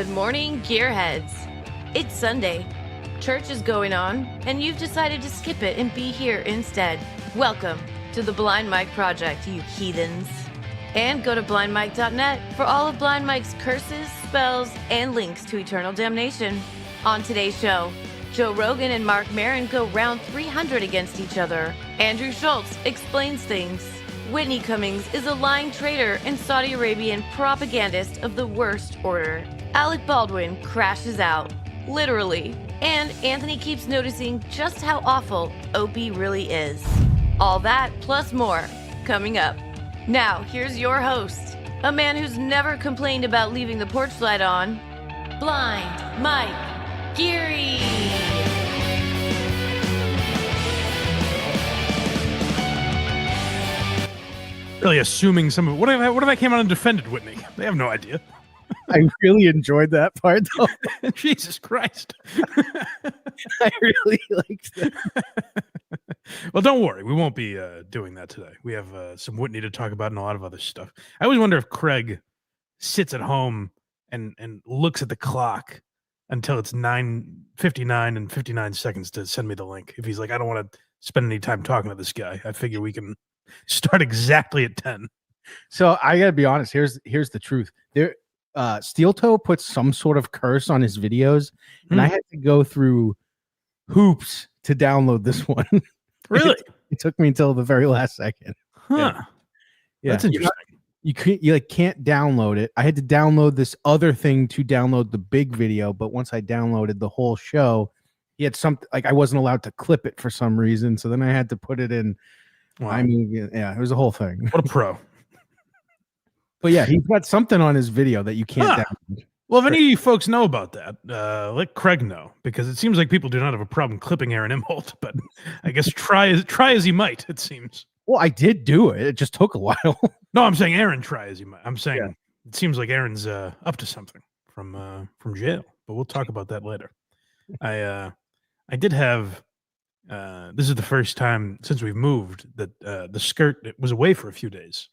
Good morning, gearheads. It's Sunday. Church is going on, and you've decided to skip it and be here instead. Welcome to the Blind Mike Project, you heathens. And go to blindmike.net for all of Blind Mike's curses, spells, and links to eternal damnation. On today's show, Joe Rogan and Marc Maron go round 300 against each other. Andrew Schulz explains things. Whitney Cummings is a lying traitor and Saudi Arabian propagandist of the worst order. Alec Baldwin crashes out, literally. And Anthony keeps noticing just how awful Opie really is. All that plus more coming up. Now, here's your host, a man who's never complained about leaving the porch light on, Blind Mike Geary. Really assuming some of what if I came out and defended Whitney? They have no idea. I really enjoyed that part, though. Jesus Christ. I really liked that. Well, don't worry. We won't be doing that today. We have some Whitney to talk about and a lot of other stuff. I always wonder if Craig sits at home and looks at the clock until it's 9:59 and 59 seconds to send me the link. If he's like, I don't want to spend any time talking to this guy. I figure we can start exactly at 10. So I gotta be honest. Here's the truth. Steel Toe puts some sort of curse on his videos, and I had to go through hoops to download this one. Really? It took me until the very last second. Huh. Yeah. That's interesting. You can't download it. I had to download this other thing to download the big video, but once I downloaded the whole show, he had something like I wasn't allowed to clip it for some reason, so then I had to put it in. Wow. I mean, yeah, it was a whole thing. What a pro. But yeah, he's got something on his video that you can't download. Well, if any of you folks know about that, let Craig know, because it seems like people do not have a problem clipping Aaron Imholt, but I guess try as he might, it seems. Well, I did do it. It just took a while. No, I'm saying Aaron try as he might. I'm saying It seems like Aaron's up to something from jail, but we'll talk about that later. I did have this is the first time since we've moved that the skirt was away for a few days,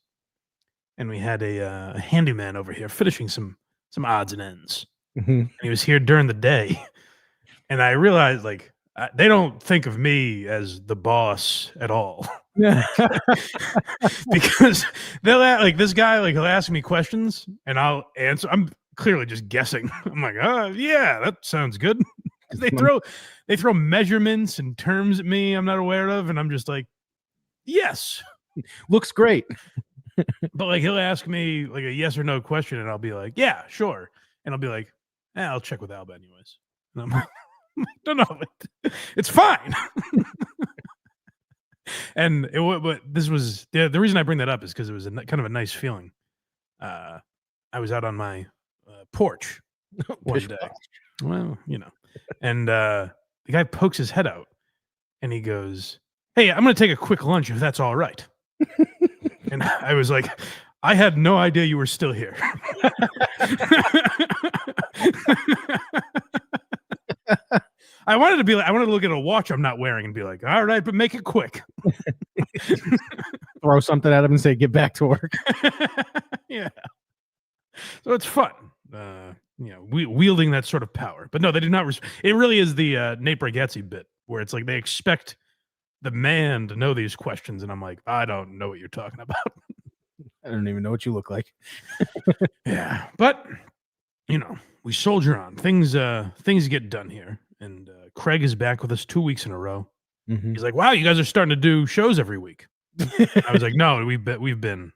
and we had a handyman over here finishing some odds and ends. Mm-hmm. And he was here during the day, and I realized like they don't think of me as the boss at all. Because they'll like this guy, like he'll ask me questions and I'll answer. I'm clearly just guessing. I'm like, oh yeah, that sounds good. they throw measurements and terms at me I'm not aware of, and I'm just like, yes, looks great. But like he'll ask me like a yes or no question, and I'll be like, yeah, sure, and I'll be like, I'll check with Alba anyways. And I'm like, no, it's fine. And but this was the reason I bring that up is because it was kind of a nice feeling. I was out on my porch one day. Well, and the guy pokes his head out, and he goes, "Hey, I'm going to take a quick lunch if that's all right." And I was like, I had no idea you were still here. I wanted to look at a watch I'm not wearing and be like, all right, but make it quick. Throw something at him and say, get back to work. Yeah. So it's fun, wielding that sort of power. But no, they do not. It really is the Nate Bargatze bit where it's like they expect the man to know these questions, and I'm like, I don't know what you're talking about. I don't even know what you look like. Yeah, but we soldier on. Things get done here, and Craig is back with us 2 weeks in a row. Mm-hmm. He's like, "Wow, you guys are starting to do shows every week." I was like, "No, we've been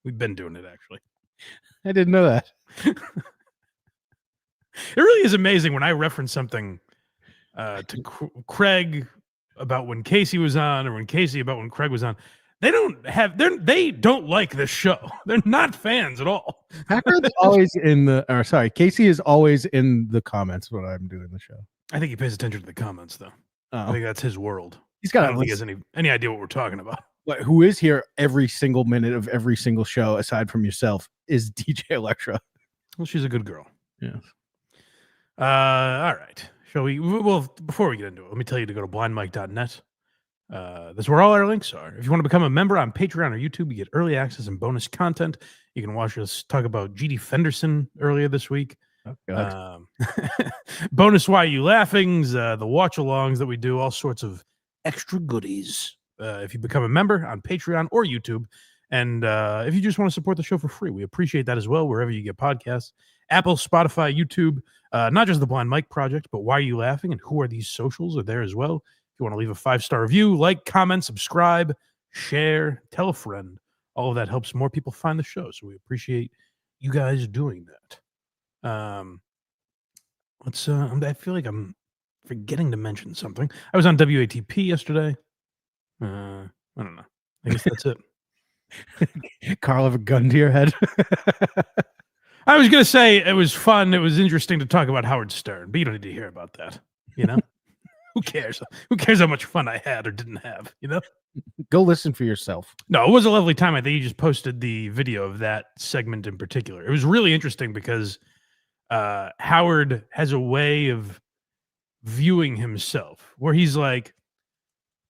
doing it actually." I didn't know that. It really is amazing when I reference something to Craig about when Casey was on, or when Casey about when Craig was on. They don't like this show. They're not fans at all. HACKRIDE's always Casey is always in the comments when I'm doing the show. I think he pays attention to the comments though. I think that's his world. He's got. I don't think he has any idea what we're talking about. Who is here every single minute of every single show aside from yourself is DJ ELECTRA. Well, she's a good girl. Yeah. All right. Shall we? Well, before we get into it, let me tell you to go to blindmike.net. That's where all our links are. If you want to become a member on Patreon or YouTube, you get early access and bonus content. You can watch us talk about G.D. Fenderson earlier this week. Oh, God. Bonus Why You Laughings, the watch-alongs that we do, all sorts of extra goodies if you become a member on Patreon or YouTube. And if you just want to support the show for free, we appreciate that as well, wherever you get podcasts. Apple, Spotify, YouTube, not just the Blind Mike Project, but Why Are You Laughing and Who Are These Socials are there as well. If you want to leave a 5-star review, like, comment, subscribe, share, tell a friend. All of that helps more people find the show, so we appreciate you guys doing that. I feel like I'm forgetting to mention something. I was on WATP yesterday. I don't know. I guess that's it. Carl, have a gun to your head. I was going to say it was fun. It was interesting to talk about Howard Stern, but you don't need to hear about that. You know, who cares? Who cares how much fun I had or didn't have? You know, go listen for yourself. No, it was a lovely time. I think you just posted the video of that segment in particular. It was really interesting because Howard has a way of viewing himself where he's like,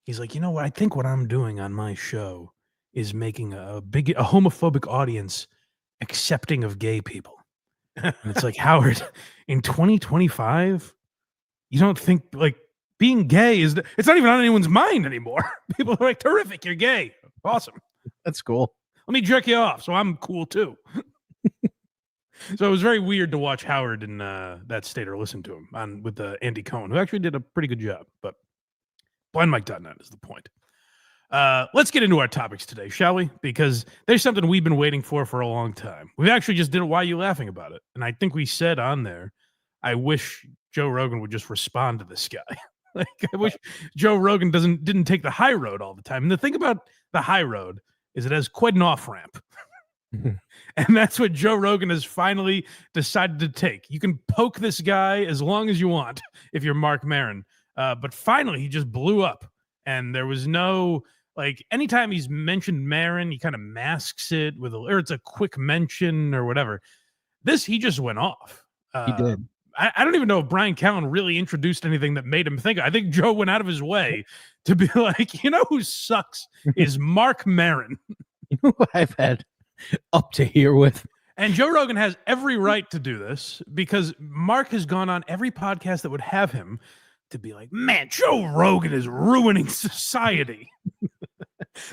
you know what? I think what I'm doing on my show is making a homophobic audience accepting of gay people. And it's like, Howard, in 2025, you don't think like being gay it's not even on anyone's mind anymore. People are like, terrific, you're gay. Awesome. That's cool. Let me jerk you off so I'm cool too. So it was very weird to watch Howard in that state or listen to him with Andy Cohen, who actually did a pretty good job. But blindmike.net is the point. Let's get into our topics today, shall we? Because there's something we've been waiting for a long time. We actually just did a Why You Laughing about it. And I think we said on there, I wish Joe Rogan would just respond to this guy. Like, I wish Joe Rogan didn't take the high road all the time. And the thing about the high road is it has quite an off-ramp. And that's what Joe Rogan has finally decided to take. You can poke this guy as long as you want if you're Marc Maron. But finally, he just blew up. And there was no, like, anytime he's mentioned Maron, he kind of masks it or it's a quick mention or whatever. He just went off. He did. I don't even know if Brian Callen really introduced anything that made him think. I think Joe went out of his way to be like, you know who sucks is Marc Maron. You know what I've had up to here with? And Joe Rogan has every right to do this because Mark has gone on every podcast that would have him to be like, man, Joe Rogan is ruining society.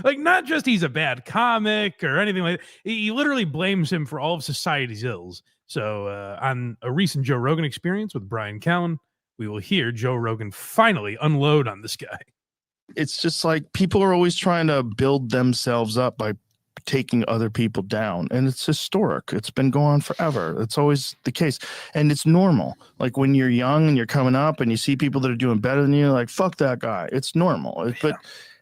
Like, not just he's a bad comic or anything like that. He literally blames him for all of society's ills. So on a recent Joe Rogan experience with Brian Callen, we will hear Joe Rogan finally unload on this guy. It's just like people are always trying to build themselves up by taking other people down, and it's historic. It's been going on forever. It's always the case, and it's normal. Like when you're young and you're coming up and you see people that are doing better than you, like, fuck that guy. It's normal. But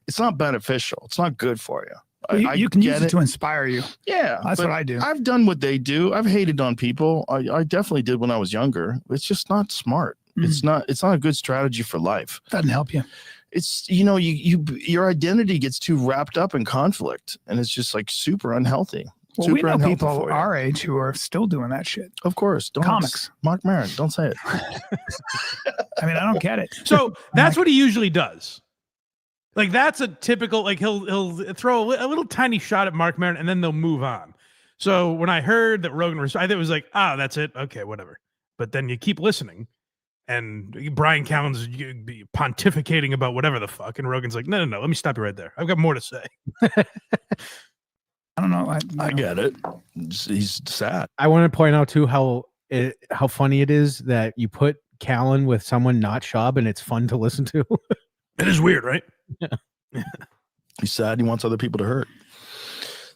it's not beneficial. It's not good for you. Well, you can use it to inspire you. Yeah, that's what I do. I've done what they do. I've hated on people. I definitely did when I was younger. It's just not smart. It's not a good strategy for life. Doesn't help you. It's, you know, your identity gets too wrapped up in conflict, and it's just like super unhealthy. Well, we know people our age who are still doing that shit. Of course. Comics. Marc Maron, don't say it. I mean, I don't get it. So that's what he usually does. Like, that's a typical, like, he'll throw a little tiny shot at Marc Maron and then they'll move on. So when I heard that Rogan was, I think it was like, that's it. Okay, whatever. But then you keep listening and Brian Callen's pontificating about whatever the fuck. And Rogan's like, no, let me stop you right there. I've got more to say. I don't know. I get it. He's sad. I want to point out too how funny it is that you put Callen with someone not Schaub and it's fun to listen to. It is weird, right? Yeah. He's sad. He wants other people to hurt.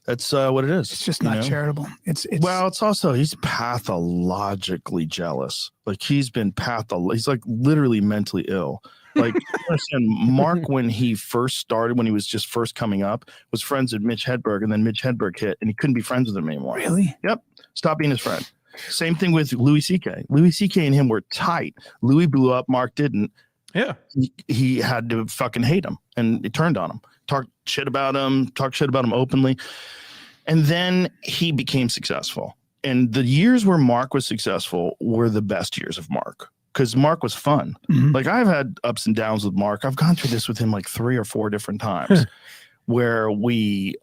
That's what it is. It's just not charitable. It's also he's pathologically jealous. Like he's like literally mentally ill. Like, understand, Mark, when he first started, when he was just first coming up, was friends with Mitch Hedberg, and then Mitch Hedberg hit, and he couldn't be friends with him anymore. Really? Yep. Stop being his friend. Same thing with Louis C.K. Louis C.K. and him were tight. Louis blew up. Mark didn't. Yeah. He had to fucking hate him, and it turned on him. Talk shit about him openly. And then he became successful. And the years where Mark was successful were the best years of Mark. Because Mark was fun. Mm-hmm. Like, I've had ups and downs with Mark. I've gone through this with him like 3 or 4 different times where we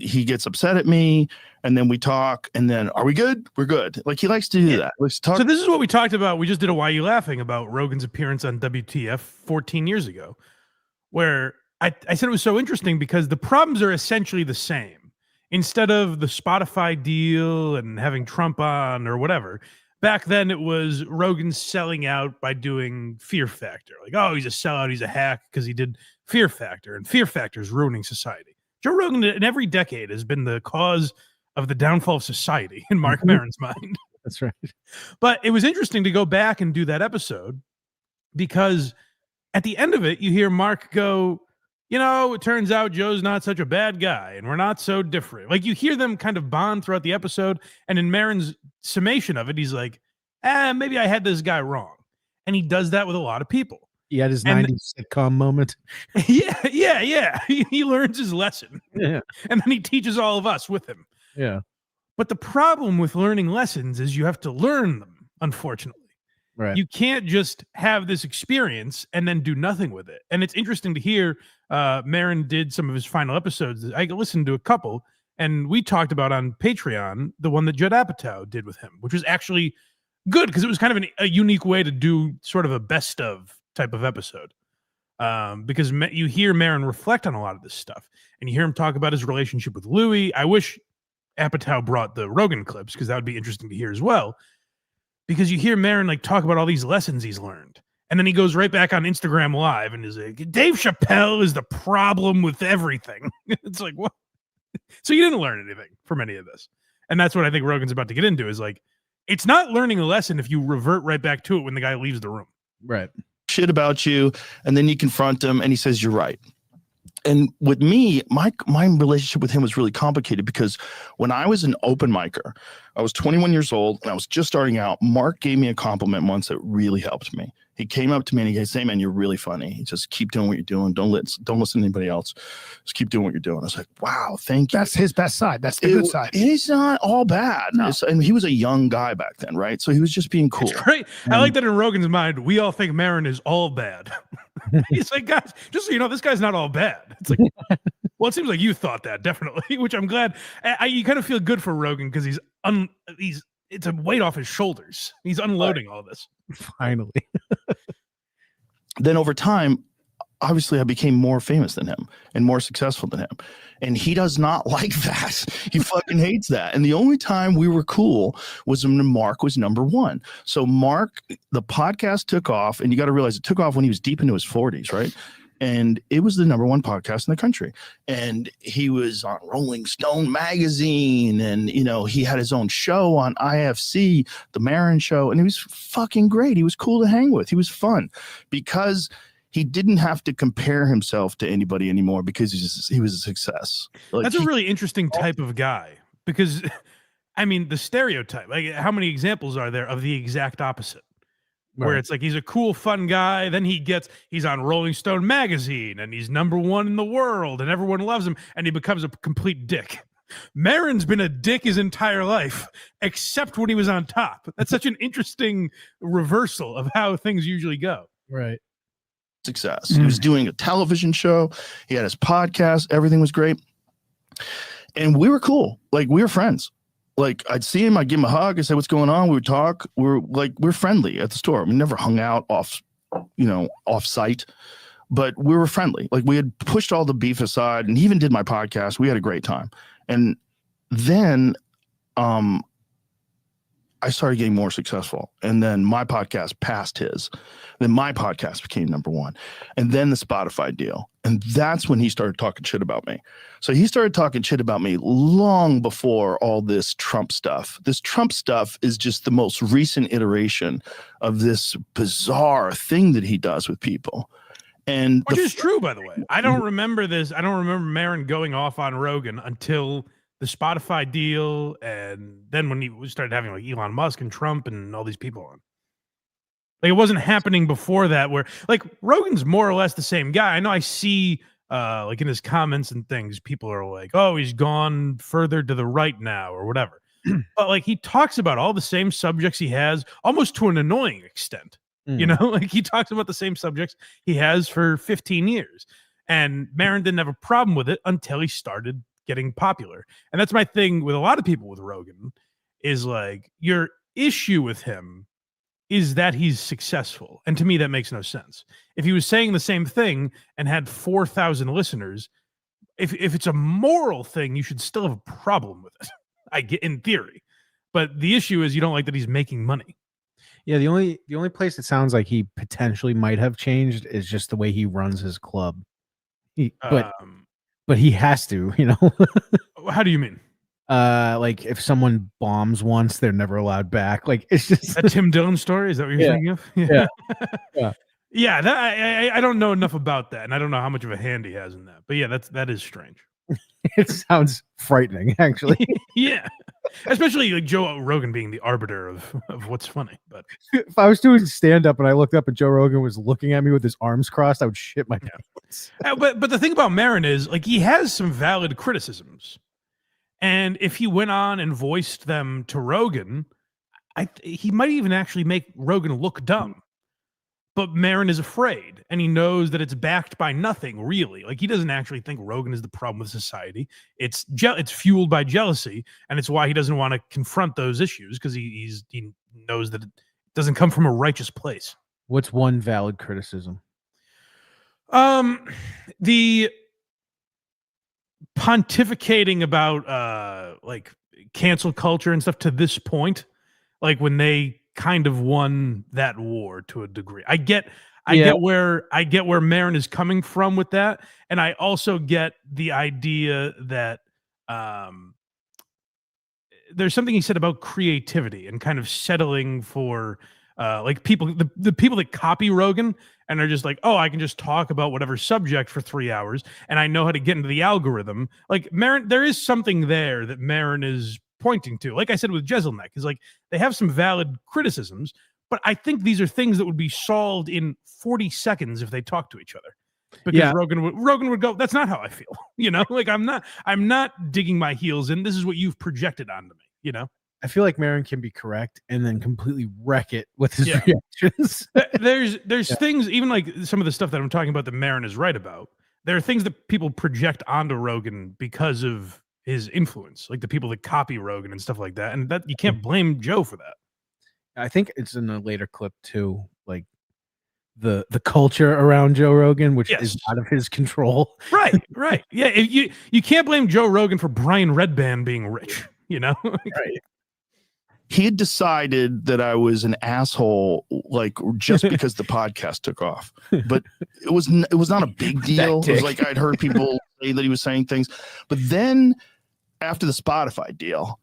he gets upset at me, and then we talk, and then are we good? We're good. Like he likes to do that. Let's talk. So this is what we talked about. We just did a Why You Laughing about Rogan's appearance on WTF 14 years ago, where I said it was so interesting because the problems are essentially the same. Instead of the Spotify deal and having Trump on or whatever, back then it was Rogan selling out by doing Fear Factor. Like, oh, he's a sellout, he's a hack because he did Fear Factor, and Fear Factor is ruining society. Joe Rogan in every decade has been the cause of the downfall of society in Marc Maron's mind. That's right. But it was interesting to go back and do that episode because at the end of it, you hear Mark go, you know, it turns out Joe's not such a bad guy and we're not so different. Like you hear them kind of bond throughout the episode. And in Maron's summation of it, he's like, maybe I had this guy wrong. And he does that with a lot of people. He had his 90s sitcom moment. Yeah. He learns his lesson. Yeah. And then he teaches all of us with him. Yeah. But the problem with learning lessons is you have to learn them, unfortunately. Right. You can't just have this experience and then do nothing with it. And it's interesting to hear Maron did some of his final episodes. I listened to a couple, and we talked about on Patreon the one that Judd Apatow did with him, which was actually good because it was kind of a unique way to do sort of a best of type of episode. Because you hear Maron reflect on a lot of this stuff, and you hear him talk about his relationship with Louis. I wish Apatow brought the Rogan clips because that would be interesting to hear as well. Because you hear Maron like talk about all these lessons he's learned. And then he goes right back on Instagram Live and is like, Dave Chappelle is the problem with everything. It's like, what? So you didn't learn anything from any of this. And that's what I think Rogan's about to get into is like, it's not learning a lesson if you revert right back to it when the guy leaves the room. Right. Shit about you. And then you confront him and he says, you're right. And with me, my relationship with him was really complicated because when I was an open micer, I was 21 years old and I was just starting out. Mark gave me a compliment once that really helped me. He came up to me and he goes, "Hey man, you're really funny. Just keep doing what you're doing. Don't listen to anybody else. Just keep doing what you're doing." I was like, "Wow, thank you." That's his best side. That's the good side. It's not all bad. No. And he was a young guy back then, right? So he was just being cool. It's great. I like that in Rogan's mind, we all think Maron is all bad. He's like, guys, just so you know, this guy's not all bad. It's like, well, it seems like you thought that, definitely, which I'm glad. You kind of feel good for Rogan because it's a weight off his shoulders. He's unloading all this. Finally. Then over time, obviously I became more famous than him and more successful than him. And he does not like that. He fucking hates that. And the only time we were cool was when Mark was number one. So Mark, the podcast took off, and you got to realize it took off when he was deep into his 40s, right? And it was the number one podcast in the country. And he was on Rolling Stone magazine. And, you know, he had his own show on IFC, the Maron Show. And he was fucking great. He was cool to hang with. He was fun because he didn't have to compare himself to anybody anymore because he was a success. Like, that's a really interesting type of guy because, I mean, the stereotype, like how many examples are there of the exact opposite? Where it's like he's a cool, fun guy. Then he's on Rolling Stone magazine and he's number one in the world and everyone loves him and he becomes a complete dick. Maron's been a dick his entire life, except when he was on top. That's such an interesting reversal of how things usually go. Right. Success. He was doing a television show. He had his podcast. Everything was great. And we were cool. Like we were friends. Like I'd see him, I'd give him a hug, I'd say, "What's going on?" We would talk. We're friendly at the store. We never hung out off site, but we were friendly. Like we had pushed all the beef aside, and he even did my podcast. We had a great time. And then I started getting more successful, and then my podcast passed his. Then my podcast became number one, and then the Spotify deal, and that's when he started talking shit about me. So he started talking shit about me long before all this Trump stuff. This Trump stuff is just the most recent iteration of this bizarre thing that he does with people. And which is true, by the way. I don't remember this. I don't remember Maron going off on Rogan until the Spotify deal, and then when he started having like Elon Musk and Trump and all these people on. Like it wasn't happening before that, where like Rogan's more or less the same guy. I know I see like in his comments and things, people are like, "Oh, he's gone further to the right now," or whatever. But like he talks about all the same subjects he has, almost to an annoying extent. You know, like he talks about the same subjects he has for 15 years. And Maron didn't have a problem with it until he started getting popular. And that's my thing with a lot of people with Rogan is like your issue with him is that he's successful. And to me, that makes no sense. If he was saying the same thing and had 4,000 listeners, if it's a moral thing, you should still have a problem with it. I get in theory. But the issue is you don't like that he's making money. Yeah, the only place it sounds like he potentially might have changed is just the way he runs his club. But he has to, you know. How do you mean? Like if someone bombs once, they're never allowed back. Like it's just that Tim Dillon story. Is that what you're thinking of? Yeah. Yeah. That I don't know enough about that, and I don't know how much of a hand he has in that. But yeah, that is strange. It sounds frightening, actually. Yeah, especially like Joe Rogan being the arbiter of what's funny. But if I was doing stand up and I looked up and Joe Rogan was looking at me with his arms crossed, I would shit my pants. But the thing about Maron is like he has some valid criticisms, and if he went on and voiced them to Rogan, he might even actually make Rogan look dumb. But Maron is afraid, and he knows that it's backed by nothing, really. Like, he doesn't actually think Rogan is the problem with society. It's fueled by jealousy, and it's why he doesn't want to confront those issues, because he knows that it doesn't come from a righteous place. What's one valid criticism? The pontificating about like cancel culture and stuff to this point, like when they kind of won that war to a degree. I get where Maron is coming from with that, and I also get the idea that there's something he said about creativity and kind of settling for like people, the people that copy Rogan and are just like, oh, I can just talk about whatever subject for 3 hours and I know how to get into the algorithm. Like Maron, there is something there that Maron is pointing to. Like I said with Jeselnik, is like they have some valid criticisms, but I think these are things that would be solved in 40 seconds if they talk to each other. Because Rogan would go, that's not how I feel. You know, like I'm not digging my heels in. This is what you've projected onto me, you know? I feel like Maron can be correct and then completely wreck it with his reactions. There's things, even like some of the stuff that I'm talking about that Maron is right about. There are things that people project onto Rogan because of his influence, like the people that copy Rogan and stuff like that. And that you can't blame Joe for that. I think it's in a later clip too, like the culture around Joe Rogan, which is out of his control. Right. Yeah. You can't blame Joe Rogan for Brian Redband being rich, you know? Right. He had decided that I was an asshole, like just because the podcast took off, but it was not a big deal. It was like I'd heard people say that he was saying things, but then after the Spotify deal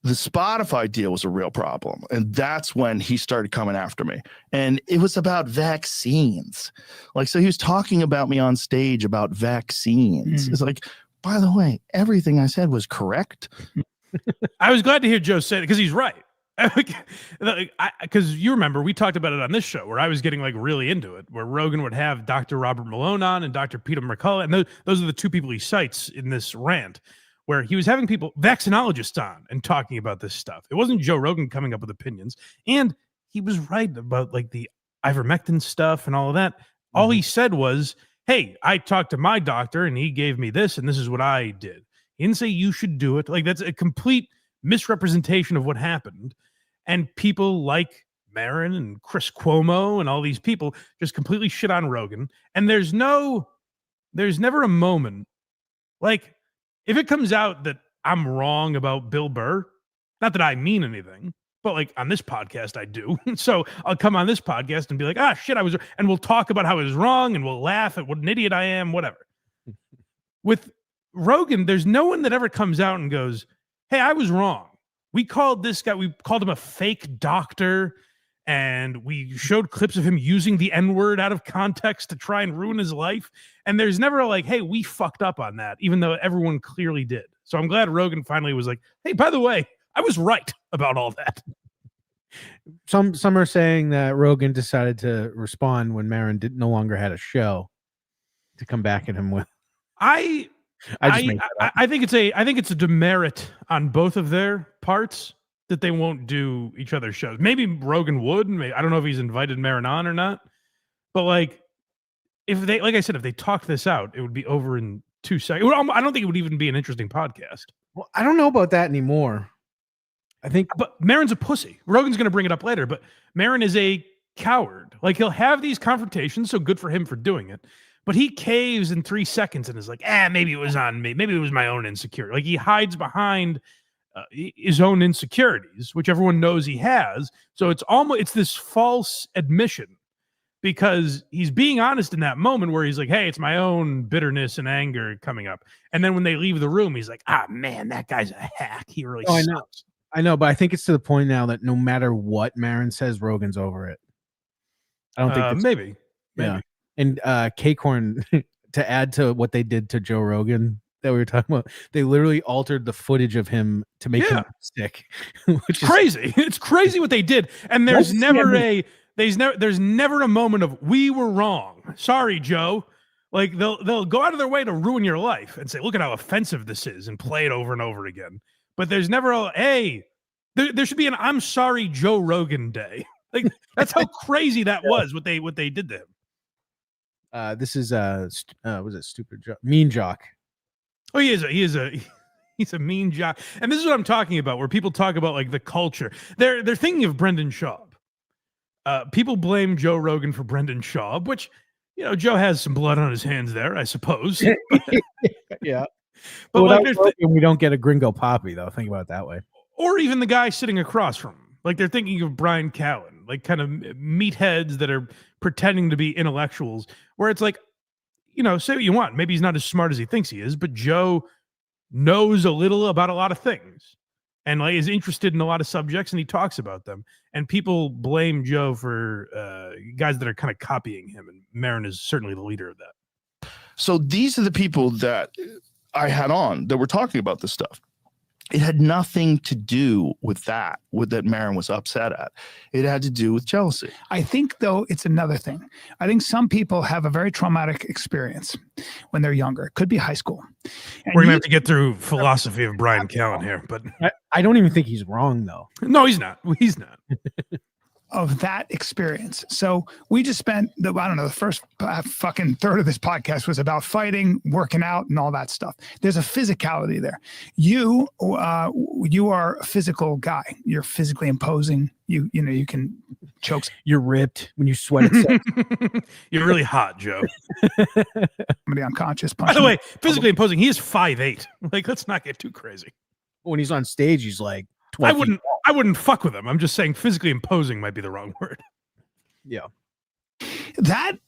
was a real problem, and that's when he started coming after me. And it was about vaccines, like so he was talking about me on stage about vaccines. It's like, by the way, everything I said was correct. I was glad to hear Joe say it because he's right. Because you remember we talked about it on this show where I was getting like really into it, where Rogan would have Dr. Robert Malone on and Dr. Peter McCullough, and those are the two people he cites in this rant, where he was having people, vaccinologists, on and talking about this stuff. It wasn't Joe Rogan coming up with opinions, and he was right about like the ivermectin stuff and all of that. All he said was, hey, I talked to my doctor and he gave me this and this is what I did. He didn't say you should do it. Like that's a complete misrepresentation of what happened. And people like Maron and Chris Cuomo and all these people just completely shit on Rogan. And there's never a moment, like if it comes out that I'm wrong about Bill Burr, not that I mean anything, but like on this podcast, I do. So I'll come on this podcast and be like, shit, I was, and we'll talk about how I was wrong and we'll laugh at what an idiot I am, whatever. With Rogan, there's no one that ever comes out and goes, hey, I was wrong. We called him a fake doctor, and we showed clips of him using the N-word out of context to try and ruin his life. And there's never like, hey, we fucked up on that, even though everyone clearly did. So I'm glad Rogan finally was like, hey, by the way, I was right about all that. Some are saying that Rogan decided to respond when Maron no longer had a show to come back at him with. I think it's a demerit on both of their parts that they won't do each other's shows. Maybe Rogan would. I don't know if he's invited Maron on or not. But like, if they, like I said, if they talked this out, it would be over in 2 seconds. I don't think it would even be an interesting podcast. Well, I don't know about that anymore. I think, but Maron's a pussy. Rogan's going to bring it up later, but Maron is a coward. Like, he'll have these confrontations, so good for him for doing it. But he caves in 3 seconds and is like, maybe it was on me. Maybe it was my own insecurity. Like, he hides behind his own insecurities, which everyone knows he has. So it's this false admission, because he's being honest in that moment where he's like, hey, it's my own bitterness and anger coming up. And then when they leave the room, he's like, man, that guy's a hack. He really sucks. I know, but I think it's to the point now that no matter what Maron says, Rogan's over it. I don't think maybe. Yeah. And K-Corn, to add to what they did to Joe Rogan that we were talking about, they literally altered the footage of him to make him sick. Which is crazy. It's crazy what they did. And there's never a moment of we were wrong. Sorry, Joe. Like, they'll go out of their way to ruin your life and say, look at how offensive this is, and play it over and over again. But there's never there should be an I'm sorry Joe Rogan day. Like, that's how crazy that was what they did to him. This is was it Stupid Jock? Mean Jock. Oh, he's a mean jock. And this is what I'm talking about, where people talk about like the culture. They're thinking of Brendan Schaub. People blame Joe Rogan for Brendan Schaub, which, Joe has some blood on his hands there, I suppose. Yeah. But like, we don't get a Gringo Poppy, though. Think about it that way. Or even the guy sitting across from him. Like, they're thinking of Brian Callen, like kind of meatheads that are pretending to be intellectuals, where it's like, say what you want. Maybe he's not as smart as he thinks he is, but Joe knows a little about a lot of things and like is interested in a lot of subjects, and he talks about them. And people blame Joe for guys that are kind of copying him, and Maron is certainly the leader of that. So these are the people that I had on that were talking about this stuff. It had nothing to do with that Maron was upset at. It had to do with jealousy. I think, though, it's another thing. I think some people have a very traumatic experience when they're younger. It could be high school. And we're going to have to get through philosophy of Brian Callen here, but I don't even think he's wrong, though. No, he's not. He's not. Of that experience. So we just spent the first fucking third of this podcast was about fighting, working out, and all that stuff. There's a physicality there. You are a physical guy. You're physically imposing. You can choke. You're ripped when you sweat. You're really hot, Joe. Somebody unconscious. By the way, physically imposing. He is 5'8". Like, let's not get too crazy. When he's on stage, he's like 12 I wouldn't fuck with him. I'm just saying physically imposing might be the wrong word. Yeah. That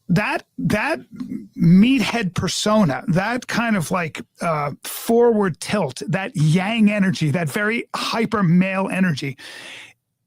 meathead persona, that kind of like forward tilt, that yang energy, that very hyper male energy.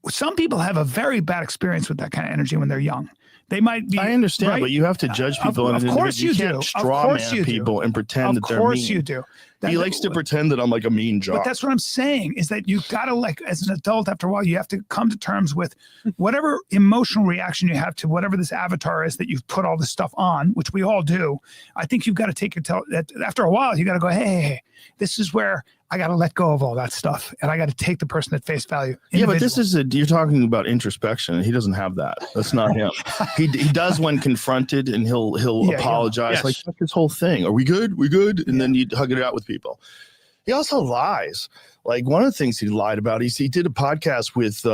Some people have a very bad experience with that kind of energy when they're young. They might be. I understand, right? But you have to judge people. Of course you do. Straw man people and pretend that they're mean. Of course you do. He likes to pretend that I'm like a mean jock. But that's what I'm saying, is that you've got to, like, as an adult, after a while, you have to come to terms with whatever emotional reaction you have to whatever this avatar is that you've put all this stuff on, which we all do. I think you've got to take after a while, you got to go, hey, this is where I got to let go of all that stuff, and I got to take the person at face value. Yeah, but this is you're talking about introspection, and he doesn't have that. That's not him. he does when confronted, and he'll apologize. Yes. Like, that's his whole thing. Are we good? We good? And then you hug it out with people. He also lies. Like, one of the things he lied about, he did a podcast with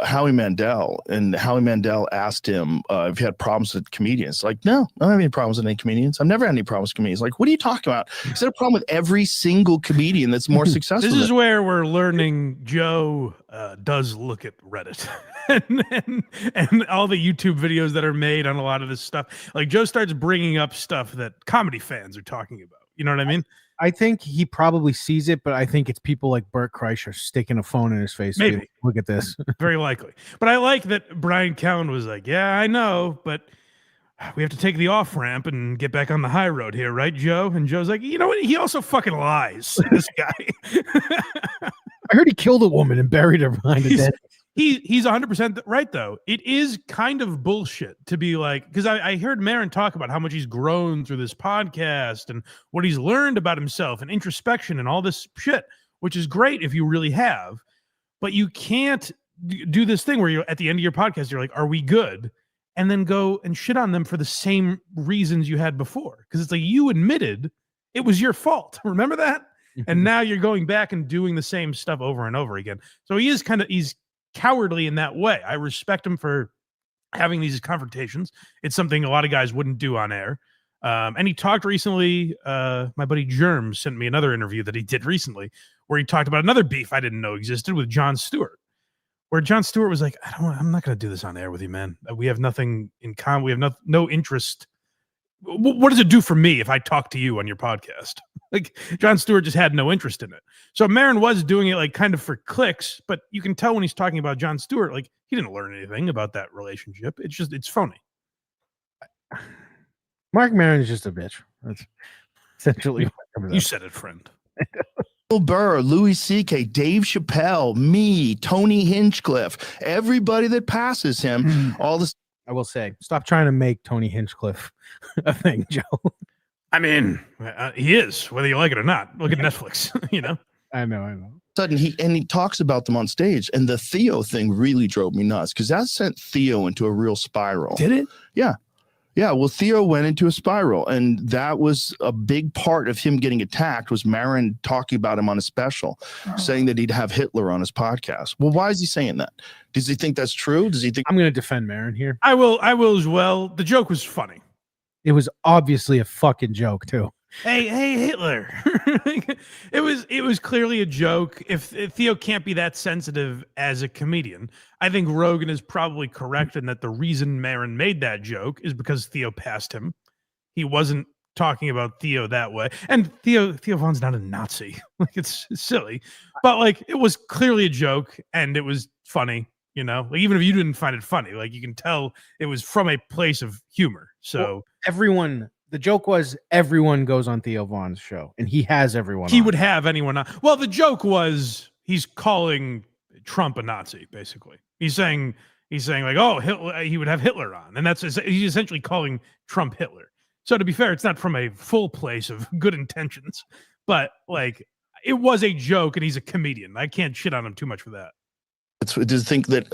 Howie Mandel, and Howie Mandel asked him if he had problems with comedians. Like, no, I don't have any problems with any comedians. I've never had any problems with comedians. Like, what are you talking about? He's had a problem with every single comedian that's more successful. This is where we're learning Joe does look at Reddit and all the YouTube videos that are made on a lot of this stuff. Like, Joe starts bringing up stuff that comedy fans are talking about. You know what I mean? I think he probably sees it, but I think it's people like Bert Kreischer sticking a phone in his face. Maybe. Look at this. Very likely. But I like that Brian Callen was like, yeah, I know, but we have to take the off-ramp and get back on the high road here, right, Joe? And Joe's like, you know what? He also fucking lies, this guy. I heard he killed a woman and buried her behind a desk. He's 100% right, though. It is kind of bullshit to be like, because I heard Maron talk about how much he's grown through this podcast and what he's learned about himself and introspection and all this shit, which is great if you really have. But you can't do this thing where you're at the end of your podcast, you're like, are we good? And then go and shit on them for the same reasons you had before. Because it's like, you admitted It was your fault. Remember that? And now you're going back and doing the same stuff over and over again. So he's cowardly in that way. I respect him for having these confrontations. It's something a lot of guys wouldn't do on air. And he talked recently, my buddy Germ sent me another interview that he did recently where he talked about another beef I didn't know existed with Jon Stewart, where Jon Stewart was like, I'm not going to do this on air with you, man. We have nothing in common. We have no interest. What does it do for me if I talk to you on your podcast? Like, Jon Stewart just had no interest in it. So Maron was doing it like kind of for clicks, but you can tell when he's talking about Jon Stewart, like he didn't learn anything about that relationship. It's phony. Marc Maron is just a bitch. That's essentially what You said it, friend. Bill Burr, Louis C.K., Dave Chappelle, me, Tony Hinchcliffe, everybody that passes him, all this. I will say, stop trying to make Tony Hinchcliffe a thing, Joe. I mean, he is, whether you like it or not. Look at Netflix, you know? I know. Sudden he talks about them on stage, and the Theo thing really drove me nuts because that sent Theo into a real spiral. Did it? Yeah. Well, Theo went into a spiral, and that was a big part of him getting attacked. Was Maron talking about him on a special, saying that he'd have Hitler on his podcast? Well, why is he saying that? Does he think that's true? Does he think? I'm going to defend Maron here. I will as well. The joke was funny. It was obviously a fucking joke too. Hey, Hitler. It was clearly a joke. If Theo can't be that sensitive as a comedian, I think Rogan is probably correct in that the reason Maron made that joke is because Theo passed him. He wasn't talking about Theo that way. And Theo Von's not a Nazi. Like, it's silly. But like, it was clearly a joke and it was funny, you know? Like, even if you didn't find it funny, like, you can tell it was from a place of humor. So the joke was everyone goes on Theo Von's show, and he has everyone. He would have anyone on. Well, the joke was he's calling Trump a Nazi, basically. He's saying like, oh, Hitler, he would have Hitler on, and he's essentially calling Trump Hitler. So to be fair, it's not from a full place of good intentions, but like, it was a joke, and he's a comedian. I can't shit on him too much for that. It's to think that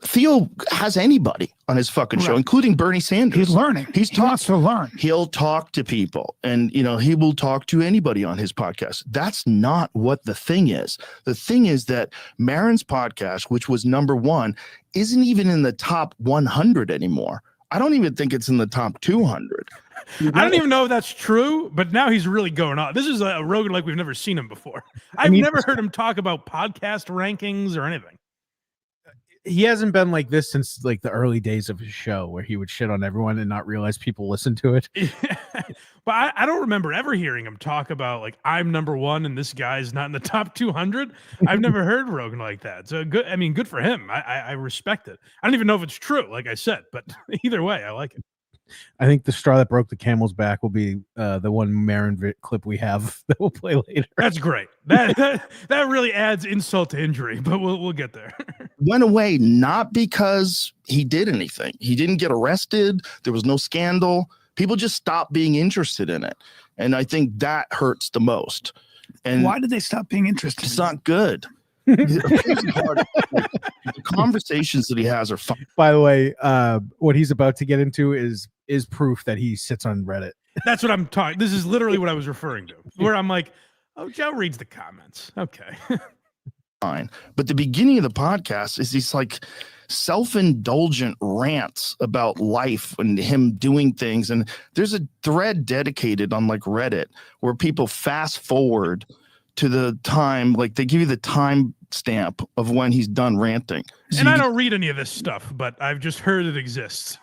Theo has anybody on his fucking show, including Bernie Sanders. He's learning. He wants to learn. He'll talk to people, and he will talk to anybody on his podcast. That's not what the thing is. The thing is that Maron's podcast, which was #1, isn't even in the top 100 anymore. I don't even think it's in the top 200. I don't even know if that's true, but now he's really going on. This is a Rogan like we've never seen him before. I've never heard him talk about podcast rankings or anything. He hasn't been like this since like the early days of his show, where he would shit on everyone and not realize people listen to it. But I don't remember ever hearing him talk about like, I'm #1 and this guy's not in the top 200. I've never heard Rogan like that. So good. I mean, good for him. I respect it. I don't even know if it's true, like I said, but either way, I like it. I think the straw that broke the camel's back will be the one Maron clip we have that we'll play later. That's great. That really adds insult to injury, but we'll get there. Went away not because he did anything. He didn't get arrested. There was no scandal. People just stopped being interested in it, and I think that hurts the most. And why did they stop being interested? It's not good. The conversations that he has are fun. By the way, what he's about to get into is proof that he sits on Reddit. That's what I'm talking. This is literally what I was referring to, where I'm like, oh, Joe reads the comments. Okay. Fine. But the beginning of the podcast is these like self-indulgent rants about life and him doing things. And there's a thread dedicated on like Reddit where people fast forward to the time, like they give you the time stamp of when he's done ranting. So and I don't read any of this stuff, but I've just heard it exists.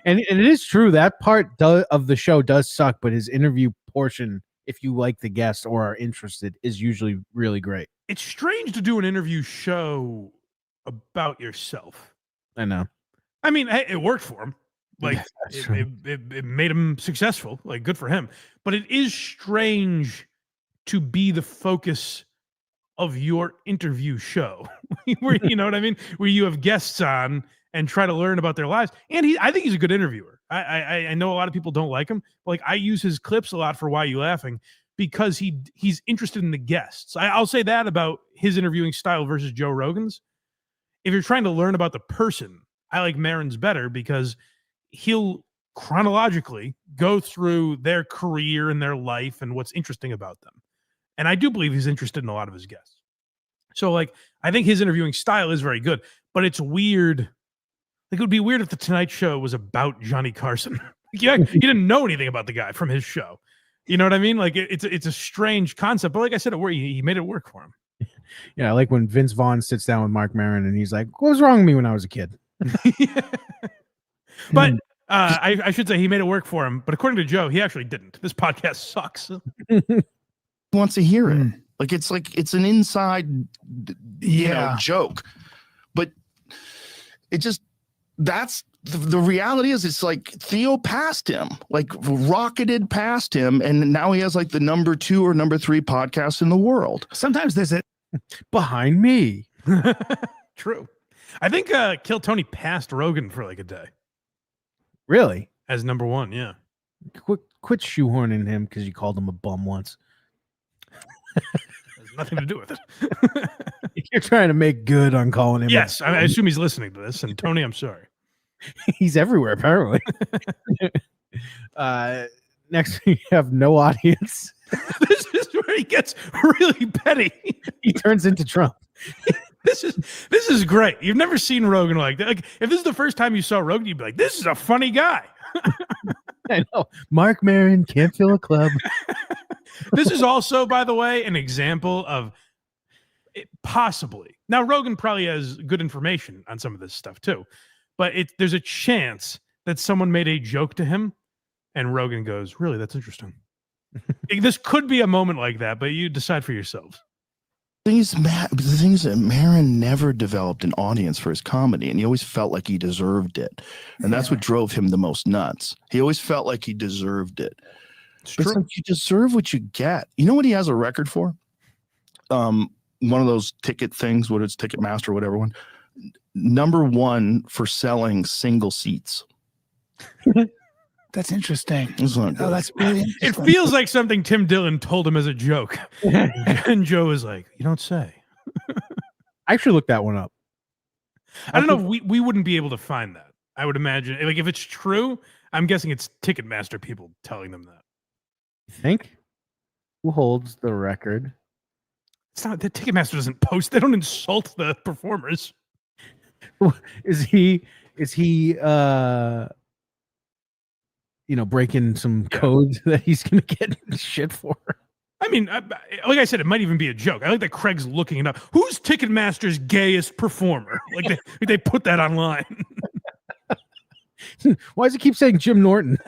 And it is true that part of the show does suck, but his interview portion, if you like the guest or are interested, is usually really great. It's strange to do an interview show about yourself. I know. I mean, it worked for him. Like, it made him successful. Like, good for him. But it is strange to be the focus of your interview show, where, you know what I mean? Where you have guests on and try to learn about their lives. And I think he's a good interviewer. I know a lot of people don't like him, but like, I use his clips a lot for Why You Laughing because he's interested in the guests. I'll say that about his interviewing style versus Joe Rogan's. If you're trying to learn about the person, I like Maron's better because he'll chronologically go through their career and their life and what's interesting about them. And I do believe he's interested in a lot of his guests. So, like, I think his interviewing style is very good, but it's weird. Like, it would be weird if the Tonight Show was about Johnny Carson. Yeah, you didn't know anything about the guy from his show. You know what I mean? Like, it's a strange concept, but like I said, he made it work for him. Yeah, like when Vince Vaughn sits down with Marc Maron and he's like, "What was wrong with me when I was a kid?" But I should say he made it work for him. But according to Joe, he actually didn't. This podcast sucks. He wants to hear it. Like it's an inside, joke. But it just that's the reality is it's like Theo passed him, like rocketed past him, and now he has like the number 2 or number 3 podcast in the world. Sometimes there's a Behind me. True. I think Kill Tony passed Rogan for like a day Really? as number 1. Yeah. Quit shoehorning him because you called him a bum once. Has nothing to do with it. You're trying to make good on calling him. Yes, I assume he's listening to this. And Tony, I'm sorry. He's everywhere, apparently. Next, we have no audience. This is where he gets really petty. He turns into Trump. This is great. You've never seen Rogan like that. Like, if this is the first time you saw Rogan, you'd be like, "This is a funny guy." I know. Marc Maron can't fill a club. This is also, by the way, an example of it, possibly. Now, Rogan probably has good information on some of this stuff too, but there's a chance that someone made a joke to him, and Rogan goes, "Really, that's interesting." This could be a moment like that, but you decide for yourselves. The thing is that Maron never developed an audience for his comedy, and he always felt like he deserved it. And that's what drove him the most nuts. He always felt like he deserved it. It's like you deserve what you get. You know what he has a record for? One of those ticket things, whether it's Ticketmaster or whatever one. Number 1 for selling single seats. That's interesting. That's really interesting. It feels like something Tim Dillon told him as a joke. And Joe was like, "You don't say." I actually looked that one up. I don't know if we wouldn't be able to find that. I would imagine, like, if it's true, I'm guessing it's Ticketmaster people telling them that. You think? Who holds the record? It's not that Ticketmaster doesn't post. They don't insult the performers. Is he breaking some codes that he's gonna get shit for? I mean, like I said, it might even be a joke. I like that Craig's looking it up. Who's Ticketmaster's gayest performer? Like they put that online. Why does it keep saying Jim Norton?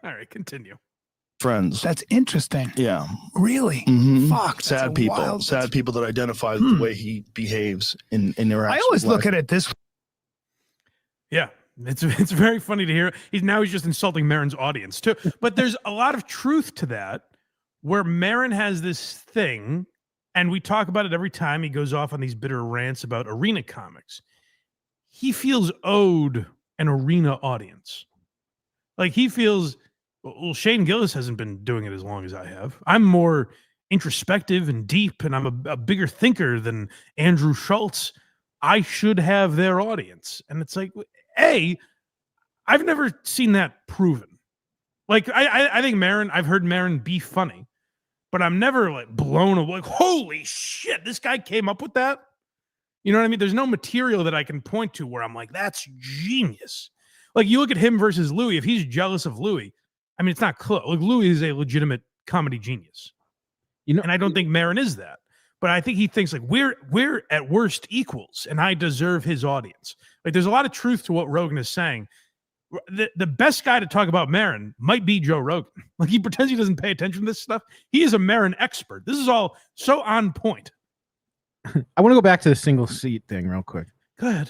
All right, continue. Friends. That's interesting. Yeah. Really? Mm-hmm. Fuck. Sad people. Sad people that identify with the way he behaves in their actions. I always look at it this way. Yeah. It's very funny to hear. He's just insulting Maron's audience too. But there's a lot of truth to that, where Maron has this thing, and we talk about it every time he goes off on these bitter rants about arena comics. He feels owed an arena audience. Like, he feels, well, Shane Gillis hasn't been doing it as long as I have. I'm more introspective and deep, and I'm a bigger thinker than Andrew Schulz. I should have their audience. And it's like, I've never seen that proven. Like, I think Maron, I've heard Maron be funny, but I'm never like blown away. Like, holy shit, this guy came up with that. You know what I mean? There's no material that I can point to where I'm like, that's genius. Like, you look at him versus Louis. If he's jealous of Louis, I mean, it's not close. Like, Louis is a legitimate comedy genius. And I don't think Maron is that. But I think he thinks like we're at worst equals, and I deserve his audience. Like, there's a lot of truth to what Rogan is saying. The best guy to talk about Maron might be Joe Rogan. Like, he pretends he doesn't pay attention to this stuff. He is a Maron expert. This is all so on point. I want to go back to the single seat thing real quick. Go ahead.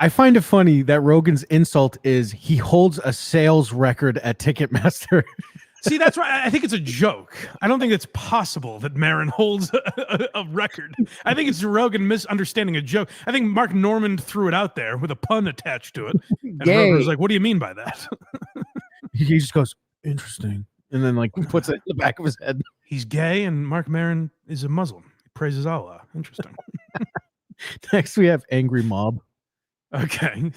I find it funny that Rogan's insult is he holds a sales record at Ticketmaster. See, that's why I think it's a joke. I don't think it's possible that Maron holds a record. I think it's Rogan misunderstanding a joke. I think Mark Norman threw it out there with a pun attached to it. And Rogan was like, "What do you mean by that?" He just goes, "Interesting," and then like puts it in the back of his head. He's gay, and Mark Maron is a Muslim. He praises Allah. Interesting. Next, we have Angry Mob. Okay.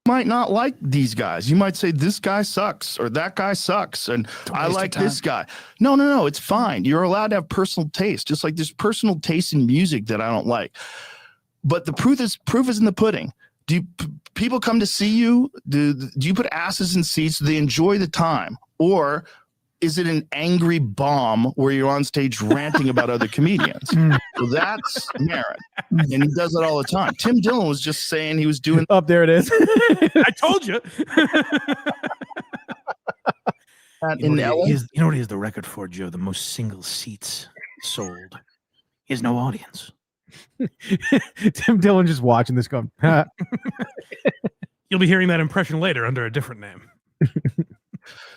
might not like these guys. You might say this guy sucks or that guy sucks, and I like this guy. No, it's fine. You're allowed to have personal taste, just like there's personal taste in music that I don't like. But the proof is in the pudding. Do people come to see you? Do you put asses in seats? Do they enjoy the time, or is it an angry bomb where you're on stage ranting about other comedians? Well, that's Maron, and he does it all the time. Tim Dillon was just saying he was doing. Up there it is. I told you. In LA. You know what he has the record for, Joe? The most single seats sold. He has no audience. Tim Dillon just watching this going. You'll be hearing that impression later under a different name.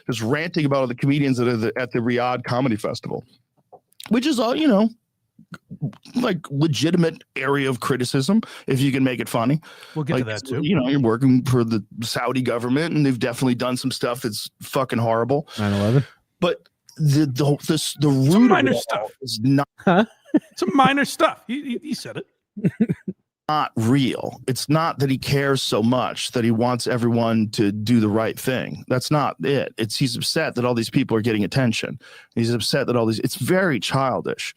Just ranting about all the comedians that are at the Riyadh Comedy Festival, which is all, like legitimate area of criticism if you can make it funny. We'll get to that too. You're working for the Saudi government, and they've definitely done some stuff that's fucking horrible. 9/11. But the root minor of it stuff is not. Some minor stuff. He said it. Not real. It's not that he cares so much that he wants everyone to do the right thing. That's not it. He's upset that all these people are getting attention. He's upset that it's very childish.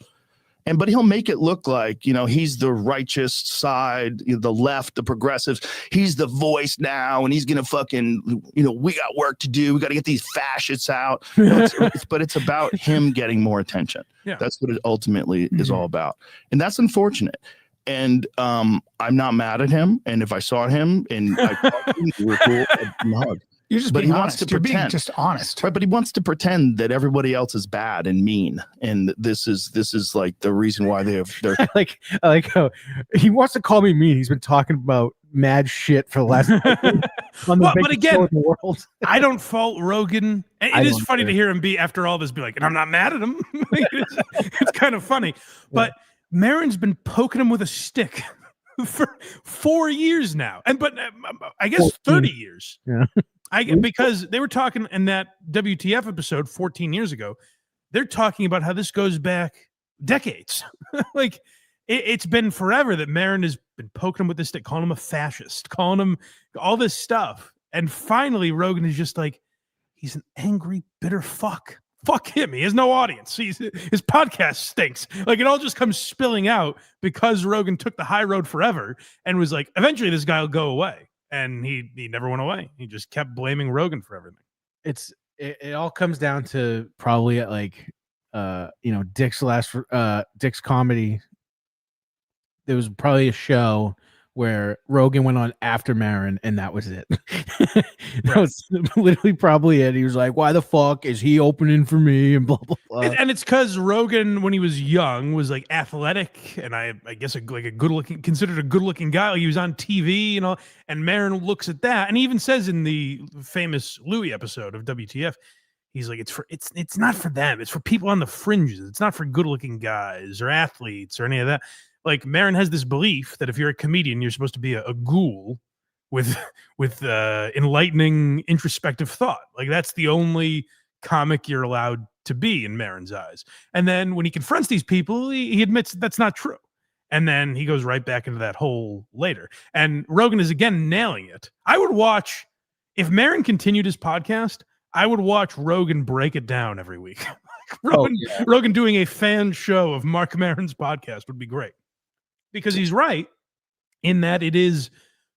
But he'll make it look like, he's the righteous side, the left, the progressives. He's the voice now, and he's going to fucking, we got work to do. We got to get these fascists out. But it's about him getting more attention. Yeah. That's what it ultimately is all about. And that's unfortunate. And I'm not mad at him. And if I saw him and I talked to him, we were cool, I'd hug. You're just being honest. You're being just honest. Right, but he wants to pretend that everybody else is bad and mean. And this is like the reason why they're I like how he wants to call me mean. He's been talking about mad shit for the last on the but again, show in the world. I don't fault Rogan. It is funny to hear him after all this be like, and I'm not mad at him. it's kind of funny. But Maron's been poking him with a stick for 4 years now. But I guess 30 years. Yeah. Because they were talking in that WTF episode 14 years ago, they're talking about how this goes back decades. Like it's been forever that Maron has been poking him with this stick, calling him a fascist, calling him all this stuff. And finally, Rogan is just like, he's an angry, bitter fuck. Fuck him. He has no audience. His podcast stinks. Like it all just comes spilling out because Rogan took the high road forever and was like, eventually this guy will go away. And he never went away. He just kept blaming Rogan for everything. It all comes down to probably at like Dick's comedy. There was probably a show where Rogan went on after Maron, and that was it. That was literally probably it. He was like, "Why the fuck is he opening for me?" And blah blah blah. And it's because Rogan, when he was young, was like athletic, and I guess considered a good looking guy. Like he was on TV and all. And Maron looks at that, and he even says in the famous Louis episode of WTF, he's like, "It's not for them. It's for people on the fringes. It's not for good looking guys or athletes or any of that." Like Maron has this belief that if you're a comedian, you're supposed to be a ghoul with enlightening, introspective thought. Like that's the only comic you're allowed to be in Maron's eyes. And then when he confronts these people, he admits that's not true. And then he goes right back into that hole later. And Rogan is again nailing it. I would watch, if Maron continued his podcast, I would watch Rogan break it down every week. Rogan doing a fan show of Marc Maron's podcast would be great. Because he's right in that it is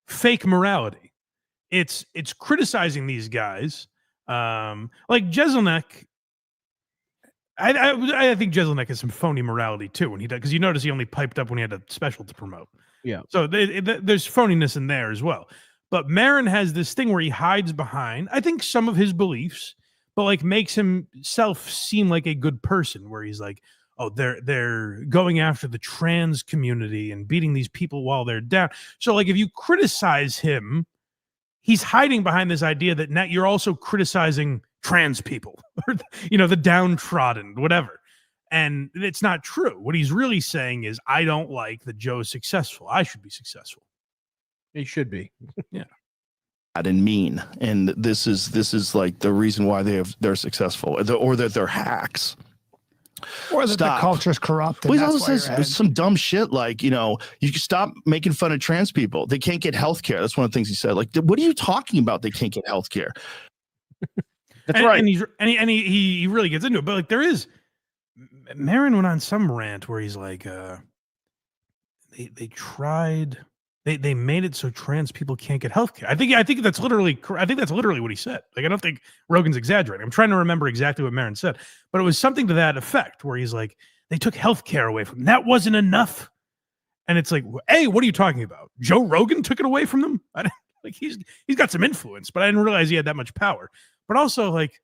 fake morality. It's criticizing these guys. Like Jeselnik. I think Jeselnik has some phony morality too when he does, because you notice he only piped up when he had a special to promote. Yeah. So there's phoniness in there as well. But Maron has this thing where he hides behind, I think, some of his beliefs, but like makes himself seem like a good person, where he's like, oh, they're going after the trans community and beating these people while they're down. So like if you criticize him, he's hiding behind this idea that now you're also criticizing trans people or, the downtrodden, whatever. And it's not true. What he's really saying is, I don't like that Joe is successful. I should be successful. He should be. Yeah. And mean. And this is like the reason why they're successful, or that they're hacks. Or that the culture's corrupt. And Well, he that's also why says you're ahead. some dumb shit like, you know, you can stop making fun of trans people. They can't get health care. That's one of the things he said. Like, what are you talking about? They can't get health care. That's right. And he really gets into it. But like there is, Maron went on some rant where he's like, they made it so trans people can't get healthcare. I think that's literally what he said. Like I don't think Rogan's exaggerating. I'm trying to remember exactly what Maron said, but it was something to that effect where he's like, they took healthcare away from them. That wasn't enough. And it's like, hey, what are you talking about? Joe Rogan took it away from them? He's got some influence, but I didn't realize he had that much power. But also like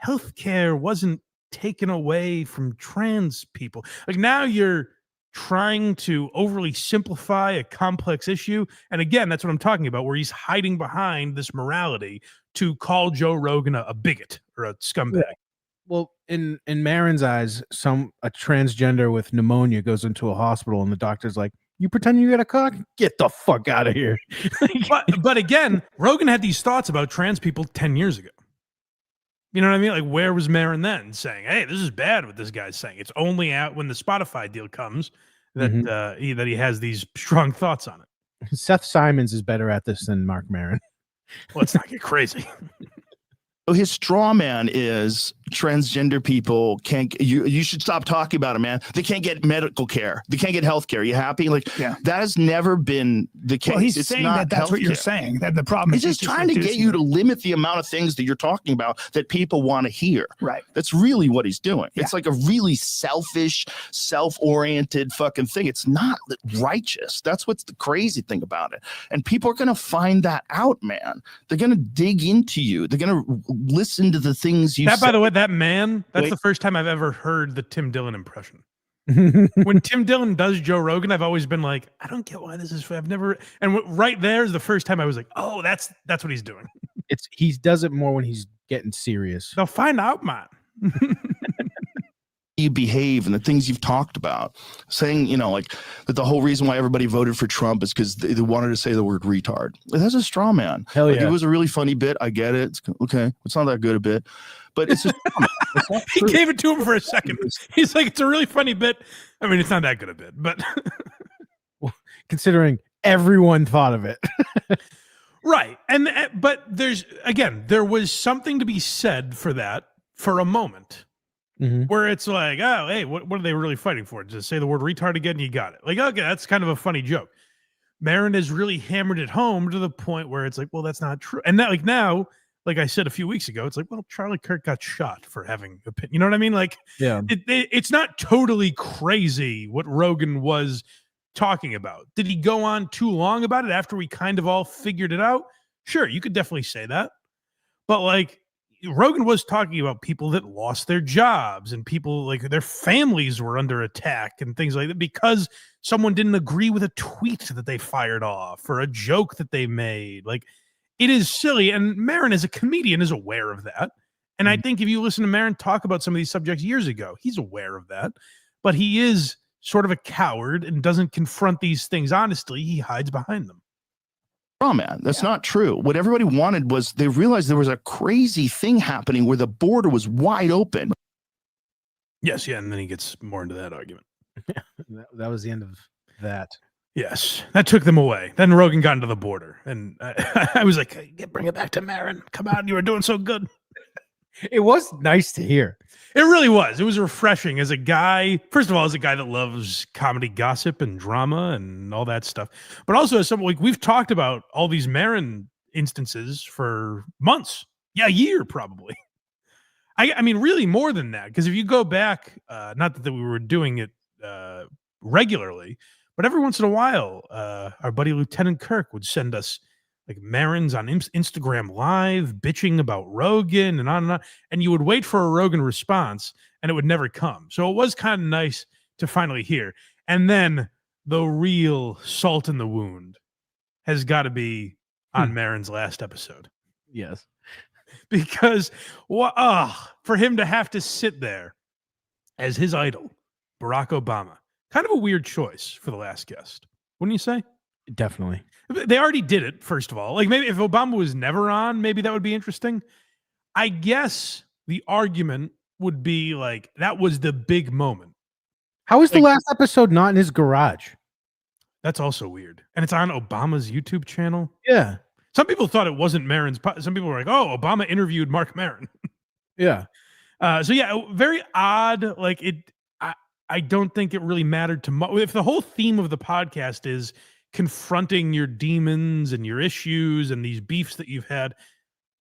healthcare wasn't taken away from trans people. Like now you're trying to overly simplify a complex issue. And again, that's what I'm talking about, where he's hiding behind this morality to call Joe Rogan a bigot or a scumbag. Yeah. Well, in Maron's eyes, a transgender with pneumonia goes into a hospital and the doctor's like, you pretend you got a cock? Get the fuck out of here. but again, Rogan had these thoughts about trans people 10 years ago. You know what I mean? Like, where was Maron then saying, hey, this is bad what this guy's saying? It's only out when the Spotify deal comes that he has these strong thoughts on it. Seth Simons is better at this than Marc Maron. Let's not get crazy. His straw man is transgender people can't. You should stop talking about it, man. They can't get medical care. They can't get health care. You happy? Like that has never been the case. Well, he's it's saying not that's what you're saying. That the problem is is just trying to get you to limit the amount of things that you're talking about that people want to hear. Right. That's really what he's doing. Yeah. It's like a really selfish, self-oriented fucking thing. It's not righteous. That's what's the crazy thing about it. And people are going to find that out, man. They're going to dig into you. They're going to listen to the things you say. By the way, that man, that's the first time I've ever heard the Tim Dillon impression. When Tim Dillon does Joe Rogan, I've always been like, I don't get why this is. I've never. And right there is the first time I was like, oh, that's what he's doing. He does it more when he's getting serious. They'll find out, man. You behave and the things you've talked about, saying, you know, like that the whole reason why everybody voted for Trump is because they wanted to say the word retard. That's a straw man. Hell yeah. Like, it was a really funny bit. I get it. It's okay. It's not that good a bit, but it's just he gave it to him for a second. He's like, it's a really funny bit. I mean, it's not that good a bit, but well, considering everyone thought of it. Right. But there was something to be said for that for a moment. Where it's like, oh, hey, what are they really fighting for? Just say the word retard again, you got it. Like, okay, that's kind of a funny joke. Maron has really hammered it home to the point where it's like, well, that's not true. And that, now, like I said a few weeks ago, it's like, well, Charlie Kirk got shot for having opinion. You know what I mean? Like, yeah, it's not totally crazy what Rogan was talking about. Did he go on too long about it after we kind of all figured it out? Sure, you could definitely say that. But like, Rogan was talking about people that lost their jobs and people like their families were under attack and things like that because someone didn't agree with a tweet that they fired off or a joke that they made. Like, it is silly. And Maron, as a comedian, is aware of that. And I think if you listen to Maron talk about some of these subjects years ago, he's aware of that. But he is sort of a coward and doesn't confront these things honestly. He hides behind them. Oh man, that's not true. What everybody wanted was they realized there was a crazy thing happening where the border was wide open. Yes, yeah, and then he gets more into that argument. that was the end of that. Yes, that took them away. Then Rogan got into the border, and I was like, hey, bring it back to Maron. Come on, you were doing so good. It was nice to hear. It really was. It was refreshing as a guy. First of all, as a guy that loves comedy gossip and drama and all that stuff. But also as someone, like, we've talked about all these Maron instances for months. Yeah, a year probably. I mean, really more than that. Because if you go back, not that we were doing it regularly, but every once in a while, our buddy Lieutenant Kirk would send us like Marons on Instagram Live bitching about Rogan and on and on. And you would wait for a Rogan response and it would never come. So it was kind of nice to finally hear. And then the real salt in the wound has got to be on Maron's last episode. Yes. Because for him to have to sit there as his idol, Barack Obama, kind of a weird choice for the last guest. Wouldn't you say? Definitely. They already did it, first of all. Like, maybe if Obama was never on, maybe that would be interesting. I guess the argument would be like, that was the big moment. How is the last episode not in his garage? That's also weird. And it's on Obama's YouTube channel. Yeah. Some people thought it wasn't Maron's. Some people were like, oh, Obama interviewed Marc Maron. Yeah. So yeah, very odd. Like I don't think it really mattered to if the whole theme of the podcast is confronting your demons and your issues and these beefs that you've had.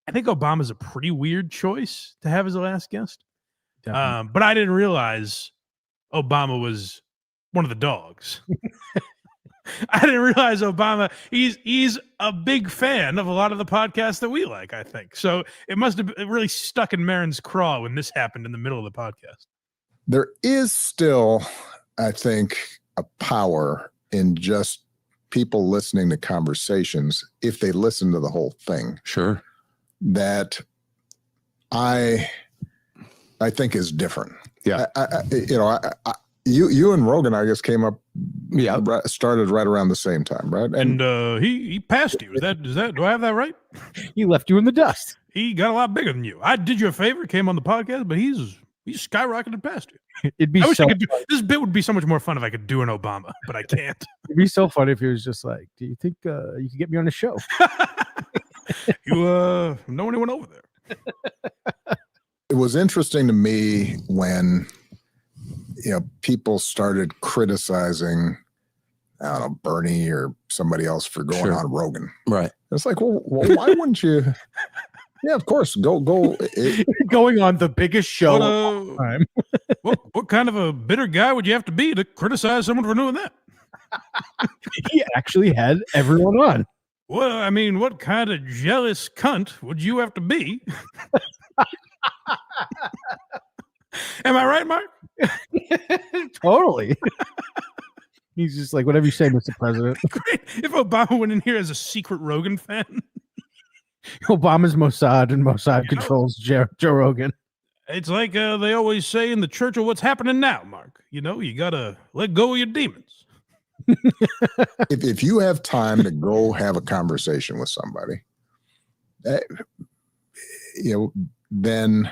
I think Obama's a pretty weird choice to have as a last guest. But I didn't realize Obama was one of the dogs. I didn't realize Obama, he's a big fan of a lot of the podcasts that we like, I think. So it must have really stuck in Maron's craw when this happened in the middle of the podcast. There is still, I think, a power in just people listening to conversations if they listen to the whole thing. Sure. That I think is different. Yeah. You and Rogan, I guess, came up. Yeah. Started right around the same time, right? And he passed you. Is that do I have that right? He left you in the dust. He got a lot bigger than you. I did you a favor, came on the podcast, but he's skyrocketed past you. It'd be I wish so I could this bit would be so much more fun if I could do an Obama, but I can't. It'd be so funny if he was just like, do you think you could get me on the show? You know anyone over there? It was interesting to me when people started criticizing, I don't know, Bernie or somebody else for going on Rogan. Right. It's like, well, why wouldn't you? Yeah, of course. Go. Going on the biggest show of all time. What kind of a bitter guy would you have to be to criticize someone for doing that? He actually had everyone on. Well, I mean, what kind of jealous cunt would you have to be? Am I right, Mark? Totally. He's just like, whatever you say, Mr. President. Great. If Obama went in here as a secret Rogan fan. Obama's Mossad and Mossad controls Joe Rogan. It's like they always say in the church of what's happening now, Mark. You got to let go of your demons. If you have time to go have a conversation with somebody, then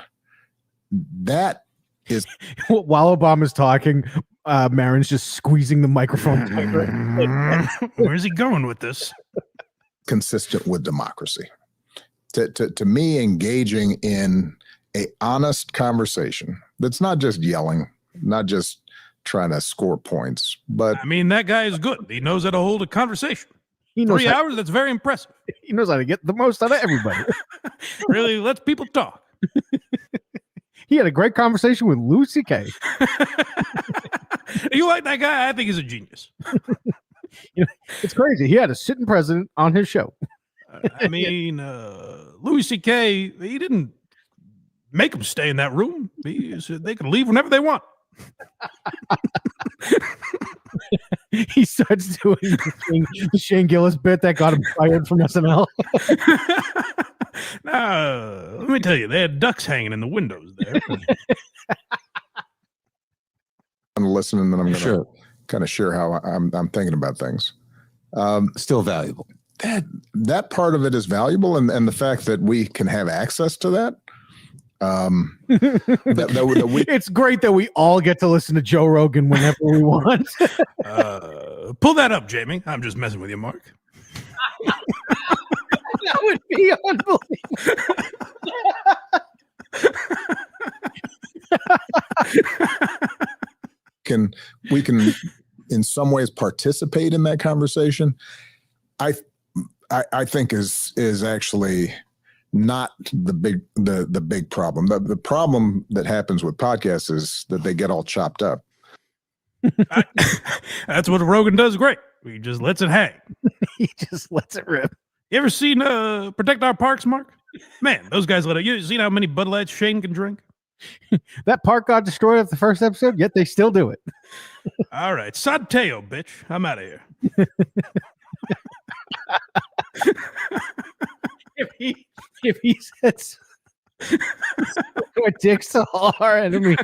that is while Obama's talking, Maron's just squeezing the microphone tighter. Where's he going with this? Consistent with democracy. To me, engaging in a honest conversation that's not just yelling, not just trying to score points, but I mean, that guy is good. He knows how to hold a conversation. He knows 3 hours. That's very impressive. He knows how to get the most out of everybody. Really lets people talk. He had a great conversation with Louis C.K. You like that guy? I think he's a genius. It's crazy. He had a sitting president on his show. I mean, Louis C.K., he didn't make them stay in that room. He said they could leave whenever they want. He starts doing the Shane Gillis bit that got him fired from SNL. Let me tell you, they had ducks hanging in the windows there. I'm listening, and I'm going to kind of share how I'm thinking about things. Still valuable. That part of it is valuable, and the fact that we can have access to that. It's great that we all get to listen to Joe Rogan whenever we want. Pull that up, Jamie. I'm just messing with you, Mark. That would be unbelievable. We can in some ways participate in that conversation. I think is actually not the big problem. The problem that happens with podcasts is that they get all chopped up. That's what Rogan does great. He just lets it hang. He just lets it rip. You ever seen Protect Our Parks, Mark? Man, those guys let it. You seen how many Bud Lights Shane can drink? That park got destroyed at the first episode, yet they still do it. All right. Sadteo, bitch. I'm out of here. If he says our dicks to all our enemies.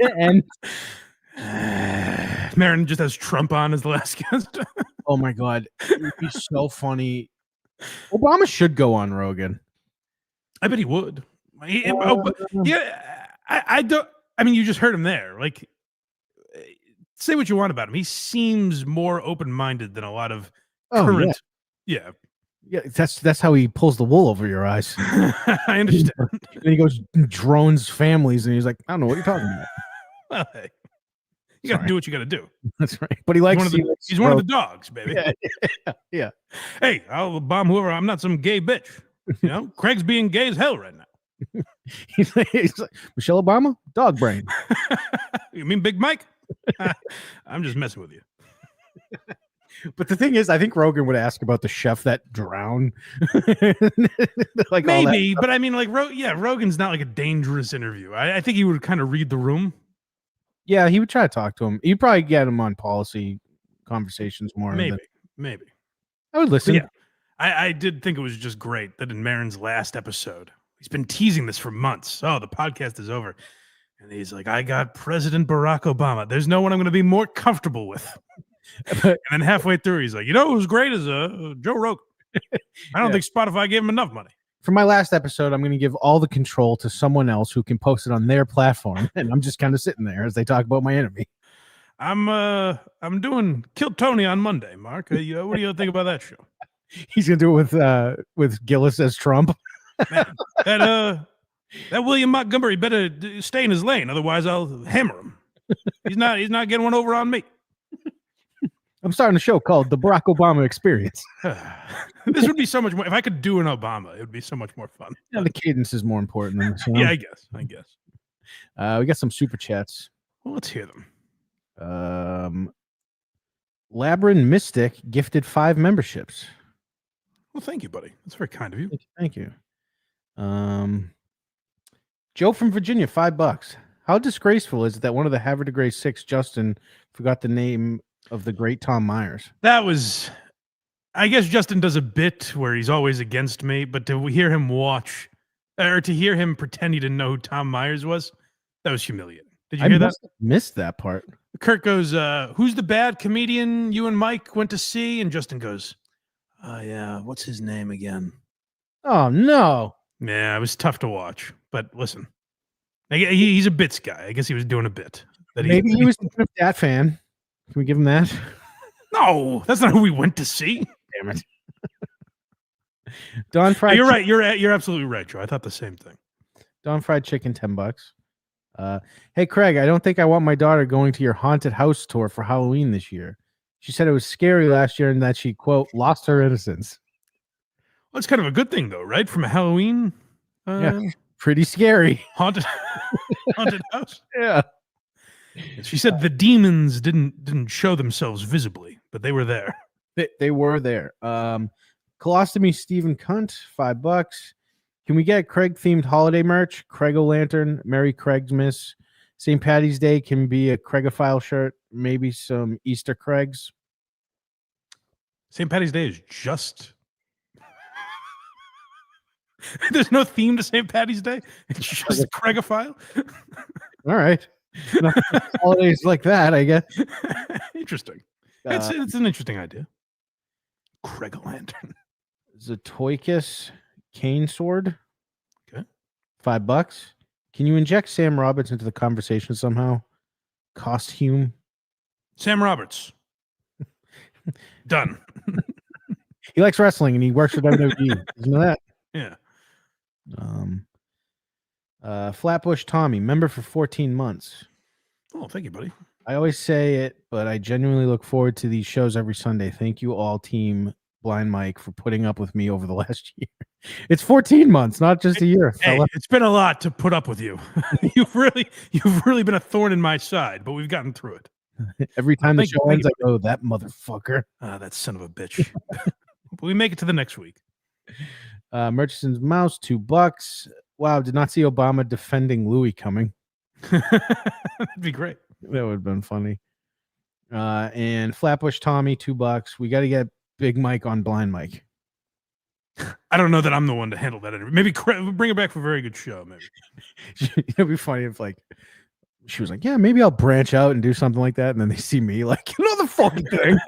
And Maron just has Trump on as the last guest. oh my God. It'd be so funny. Obama should go on Rogan. I bet he would. Yeah, I don't. I mean, you just heard him there. Like, say what you want about him. He seems more open-minded than a lot of current. Yeah. Yeah, that's how he pulls the wool over your eyes. I understand. And he goes drones families, and he's like, I don't know what you're talking about. Well, hey, you got to do what you got to do. That's right. But he likes he's one of the dogs, baby. Yeah. Hey, I'll bomb whoever. I'm not some gay bitch. You know, Craig's being gay as hell right now. He's like, Michelle Obama, dog brain. You mean Big Mike? I'm just messing with you. But the thing is, I think Rogan would ask about the chef that drowned. Like maybe, but I mean, like, Rogan's not like a dangerous interview. I think he would kind of read the room. Yeah, he would try to talk to him. He'd probably get him on policy conversations more. Maybe. I would listen. Yeah, I did think it was just great that in Maron's last episode, he's been teasing this for months. Oh, the podcast is over. And he's like, I got President Barack Obama. There's no one I'm going to be more comfortable with. And then halfway through, he's like, you know who's great is Joe Rogan. I don't think Spotify gave him enough money. For my last episode, I'm going to give all the control to someone else who can post it on their platform. And I'm just kind of sitting there as they talk about my enemy. I'm doing Kill Tony on Monday, Mark. What do you think about that show? He's going to do it with Gillis as Trump. Man, that William Montgomery better stay in his lane. Otherwise, I'll hammer him. He's not getting one over on me. I'm starting a show called The Barack Obama Experience. This would be so much more. If I could do an Obama, it would be so much more fun. Yeah, the cadence is more important than this one. Yeah, I guess. We got some super chats. Well, let's hear them. Labyrinth Mystic gifted 5 memberships. Well, thank you, buddy. That's very kind of you. Thank you. Joe from Virginia, $5. How disgraceful is it that one of the Harvard Degree 6, Justin, forgot the name of the great Tom Myers? That was, I guess Justin does a bit where he's always against me, but to hear him to hear him pretend he didn't know who Tom Myers was, that was humiliating. Did you hear that? Missed that part. Kurt goes, who's the bad comedian you and Mike went to see? And Justin goes, oh yeah, what's his name again? Oh no. Yeah, it was tough to watch, but listen, he's a bits guy. I guess he was doing a bit. Maybe he was a Dat fan. Can we give him that? No, that's not who we went to see. Damn it. Don Fried. You're right. You're absolutely right, Joe. I thought the same thing. Don Fried Chicken, $10. Hey, Craig, I don't think I want my daughter going to your haunted house tour for Halloween this year. She said it was scary last year and that she, quote, lost her innocence. Well, it's kind of a good thing, though, right? From a Halloween. Yeah, pretty scary. Haunted house. Yeah. She said the demons didn't show themselves visibly, but they were there. They were there. Colostomy Stephen Cunt, $5. Can we get Craig themed holiday merch? Craig-O-Lantern, Merry Craigmas. St. Patty's Day can be a Craigophile shirt, maybe some Easter Craigs. St. Patty's Day is just. There's no theme to St. Patty's Day. It's just a Craigophile. All right. Holidays like that, I guess. Interesting. It's an interesting idea. Craig-O-Lantern. Zatoikis cane sword. Okay. $5. Can you inject Sam Roberts into the conversation somehow? Costume. Sam Roberts. Done. He likes wrestling and he works for WWE. You know that? Yeah. Flatbush Tommy, member for 14 months. Oh, thank you, buddy. I always say it, but I genuinely look forward to these shows every Sunday. Thank you all, Team Blind Mike, for putting up with me over the last year. It's 14 months, not just a year. Hey, it's been a lot to put up with you. You've really been a thorn in my side, but we've gotten through it. Every time the show ends, I go, that motherfucker. That son of a bitch. But we make it to the next week. Murchison's Mouse, $2. Wow, did not see Obama defending Louis coming. That'd be great. That would have been funny. And Flatbush Tommy, $2. We got to get Big Mike on Blind Mike. I don't know that I'm the one to handle that. Maybe bring it back for a very good show. Maybe it'd be funny if she was like, yeah, maybe I'll branch out and do something like that. And then they see me like, another fucking thing.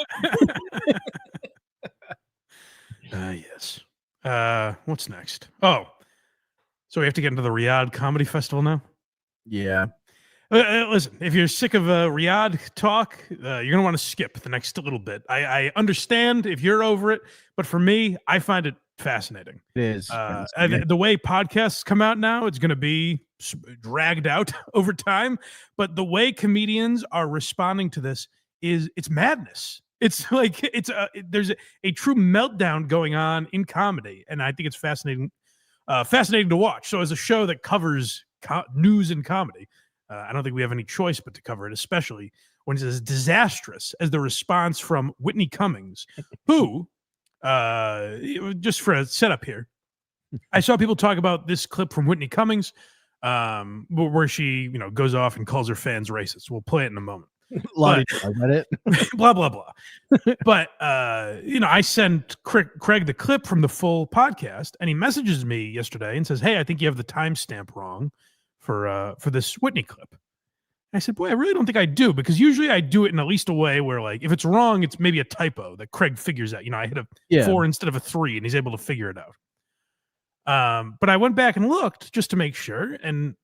Yes. What's next? Oh, so we have to get into the Riyadh Comedy Festival now? Yeah. Listen, if you're sick of Riyadh talk, you're going to want to skip the next little bit. I understand if you're over it, but for me, I find it fascinating. It is. The way podcasts come out now, it's going to be dragged out over time. But the way comedians are responding to this it's madness. It's like there's a true meltdown going on in comedy, and I think it's fascinating to watch. So as a show that covers news and comedy, I don't think we have any choice but to cover it, especially when it's as disastrous as the response from Whitney Cummings, who, just for a setup here, I saw people talk about this clip from Whitney Cummings, where she, goes off and calls her fans racist. We'll play it in a moment. Blah, blah, blah. But, I sent Craig the clip from the full podcast, and he messages me yesterday and says, hey, I think you have the timestamp wrong for this Whitney clip. I said, boy, I really don't think I do, because usually I do it in at least a way where, like, if it's wrong, it's maybe a typo that Craig figures out. I hit a 4 instead of a 3, and he's able to figure it out. But I went back and looked just to make sure, and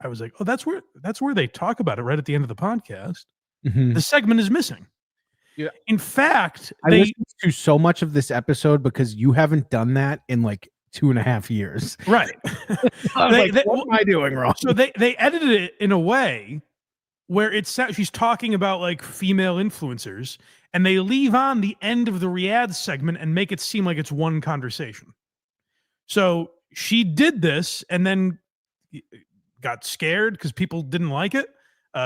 I was like, oh, that's where they talk about it right at the end of the podcast. Mm-hmm. The segment is missing. Yeah. In fact, I listened to so much of this episode because you haven't done that in like 2.5 years. Right. What am I doing wrong? So they edited it in a way where she's talking about like female influencers, and they leave on the end of the Riyadh segment and make it seem like it's one conversation. So she did this and then got scared because people didn't like it.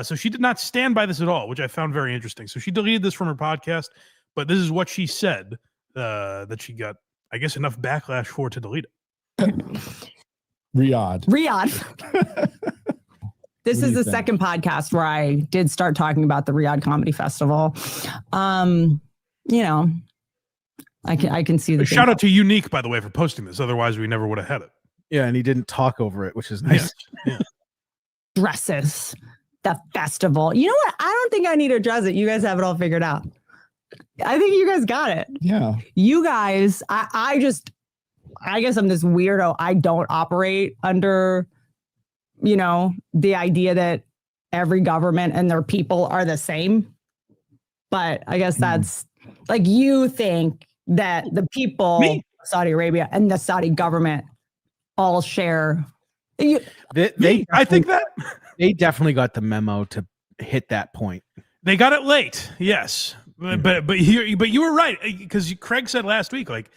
So she did not stand by this at all, which I found very interesting. So she deleted this from her podcast, but this is what she said that she got, I guess, enough backlash for to delete it. Riyadh. This is the second podcast where I did start talking about the Riyadh Comedy Festival. I can see the shout out to Unique, by the way, for posting this. Otherwise, we never would have had it. Yeah, and he didn't talk over it, which is nice. Yeah. Dresses, the festival. You know what? I don't think I need to address it. You guys have it all figured out. I think you guys got it. Yeah. You guys, I guess I'm this weirdo. I don't operate under, the idea that every government and their people are the same. But I guess that's like, you think that the people of Saudi Arabia and the Saudi government all share. I think that they definitely got the memo to hit that point. They got it late, yes, but you were right, because Craig said last week, like,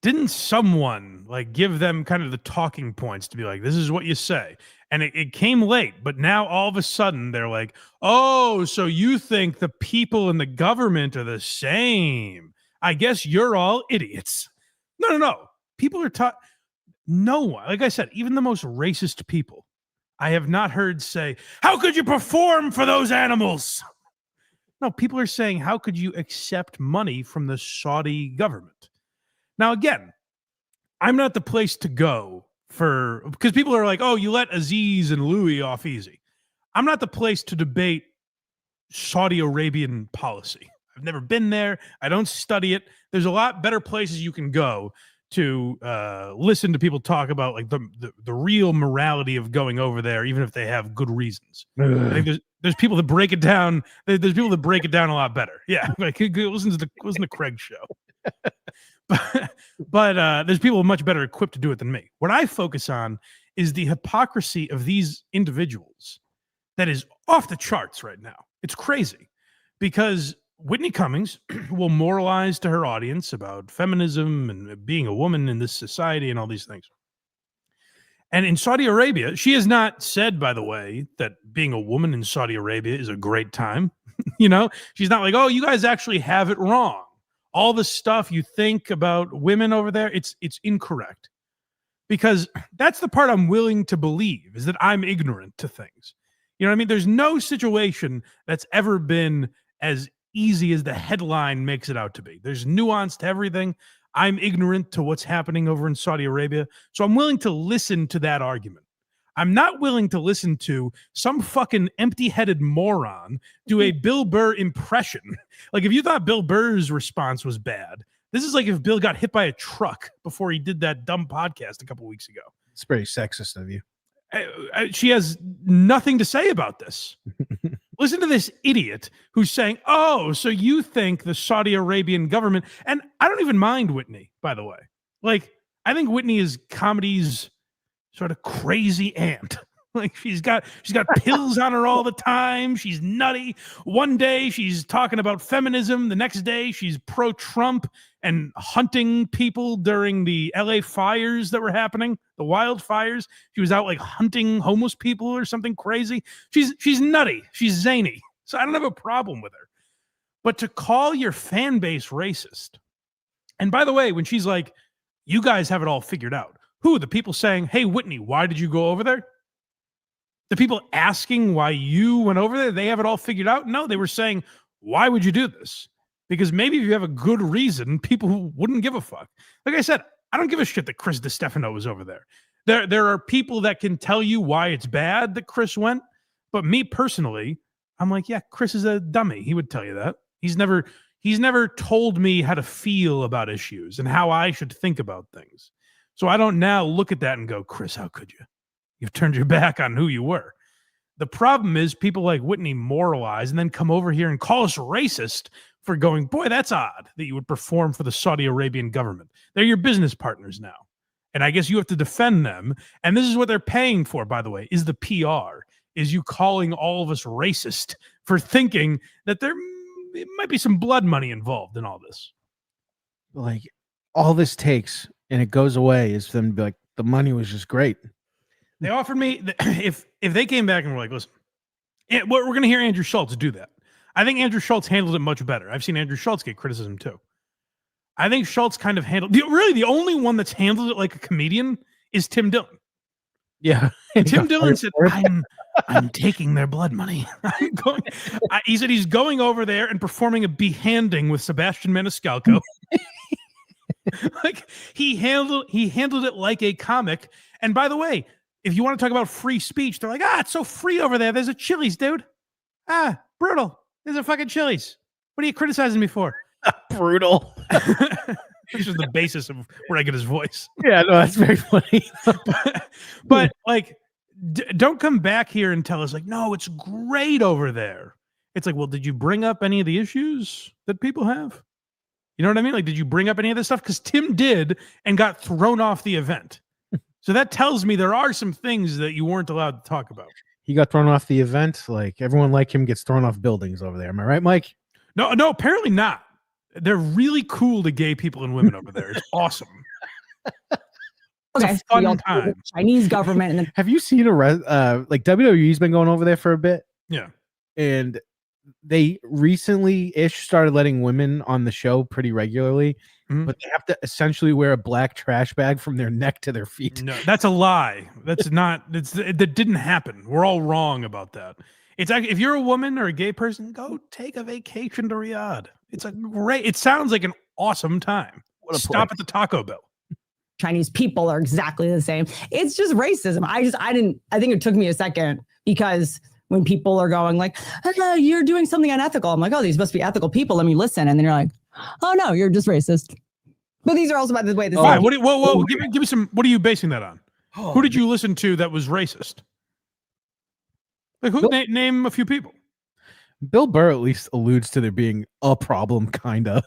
didn't someone like give them kind of the talking points to be like, this is what you say, and it came late, but now all of a sudden they're like, oh, so you think the people and the government are the same? I guess you're all idiots. No. People are taught. No one, like I said, even the most racist people, I have not heard say, how could you perform for those animals? No, people are saying, how could you accept money from the Saudi government? Now, again, I'm not the place to go because people are like, oh, you let Aziz and Louis off easy. I'm not the place to debate Saudi Arabian policy. I've never been there. I don't study it. There's a lot better places you can go to listen to people talk about like the real morality of going over there, even if they have good reasons. I think there's people that break it down. There's people that break it down a lot better. Yeah, like listen to Craig's show. but there's people much better equipped to do it than me. What I focus on is the hypocrisy of these individuals that is off the charts right now. It's crazy because Whitney Cummings will moralize to her audience about feminism and being a woman in this society and all these things. And in Saudi Arabia, she has not said, by the way, that being a woman in Saudi Arabia is a great time. She's not like, oh, you guys actually have it wrong. All the stuff you think about women over there, it's incorrect. Because that's the part I'm willing to believe, is that I'm ignorant to things. You know what I mean? There's no situation that's ever been as easy as the headline makes it out to be. There's nuance to everything. I'm ignorant to what's happening over in Saudi Arabia, so I'm willing to listen to that argument. I'm not willing to listen to some fucking empty-headed moron do a Bill Burr impression. Like, if you thought Bill Burr's response was bad, this is like if Bill got hit by a truck before he did that dumb podcast a couple weeks ago. It's pretty sexist of you. She has nothing to say about this. Listen to this idiot who's saying, oh, so you think the Saudi Arabian government, and I don't even mind Whitney, by the way. Like, I think Whitney is comedy's sort of crazy aunt. Like she's got pills on her all the time. She's nutty. One day she's talking about feminism. The next day she's pro-Trump and hunting people during the LA fires that were happening, the wildfires. She was out like hunting homeless people or something crazy. She's nutty. She's zany. So I don't have a problem with her. But to call your fan base racist, and by the way, when she's like, you guys have it all figured out. Who? The people saying, hey, Whitney, why did you go over there? The people asking why you went over there, they have it all figured out? No, they were saying, why would you do this? Because maybe if you have a good reason, people who wouldn't give a fuck. Like I said, I don't give a shit that Chris DiStefano was over there. There are people that can tell you why it's bad that Chris went. But me personally, I'm like, yeah, Chris is a dummy. He would tell you that. He's never told me how to feel about issues and how I should think about things. So I don't now look at that and go, Chris, how could you? You've turned your back on who you were. The problem is people like Whitney moralize and then come over here and call us racist for going, boy, that's odd that you would perform for the Saudi Arabian government. They're your business partners now. And I guess you have to defend them. And this is what they're paying for, by the way, is the PR, is you calling all of us racist for thinking that there might be some blood money involved in all this. Like, all this takes, and it goes away, is them to be like, the money was just great. They offered me, if they came back and were like, listen, we're going to hear Andrew Schulz do that. I think Andrew Schulz handles it much better. I've seen Andrew Schulz get criticism too. I think Schulz kind of handled, really the only one that's handled it like a comedian is Tim Dillon. Yeah. Tim Dillon said, I'm taking their blood money. He said he's going over there and performing a behanding with Sebastian Maniscalco. Like he handled it like a comic. And by the way, if you want to talk about free speech, they're like, it's so free over there. There's a Chili's, dude. Brutal. There's a fucking Chili's. What are you criticizing me for? Brutal. This is the basis of where I get his voice. Yeah, no, that's very funny. but like, don't come back here and tell us like, no, it's great over there. It's like, well, did you bring up any of the issues that people have? You know what I mean? Like, did you bring up any of this stuff? Because Tim did and got thrown off the event. So that tells me there are some things that you weren't allowed to talk about. He got thrown off the event. Like everyone like him gets thrown off buildings over there. Am I right, Mike? No, apparently not. They're really cool to gay people and women over there. It's awesome. Okay, it's a fun time. Chinese government. And have you seen like WWE's been going over there for a bit? Yeah. And they recently-ish started letting women on the show pretty regularly, but they have to essentially wear a black trash bag from their neck to their feet. No, that's a lie. That's not. That didn't happen. We're all wrong about that. It's actually, if you're a woman or a gay person, go take a vacation to Riyadh. It's a great. It sounds like an awesome time. Stop at the Taco Bell. Chinese people are exactly the same. It's just racism. I think it took me a second because when people are going like, you're doing something unethical. I'm like, oh, these must be ethical people. Let me listen. And then you're like, oh no, you're just racist. But these are also, by the way, the same. Whoa, give me some. What are you basing that on? Oh. Who did you listen to that was racist? Like who? Name a few people. Bill Burr at least alludes to there being a problem, kinda.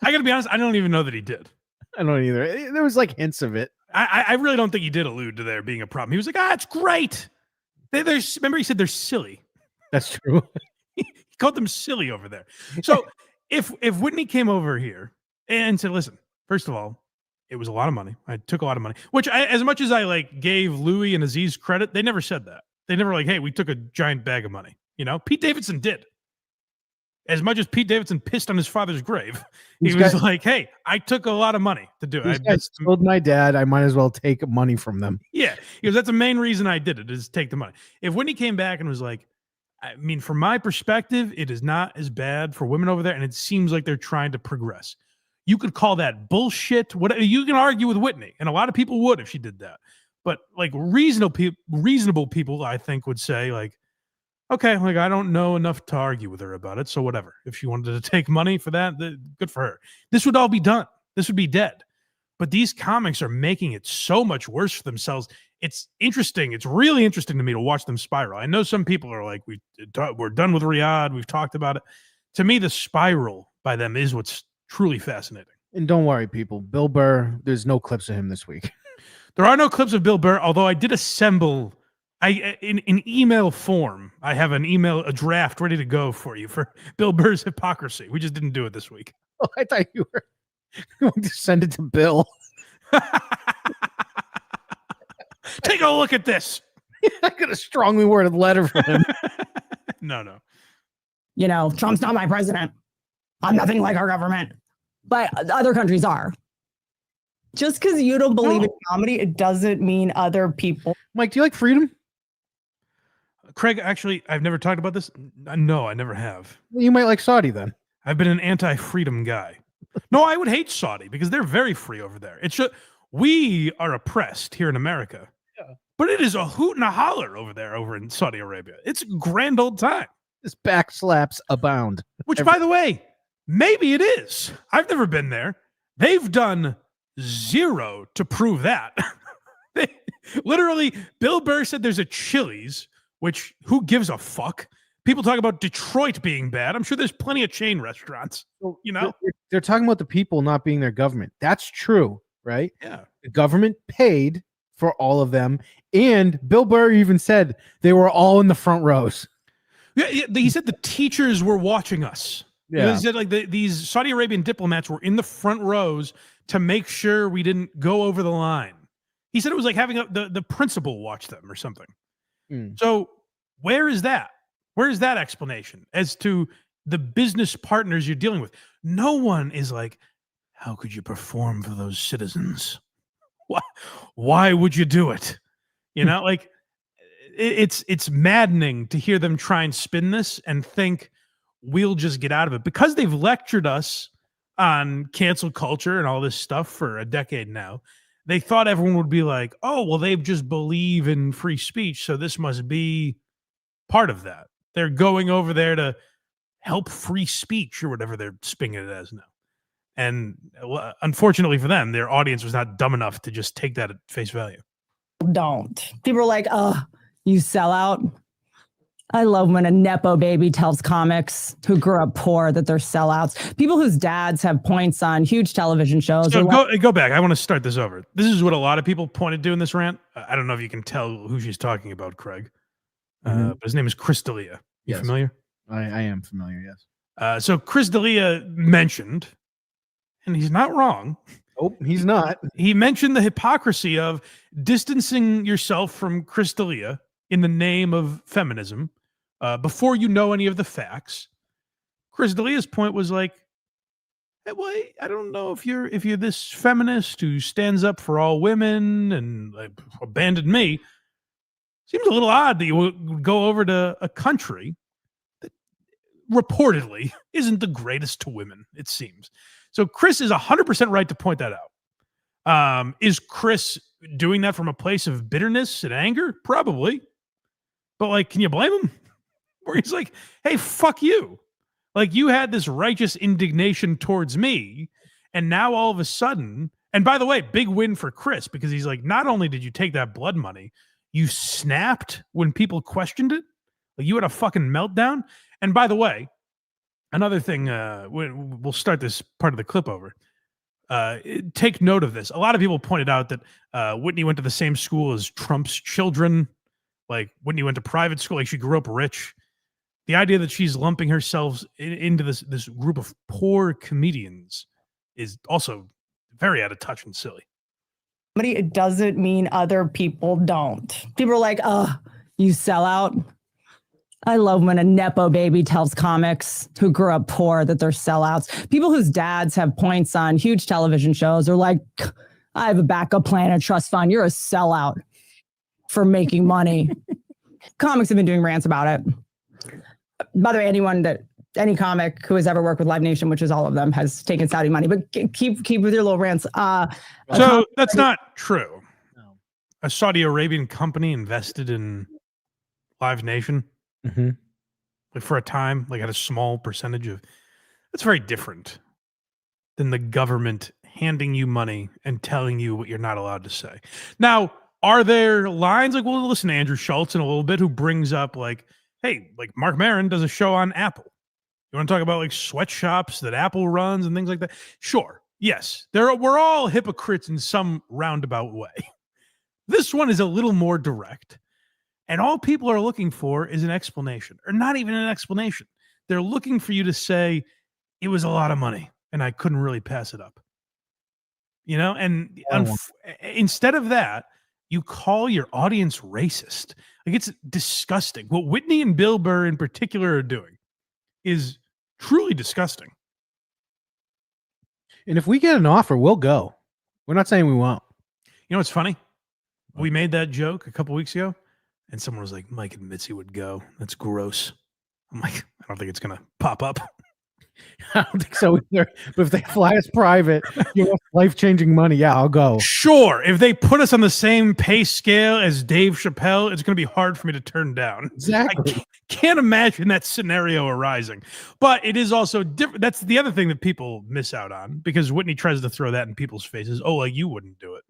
I gotta be honest, I don't even know that he did. I don't either. There was like hints of it. I really don't think he did allude to there being a problem. He was like, it's great. Remember he said they're silly. That's true. He called them silly over there. So if Whitney came over here and said, listen, first of all, it was a lot of money. I took a lot of money, which as much as I like gave Louis and Aziz credit, they never said that. They never like, hey, we took a giant bag of money. You know, Pete Davidson did. As much as Pete Davidson pissed on his father's grave, he was like, hey, I took a lot of money to do it. I told my dad I might as well take money from them. Yeah, because that's the main reason I did it, is take the money. If Whitney came back and was like, I mean, from my perspective, it is not as bad for women over there, and it seems like they're trying to progress. You could call that bullshit. Whatever. You can argue with Whitney, and a lot of people would if she did that. But like reasonable people, I think, would say like, okay, like I don't know enough to argue with her about it, so whatever. If she wanted to take money for that, good for her. This would all be done. This would be dead. But these comics are making it so much worse for themselves. it's interesting. It's really interesting to me to watch them spiral. I know some people are like, we're done with Riyadh. We've talked about it. To me, the spiral by them is what's truly fascinating. And don't worry, people. Bill Burr, there's no clips of him this week. There are no clips of Bill Burr, although I did assemble in email form. I have a draft ready to go for you for Bill Burr's hypocrisy. We just didn't do it this week. Oh, I thought you were going to send it to Bill. Take a look at this. I got a strongly worded letter from him. No. You know, Trump's not my president. I'm nothing like our government. But other countries are. Just because you don't believe in comedy, it doesn't mean other people. Mike, do you like freedom? Craig, actually, I've never talked about this. No, I never have. Well, you might like Saudi then. I've been an anti-freedom guy. No, I would hate Saudi because they're very free over there. It's just, we are oppressed here in America. Yeah. But it is a hoot and a holler over in Saudi Arabia. It's a grand old time. This back slaps abound. Which, by the way, maybe it is. I've never been there. They've done zero to prove that. Literally, Bill Burr said there's a Chili's, which who gives a fuck? People talk about Detroit being bad. I'm sure there's plenty of chain restaurants. You know, they're talking about the people not being their government. That's true, right? Yeah. The government paid for all of them. And Bill Burr even said they were all in the front rows. Yeah, he said the teachers were watching us. Yeah. He said like these Saudi Arabian diplomats were in the front rows to make sure we didn't go over the line. He said it was like having the principal watch them or something. So where is that? Where is that explanation as to the business partners you're dealing with? No one is like, how could you perform for those citizens? Why would you do it? You know, like it's maddening to hear them try and spin this and think we'll just get out of it because they've lectured us on cancel culture and all this stuff for a decade now. They thought everyone would be like, oh, well, they just believe in free speech, so this must be part of that. They're going over there to help free speech or whatever they're spinning it as now. And unfortunately for them, their audience was not dumb enough to just take that at face value. Don't. People are like, oh, you sell out. I love when a Nepo baby tells comics who grew up poor that they're sellouts. People whose dads have points on huge television shows. So go back. I want to start this over. This is what a lot of people pointed to in this rant. I don't know if you can tell who she's talking about, Craig. But his name is Chris D'Elia. You familiar? I am familiar, yes. So Chris D'Elia mentioned, and he's not wrong. Oh, he's not. He mentioned the hypocrisy of distancing yourself from Chris D'Elia in the name of feminism before you know any of the facts. Chris D'Elia's point was like, hey, well, I don't know if you're this feminist who stands up for all women and like, abandoned me. Seems a little odd that you would go over to a country that reportedly isn't the greatest to women, it seems. So Chris is 100% right to point that out. Is Chris doing that from a place of bitterness and anger? Probably. But like, can you blame him? Where he's like, hey, fuck you. Like you had this righteous indignation towards me. And now all of a sudden, and by the way, big win for Chris, because he's like, not only did you take that blood money, you snapped when people questioned it. Like you had a fucking meltdown. And by the way, another thing, we'll start this part of the clip over. Take note of this. A lot of people pointed out that Whitney went to the same school as Trump's children. Like Whitney went to private school. Like she grew up rich. The idea that she's lumping herself into this group of poor comedians is also very out of touch and silly. It doesn't mean other people don't. People are like, oh, you sell out. I love when a Nepo baby tells comics who grew up poor that they're sellouts. People whose dads have points on huge television shows are like, I have a backup plan, a trust fund. You're a sellout for making money. Comics have been doing rants about it. By the way, any comic who has ever worked with Live Nation, which is all of them, has taken Saudi money. But keep with your little rants. So that's not true. No. A Saudi Arabian company invested in Live Nation. Mm-hmm. Like for a time, like had a small percentage of. That's very different than the government handing you money and telling you what you're not allowed to say. Now, Are there lines like, we'll listen to Andrew Schulz in a little bit, who brings up like, hey, like Marc Maron does a show on Apple. You want to talk about like sweatshops that Apple runs and things like that? Sure. Yes. We're all hypocrites in some roundabout way. This one is a little more direct. And all people are looking for is an explanation, or not even an explanation. They're looking for you to say, it was a lot of money and I couldn't really pass it up. And instead of that, you call your audience racist. Like, it's disgusting. What Whitney and Bill Burr in particular are doing is truly disgusting. And if we get an offer, we'll go. We're not saying we won't. You know what's funny? We made that joke a couple weeks ago, and someone was like, Mike and Mitzi would go. That's gross. I'm like, I don't think it's going to pop up. I don't think so either. But if they fly us private, life-changing money, yeah, I'll go. Sure. If they put us on the same pay scale as Dave Chappelle, it's going to be hard for me to turn down. Exactly. I can't imagine that scenario arising. But it is also different. That's the other thing that people miss out on, because Whitney tries to throw that in people's faces. Oh, like you wouldn't do it.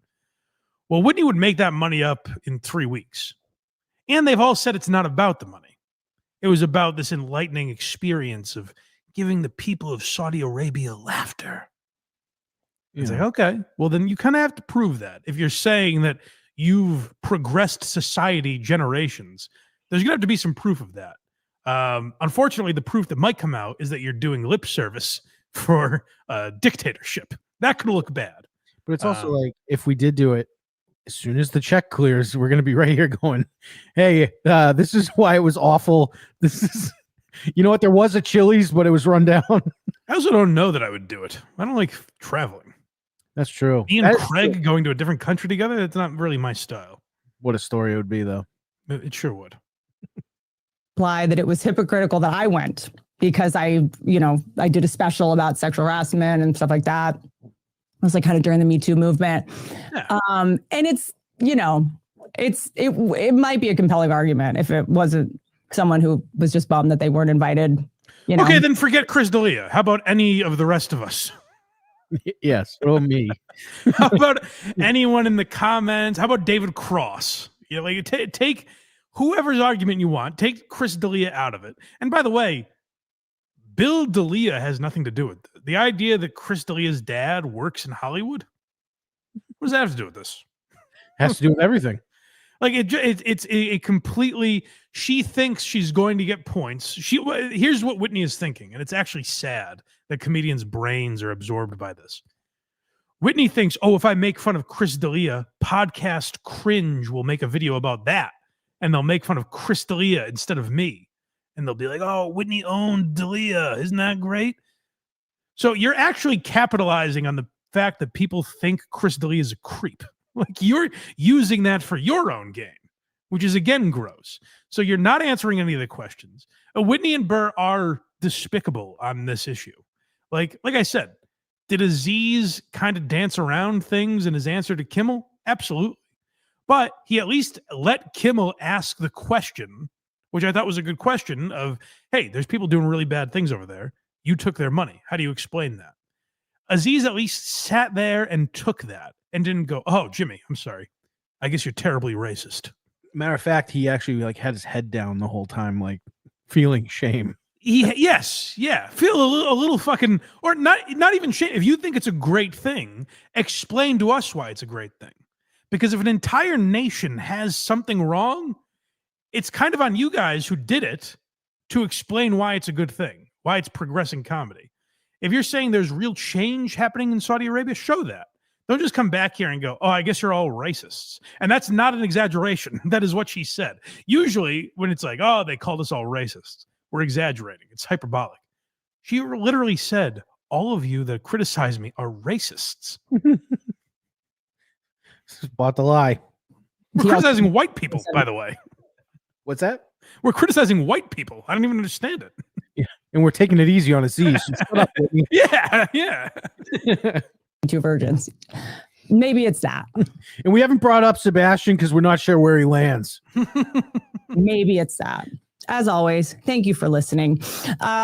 Well, Whitney would make that money up in 3 weeks. And they've all said it's not about the money. It was about this enlightening experience of giving the people of Saudi Arabia laughter. It's like, okay, well, then you kind of have to prove that. If you're saying that you've progressed society generations, there's going to have to be some proof of that. Unfortunately, the proof that might come out is that you're doing lip service for dictatorship. That could look bad. But it's also like, if we did do it, as soon as the check clears, we're going to be right here going, hey, this is why it was awful. This is, you know what? There was a Chili's, but it was run down. I also don't know that I would do it. I don't like traveling. That's true. Me and Craig going to a different country together, that's not really my style. What a story it would be, though. It sure would. Imply that it was hypocritical that I went, because I did a special about sexual harassment and stuff like that. It was like kind of during the Me Too movement. Yeah. And it's, it might be a compelling argument if it wasn't someone who was just bummed that they weren't invited. Okay, then forget Chris D'Elia. How about any of the rest of us? Yes, or me. How about anyone in the comments? How about David Cross? Take whoever's argument you want. Take Chris D'Elia out of it. And by the way, Bill D'Elia has nothing to do with it. The idea that Chris D'Elia's dad works in Hollywood. What does that have to do with this? Has to do with everything. Like it's a completely. She thinks she's going to get points. Here's what Whitney is thinking, and it's actually sad that comedians' brains are absorbed by this. Whitney thinks, oh, if I make fun of Chris D'Elia, Podcast Cringe will make a video about that, and they'll make fun of Chris D'Elia instead of me, and they'll be like, oh, Whitney owned D'Elia, isn't that great? So you're actually capitalizing on the fact that people think Chris D'Elia is a creep. Like, you're using that for your own game, which is, again, gross. So you're not answering any of the questions. Whitney and Burr are despicable on this issue. Like I said, did Aziz kind of dance around things in his answer to Kimmel? Absolutely. But he at least let Kimmel ask the question, which I thought was a good question of, hey, there's people doing really bad things over there. You took their money. How do you explain that? Aziz at least sat there and took that and didn't go, oh, Jimmy, I'm sorry. I guess you're terribly racist. Matter of fact, he actually had his head down the whole time, feeling shame. Yes, yeah. Feel a little fucking, or not even shame. If you think it's a great thing, explain to us why it's a great thing. Because if an entire nation has something wrong, it's kind of on you guys who did it to explain why it's a good thing, why it's progressing comedy. If you're saying there's real change happening in Saudi Arabia, show that. Don't just come back here and go, oh, I guess you're all racists. And that's not an exaggeration. That is what she said. Usually when it's like, oh, they called us all racists, we're exaggerating. It's hyperbolic. She literally said, all of you that criticize me are racists. Bought the lie. We're criticizing white people, by the way. What's that? We're criticizing white people. I don't even understand it. Yeah. And we're taking it easy on Aziz. Shut up, Whitney. Yeah. Two virgins. Maybe it's that. And we haven't brought up Sebastian because we're not sure where he lands. Maybe it's that. As always, thank you for listening.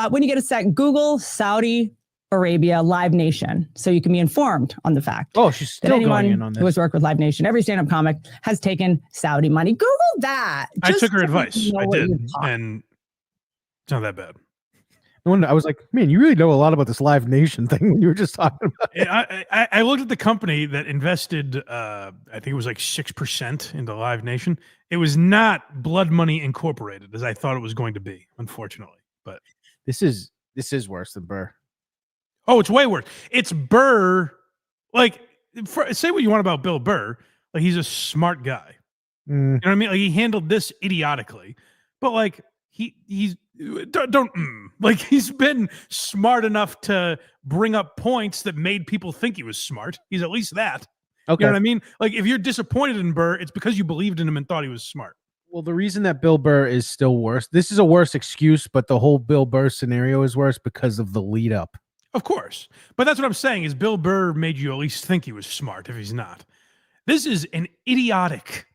When you get a sec, Google Saudi Arabia Live Nation, so you can be informed on the fact. Oh, she's that still anyone going in on who has this. worked with Live Nation, every stand-up comic has taken Saudi money. Google that. I just took her so advice. you know I what did, you're talking and it's not that bad. No wonder I was like, man, you really know a lot about this Live Nation thing when you were just talking about it. I looked at the company that invested, I think it was like 6% into Live Nation. It was not Blood Money Incorporated, as I thought it was going to be, unfortunately. But This is worse than Burr. oh, it's way worse. It's Burr. Like, say what you want about Bill Burr. Like, he's a smart guy. Mm. You know what I mean? Like, he handled this idiotically, but like he's like he's been smart enough to bring up points that made people think he was smart. He's at least that. Okay. You know what I mean? Like, if you're disappointed in Burr, it's because you believed in him and thought he was smart. Well, the reason that Bill Burr is still worse, this is a worse excuse, but the whole Bill Burr scenario is worse because of the lead up. Of course. But that's what I'm saying is Bill Burr made you at least think he was smart if he's not. This is an idiotic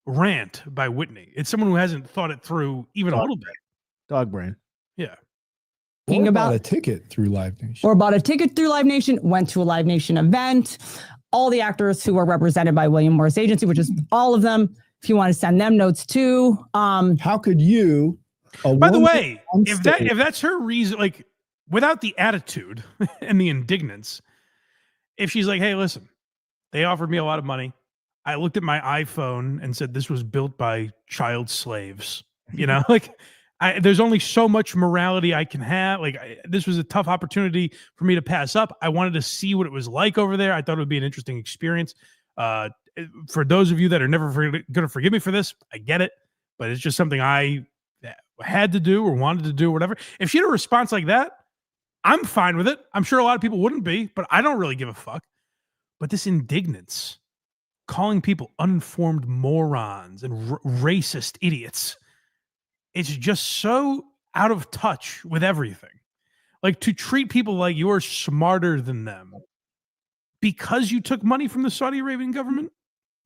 rant by Whitney. It's someone who hasn't thought it through even a little bit. Dog brain. Yeah. Or about bought a ticket through Live Nation. or bought a ticket through Live Nation, went to a Live Nation event. All the actors who were represented by William Morris Agency, which is all of them. If you want to send them notes too. How could you? By the way, on if stage- that's her reason, like without the attitude and the indignance, if she's like, hey, listen, they offered me a lot of money. I looked at my iPhone and said this was built by child slaves. You know, like there's only so much morality I can have. Like this was a tough opportunity for me to pass up. I wanted to see what it was like over there. I thought it would be an interesting experience. For those of you that are never going to forgive me for this, I get it, but it's just something I had to do or wanted to do or whatever. If she had a response like that, I'm fine with it. I'm sure a lot of people wouldn't be, but I don't really give a fuck. But this indignance, calling people uninformed morons and racist idiots, it's just so out of touch with everything. Like to treat people like you're smarter than them because you took money from the Saudi Arabian government.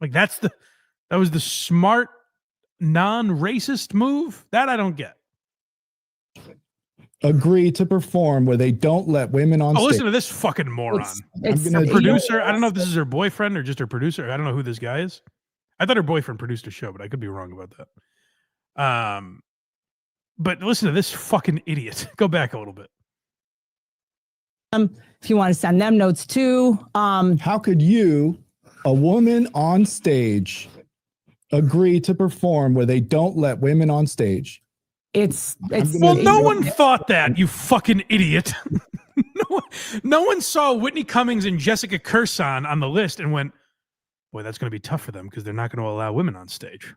Like that was the smart, non-racist move. That I don't get. Agree to perform where they don't let women on stage. Listen to this fucking moron. It's gonna- Producer. I don't know if this is her boyfriend or just her producer. I don't know who this guy is. I thought her boyfriend produced a show, but I could be wrong about that. But listen to this fucking idiot. Go back a little bit. if you want to send them notes too. How could you, a woman on stage, agree to perform where they don't let women on stage? It's Well, no one thought that, you fucking idiot. no one saw Whitney Cummings and Jessica Kirson on the list and went, boy, that's going to be tough for them because they're not going to allow women on stage.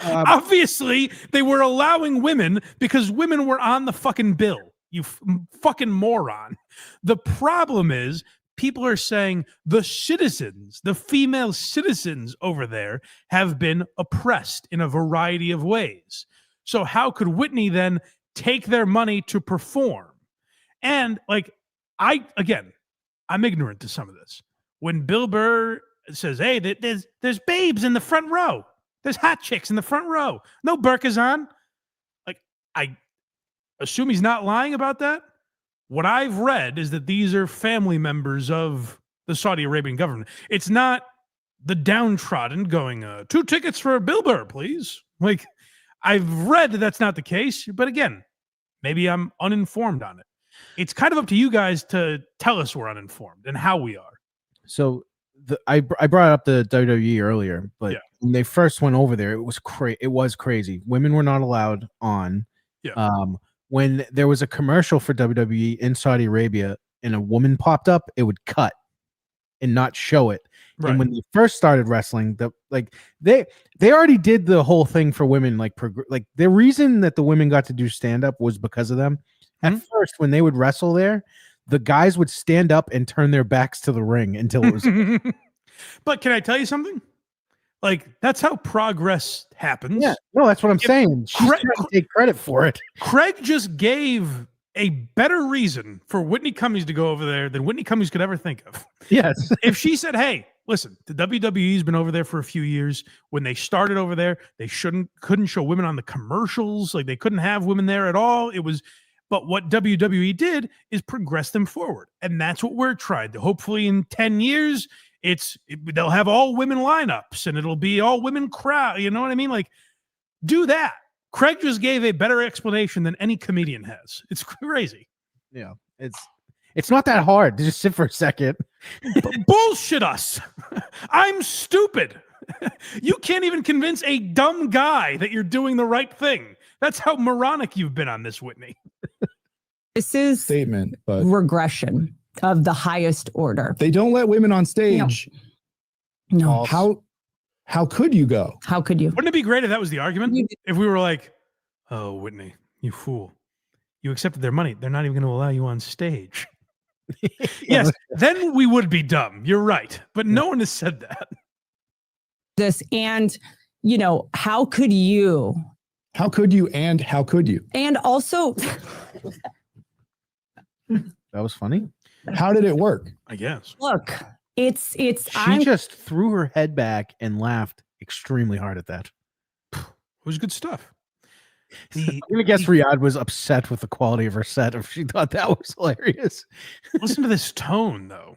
Obviously, they were allowing women because women were on the fucking bill. You fucking moron. The problem is people are saying the citizens, the female citizens over there have been oppressed in a variety of ways. So how could Whitney then take their money to perform? And like, I'm ignorant to some of this. When Bill Burr says, hey, there's babes in the front row. There's hot chicks in the front row. No burkas on. Like, I assume he's not lying about that. What I've read is that these are family members of the Saudi Arabian government. It's not the downtrodden going, 2 tickets for Bill Burr, please. Like, I've read that that's not the case. But again, maybe I'm uninformed on it. It's kind of up to you guys to tell us we're uninformed and how we are. So I brought up the WWE earlier, but Yeah. when they first went over there, it was crazy. Women were not allowed on. Yeah. When there was a commercial for WWE in Saudi Arabia and a woman popped up, it would cut and not show it. Right. And when they first started wrestling, they already did the whole thing for women. Like the reason that the women got to do stand up was because of them. At first, when they would wrestle there, the guys would stand up and turn their backs to the ring until it was. But can I tell you something? Like, that's how progress happens. Yeah, no, that's what I'm saying. She's trying to take credit for it. Craig just gave a better reason for Whitney Cummings to go over there than Whitney Cummings could ever think of. Yes. If she said, hey, listen, the WWE's been over there for a few years. When they started over there, they couldn't show women on the commercials. Like, they couldn't have women there at all. But what WWE did is progress them forward. And that's what we're trying to. Hopefully in 10 years, they'll have all women lineups and it'll be all women crowd. You know what I mean? Like, do that. Craig just gave a better explanation than any comedian has. It's crazy. Yeah, it's not that hard to just sit for a second. Bullshit us. I'm stupid. You can't even convince a dumb guy that you're doing the right thing. That's how moronic you've been on this, Whitney. This is Statement, but regression of the highest order. they don't let women on stage. No. How could you go? How could you? Wouldn't it be great if that was the argument? If we were like, oh, Whitney, you fool. You accepted their money. They're not even going to allow you on stage. Yes, then we would be dumb. You're right. But no one has said that. This and, how could you? How could you? And how could you? And also, That was funny. How did it work? I guess. look, it's She just threw her head back and laughed extremely hard at that. It was good stuff. I'm gonna guess Riyadh was upset with the quality of her set if she thought that was hilarious. Listen to this tone, though.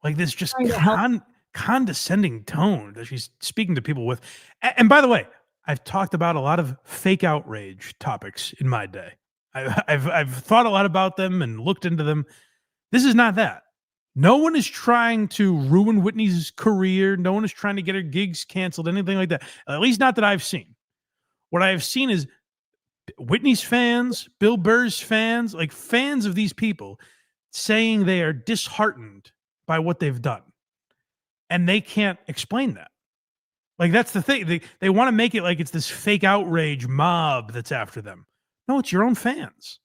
Like this just Trying to help. condescending tone that she's speaking to people with. And by the way, I've talked about a lot of fake outrage topics in my day. I've thought a lot about them and looked into them. This is not that. No one is trying to ruin Whitney's career. No one is trying to get her gigs canceled, anything like that. At least not that I've seen. What I have seen is Whitney's fans, Bill Burr's fans, like fans of these people saying they are disheartened by what they've done. And they can't explain that. Like, that's the thing. They want to make it like it's this fake outrage mob that's after them. No, it's your own fans.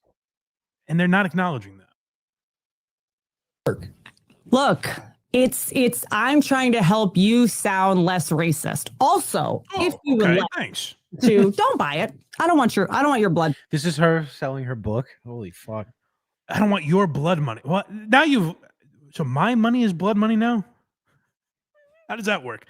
And they're not acknowledging that. look. It's. I'm trying to help you sound less racist. Also, if you would Okay, like thanks. to, don't buy it. I don't want your blood. This is her selling her book. Holy fuck. I don't want your blood money. What? Now so my money is blood money now? How does that work?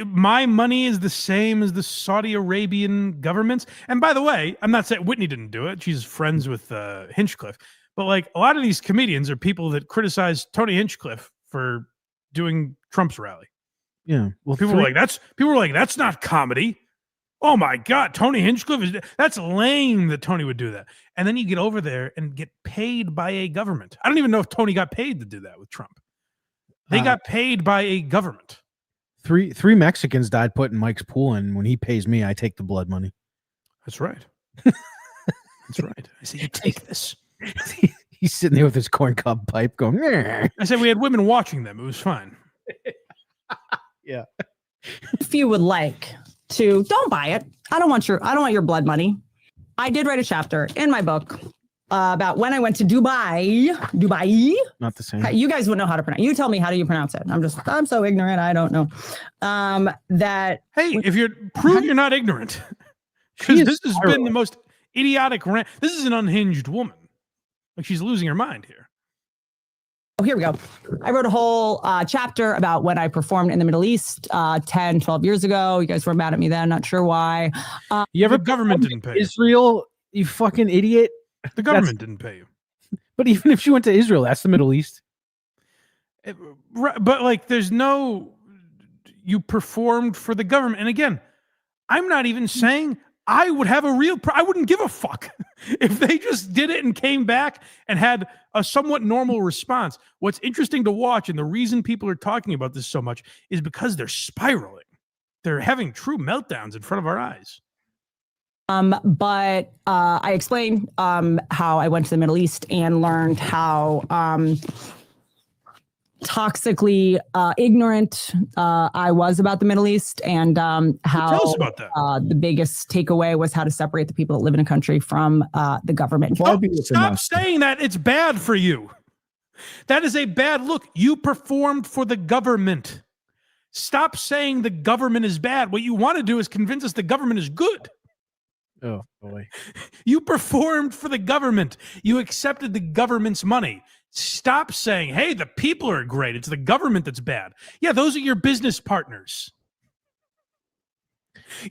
My money is the same as the Saudi Arabian government's. And by the way, I'm not saying Whitney didn't do it. She's friends with Hinchcliffe. But like a lot of these comedians are people that criticize Tony Hinchcliffe for doing Trump's rally. Yeah. Well, People were like, that's not comedy. Oh my God, Tony Hinchcliffe that's lame that Tony would do that. And then you get over there and get paid by a government. I don't even know if Tony got paid to do that with Trump. They got paid by a government. Three Mexicans died putting Mike's pool in. When he pays me, I take the blood money. That's right. That's right. I say, you take this. He's sitting there with his corncob pipe going, "Meh." I said we had women watching them. It was fine. Yeah. If you would like to, don't buy it. I don't want your blood money. I did write a chapter in my book about when I went to Dubai. Not the same. You guys would know how to pronounce. You tell me, how do you pronounce it? I'm so ignorant. I don't know. Hey, if you're prove you're not ignorant, because this has been the most idiotic rant. This is an unhinged woman. Like she's losing her mind here. Oh, here we go. I wrote a whole chapter about when I performed in the Middle East 10, 12 years ago. You guys were mad at me then. Not sure why. You ever The government didn't pay you. Israel, you fucking idiot. The government didn't pay you. But even if she went to Israel, that's the Middle East. But like, there's no, you performed for the government. And again, I'm not even saying I would have I wouldn't give a fuck if they just did it and came back and had a somewhat normal response. What's interesting to watch, and the reason people are talking about this so much, is because they're spiraling. They're having true meltdowns in front of our eyes. But I explained how I went to the Middle East and learned how toxically ignorant I was about the Middle East, and how Tell us about that. The biggest takeaway was how to separate the people that live in a country from the government. Stop saying that. It's bad for you. That is a bad look. You performed for the government. Stop saying the government is bad. What you want to do is convince us the government is good. Oh, boy. You performed for the government. You accepted the government's money. Stop saying, hey, the people are great. It's the government that's bad. Yeah, those are your business partners.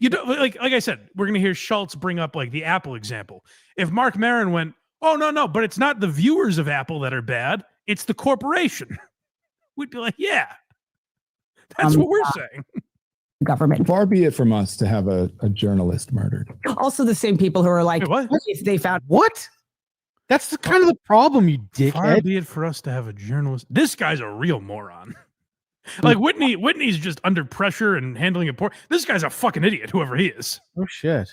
You don't like I said, we're going to hear Schulz bring up like the Apple example. If Marc Maron went, oh, no, but it's not the viewers of Apple that are bad. It's the corporation. We'd be like, yeah, that's what we're saying. Government. Far be it from us to have a journalist murdered. Also, the same people who are like, Wait, what? if they found What? That's the kind of the problem, you Far dickhead. be it for us to have a journalist. This guy's a real moron. Like Whitney's just under pressure and handling it poor. This guy's a fucking idiot, whoever he is. Oh shit.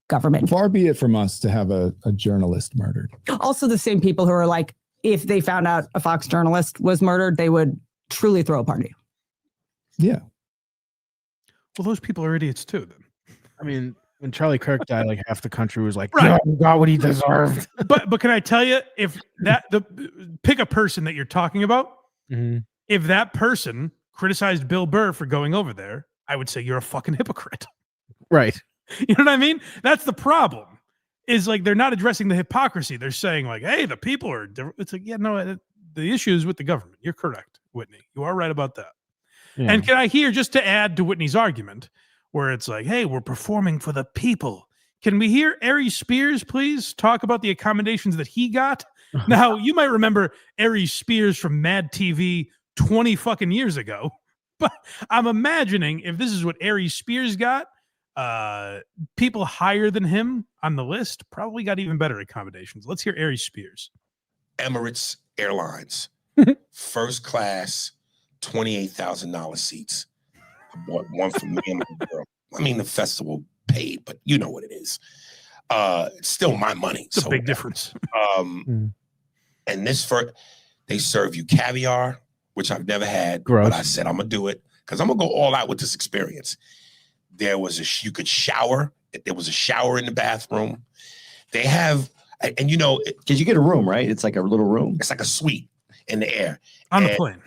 government. Far be it from us to have a journalist murdered. Also, the same people who are like, if they found out a Fox journalist was murdered, they would truly throw a party. Yeah. Well, those people are idiots too, then. I mean, when Charlie Kirk died, like half the country was like, Right. "Yeah, he got what he deserved." But can I tell you, if pick a person that you're talking about, if that person criticized Bill Burr for going over there, I would say you're a fucking hypocrite. Right. You know what I mean? That's the problem. Is like they're not addressing the hypocrisy. They're saying like, "Hey, the people are different." It's like, yeah, no, the issue is with the government. You're correct, Whitney. You are right about that. Yeah. And can I hear, just to add to Whitney's argument, where it's like, "Hey, we're performing for the people." Can we hear Ari Spears, please, talk about the accommodations that he got? Now, you might remember Ari Spears from Mad TV 20 fucking years ago, but I'm imagining if this is what Ari Spears got, people higher than him on the list probably got even better accommodations. Let's hear Ari Spears. Emirates Airlines, first class, $28,000 seats. I bought one for me and my girl. I mean, the festival paid, but you know what it is. It's still my money. It's a big difference. And they serve you caviar, which I've never had. Gross. But I said I'm gonna do it because I'm gonna go all out with this experience. There was you could shower. There was a shower in the bathroom. They have, and you know, Because you get a room, right? It's like a little room. it's like a suite in the air. On the And plane.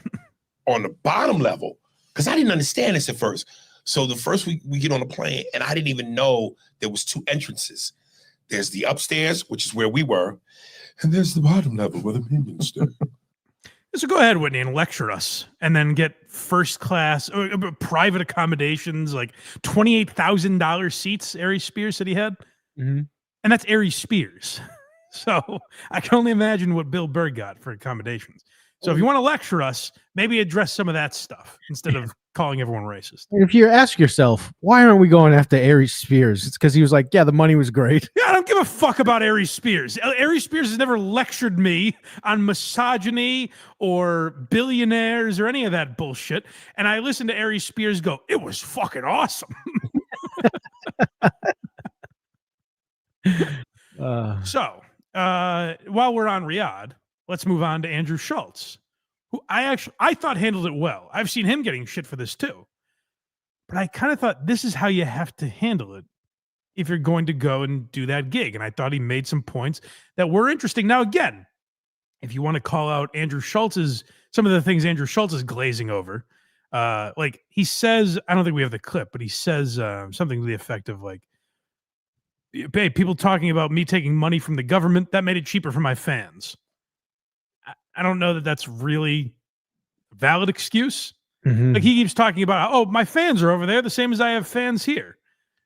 on the bottom level, because I didn't understand this at first. So the first week we get on the plane, and I didn't even know there was two entrances. There's the upstairs, which is where we were, and there's the bottom level where the people stay. So go ahead, Whitney, and lecture us, and then get first class, private accommodations, like $28,000 seats. Ari Spears said he had, and that's Ari Spears. So I can only imagine what Bill Burr got for accommodations. So if you want to lecture us, maybe address some of that stuff instead of calling everyone racist. And if you ask yourself, why aren't we going after Ari Spears? It's because he was like, yeah, the money was great. Yeah, I don't give a fuck about Ari Spears. Ari Spears has never lectured me on misogyny or billionaires or any of that bullshit. And I listened to Ari Spears go, it was fucking awesome. So while we're on Riyadh, let's move on to Andrew Schulz, who I thought handled it well. I've seen him getting shit for this too. But I kind of thought this is how you have to handle it if you're going to go and do that gig. And I thought he made some points that were interesting. Now, again, if you want to call out some of the things Andrew Schulz is glazing over, like he says, I don't think we have the clip, but he says something to the effect of like, hey, people talking about me taking money from the government, that made it cheaper for my fans. I don't know that that's really a valid excuse. Like he keeps talking about, oh, my fans are over there the same as I have fans here.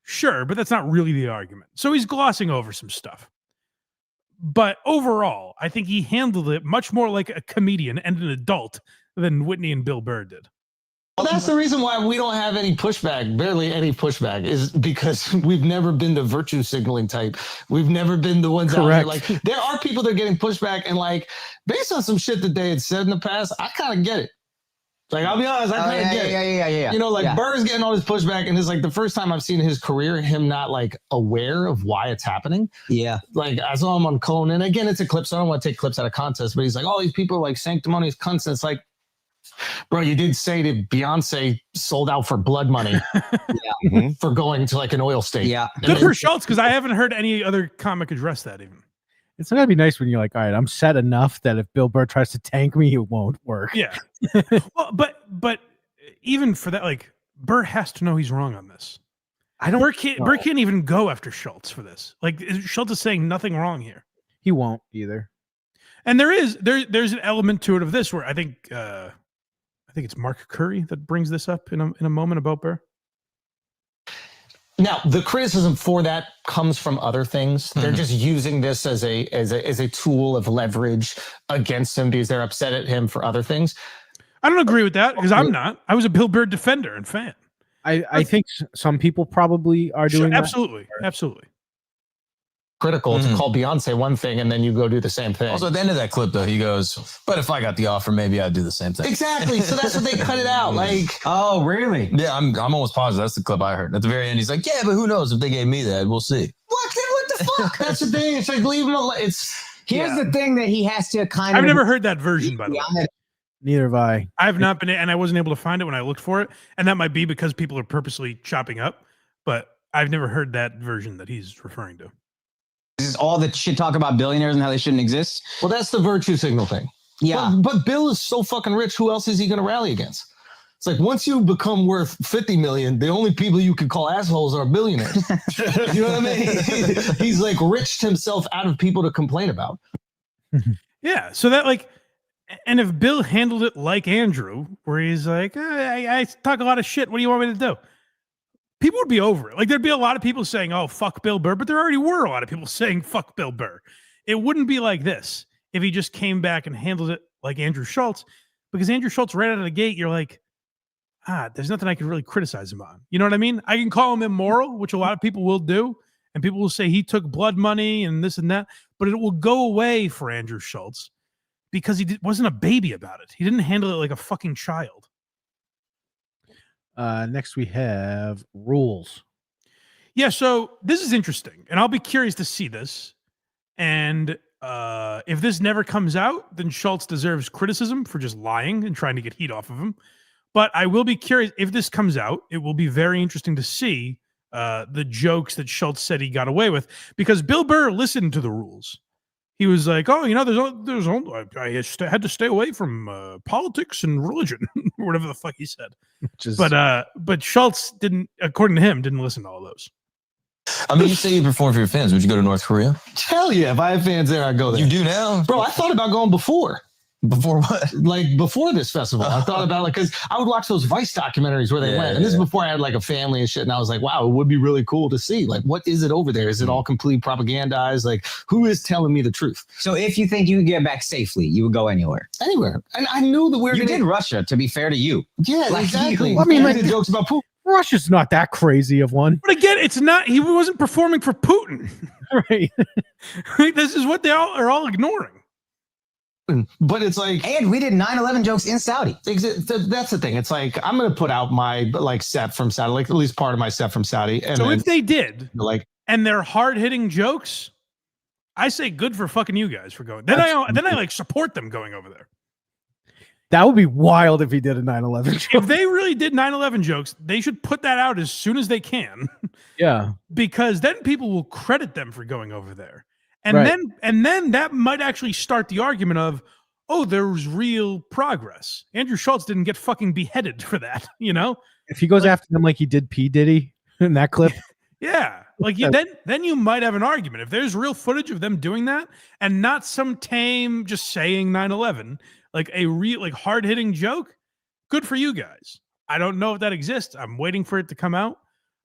Sure, but that's not really the argument. So he's glossing over some stuff. But overall, I think he handled it much more like a comedian and an adult than Whitney and Bill Burr did. Well, that's the reason why we don't have any pushback, barely any pushback, is because we've never been the virtue signaling type. We've never been the ones out there. Like, there are people that are getting pushback, and like, based on some shit that they had said in the past, I kind of get it. Like, I'll be honest, I kind of get it. Yeah. You know, like Burr's getting all this pushback, and it's like the first time I've seen in his career him not like aware of why it's happening. Yeah. Like, I saw him on Conan, and again, it's a clip, so I don't want to take clips out of context, but he's like, oh, these people are like sanctimonious cunts. And it's like, bro, you did say that Beyonce sold out for blood money for going to like an oil state. Yeah. Good for Schulz, because I haven't heard any other comic address that even. It's gotta be nice when you're like, all right, I'm set enough that if Bill Burr tries to tank me, it won't work. Yeah. Well, but even for that, like, Burr has to know he's wrong on this. Burr can't even go after Schulz for this. Like, Schulz is saying nothing wrong here. He won't either. And there's an element to it of this where I think it's Mark Curry that brings this up in a moment about Burr. Now, the criticism for that comes from other things. They're just using this as a tool of leverage against him because they're upset at him for other things. I don't agree with that because I'm not. I was a Bill Burr defender and fan. I think some people probably are doing that. Absolutely. Critical to call Beyonce one thing and then you go do the same thing. Also, at the end of that clip, though, he goes, "But if I got the offer, maybe I'd do the same thing." Exactly. So that's what they cut it out. Like, oh, really? Yeah, I'm almost positive that's the clip I heard. At the very end, he's like, "Yeah, but who knows if they gave me that? We'll see." What the fuck? That's the thing. It's like leave him alone. Here's the thing that he has to kind of. I've never heard that version, by the way. Neither have I. I've not been, and I wasn't able to find it when I looked for it, and that might be because people are purposely chopping up. But I've never heard that version that he's referring to. This is all the shit talk about billionaires and how they shouldn't exist. Well, that's the virtue signal thing. Yeah. But Bill is so fucking rich. Who else is he going to rally against? It's like once you become worth 50 million, the only people you can call assholes are billionaires. You know what I mean? He's like riched himself out of people to complain about. Yeah. So that and if Bill handled it like Andrew, where he's like, I talk a lot of shit. What do you want me to do? People would be over it. Like there'd be a lot of people saying, "Oh, fuck Bill Burr," but there already were a lot of people saying, "Fuck Bill Burr." It wouldn't be like this if he just came back and handled it like Andrew Schulz, because Andrew Schulz right out of the gate, you're like, there's nothing I can really criticize him on. You know what I mean? I can call him immoral, which a lot of people will do, and people will say he took blood money and this and that, but it will go away for Andrew Schulz because he wasn't a baby about it. He didn't handle it like a fucking child. Next we have rules. Yeah, so this is interesting, and I'll be curious to see this. And if this never comes out, then Schulz deserves criticism for just lying and trying to get heat off of him. But I will be curious if this comes out. It will be very interesting to see the jokes that Schulz said he got away with, because Bill Burr listened to the rules. He was like, "Oh, I had to stay away from politics and religion," or whatever the fuck he said. But Schulz didn't, according to him, didn't listen to all those. I mean, you say you perform for your fans. Would you go to North Korea? Hell yeah. If I have fans there, I'd go there. You do now? Bro, I thought about going before. Before what? Like before this festival. I thought about because I would watch those Vice documentaries where they went. And this is before I had like a family and shit. And I was like, wow, it would be really cool to see. Like, what is it over there? Is it all completely propagandized? Like, who is telling me the truth? So if you think you could get back safely, you would go anywhere. Anywhere. And I knew that you did Russia, to be fair to you. Yeah, like, exactly. I mean, like the jokes about Putin. Russia's not that crazy of one. But again, it's not, he wasn't performing for Putin. Right. This is what they are all ignoring. But it's like, and we did 9/11 jokes in Saudi. That's the thing. It's like, I'm going to put out my set from Saudi, like at least part of my set from Saudi. And so then, if they did, like, and they're hard hitting jokes, I say good for fucking you guys for going. Then I like support them going over there. That would be wild if he did a 9/11 joke. If they really did 9/11 jokes, they should put that out as soon as they can. Yeah. Because then people will credit them for going over there. And then that might actually start the argument of, oh, there's real progress. Andrew Schulz didn't get fucking beheaded for that, you know? If he goes after them like he did P. Diddy in that clip. Yeah. Like then you might have an argument. If there's real footage of them doing that and not some tame just saying 9/11, like a real like hard-hitting joke, good for you guys. I don't know if that exists. I'm waiting for it to come out.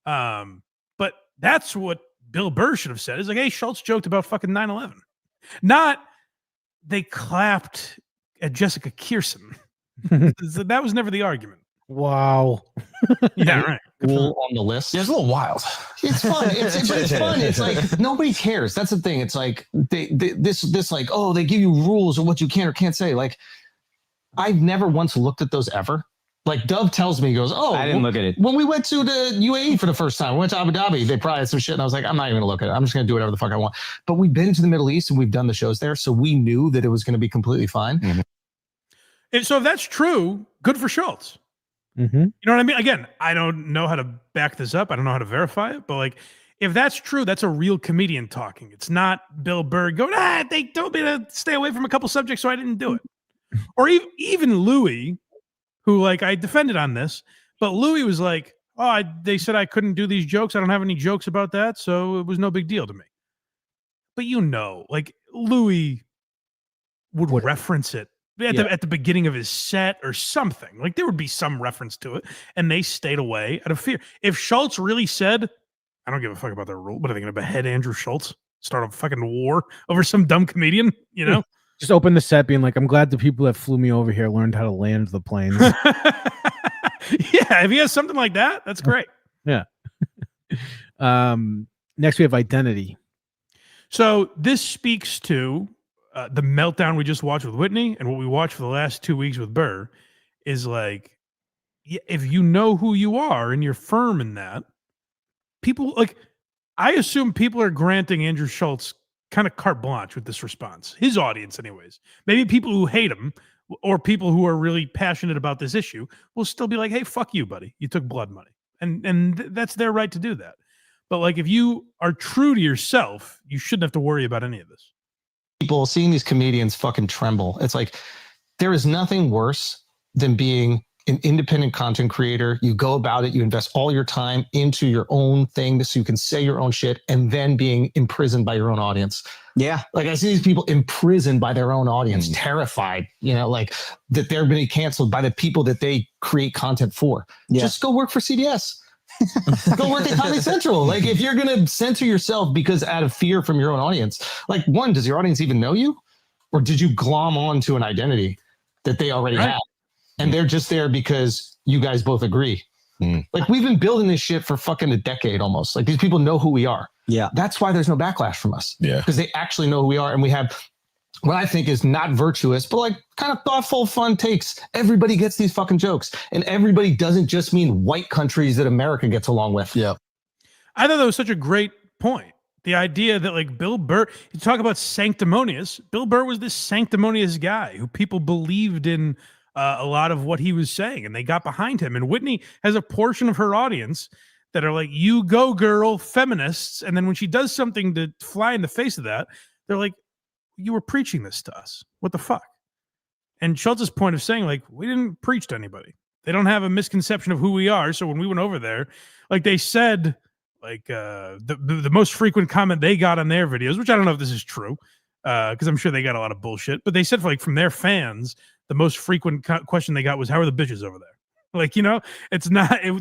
But that's what Bill Burr should have said. Is like, hey, Schulz joked about fucking 9/11. Not they clapped at Jessica Kirson. That was never the argument. Wow. Yeah, right. Cool on the list. Yeah, it's a little wild. It's fun. It's fun. It's like nobody cares. That's the thing. It's like this like, oh, they give you rules of what you can or can't say. Like, I've never once looked at those ever. Like Dove tells me, he goes, oh, I didn't look at it. When we went to the UAE for the first time, we went to Abu Dhabi, they probably had some shit. And I was like, I'm not even gonna look at it. I'm just gonna do whatever the fuck I want. But we've been to the Middle East and we've done the shows there. So we knew that it was going to be completely fine. Mm-hmm. And so if that's true, good for Schulz. Mm-hmm. You know what I mean? Again, I don't know how to back this up. I don't know how to verify it. But like, if that's true, that's a real comedian talking. It's not Bill Burr going, they told me to stay away from a couple subjects, so I didn't do it. Or even Louis, who like I defended on this, but Louis was like, oh, they said I couldn't do these jokes. I don't have any jokes about that, so it was no big deal to me. But like Louis would reference it at the beginning of his set or something. Like there would be some reference to it, and they stayed away out of fear. If Schulz really said, I don't give a fuck about their rule. What are they going to behead Andrew Schulz? Start a fucking war over some dumb comedian? You know? Just open the set being like, I'm glad the people that flew me over here learned how to land the planes. Yeah, if he has something like that, that's great. Yeah. Next we have identity. So this speaks to the meltdown we just watched with Whitney and what we watched for the last 2 weeks with Burr is like, if you know who you are and you're firm in that, people like, I assume people are granting Andrew Schulz kind of carte blanche with this response. His audience, anyways. Maybe people who hate him or people who are really passionate about this issue will still be like, hey, fuck you, buddy. You took blood money. And that's their right to do that. But like, if you are true to yourself, you shouldn't have to worry about any of this. People seeing these comedians fucking tremble. It's like, there is nothing worse than being an independent content creator. You go about it, you invest all your time into your own thing so you can say your own shit, and then being imprisoned by your own audience. Yeah. Like I see these people imprisoned by their own audience, terrified, you know, like that they're being canceled by the people that they create content for. Yeah. Just go work for CBS. Go work at Comedy Central. Like if you're going to censor yourself because out of fear from your own audience, like one, does your audience even know you? Or did you glom on to an identity that they already have? And they're just there because you guys both agree. Like we've been building this shit for fucking a decade almost. Like these people know who we are. Yeah. That's why there's no backlash from us. Yeah. Because they actually know who we are. And we have what I think is not virtuous, but like kind of thoughtful, fun takes. Everybody gets these fucking jokes. And everybody doesn't just mean white countries that America gets along with. Yeah. I thought that was such a great point. The idea that like Bill Burr, you talk about sanctimonious. Bill Burr was this sanctimonious guy who people believed in a lot of what he was saying, and they got behind him. And Whitney has a portion of her audience that are like, you go girl, feminists. And then when she does something to fly in the face of that, they're like, you were preaching this to us. What the fuck? And Schultz's point of saying like, we didn't preach to anybody. They don't have a misconception of who we are. So when we went over there, like they said, like the most frequent comment they got on their videos, which I don't know if this is true, because I'm sure they got a lot of bullshit, but they said for like from their fans, the most frequent question they got was, how are the bitches over there? Like, you know, it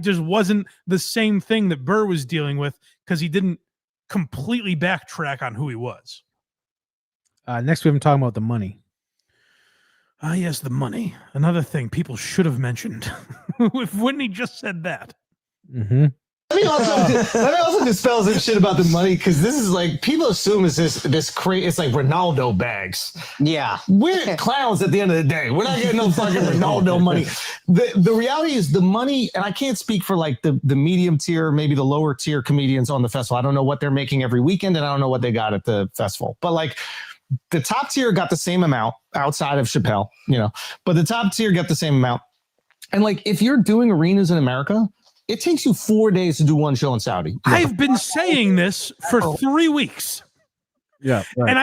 just wasn't the same thing that Burr was dealing with because he didn't completely backtrack on who he was. Next, we have him talking about the money. Yes, the money. Another thing people should have mentioned. If Whitney just said that. Mm-hmm. Let me also dispel some shit about the money, because this is like, people assume it's this crazy, it's like Ronaldo bags. Yeah. We're clowns at the end of the day. We're not getting no fucking Ronaldo money. The reality is the money, and I can't speak for like the medium tier, maybe the lower tier comedians on the festival. I don't know what they're making every weekend, and I don't know what they got at the festival. But like the top tier got the same amount outside of Chappelle, you know, but the top tier got the same amount. And like, if you're doing arenas in America, it takes you 4 days to do one show in Saudi. I've been saying this for 3 weeks. Yeah. Right. And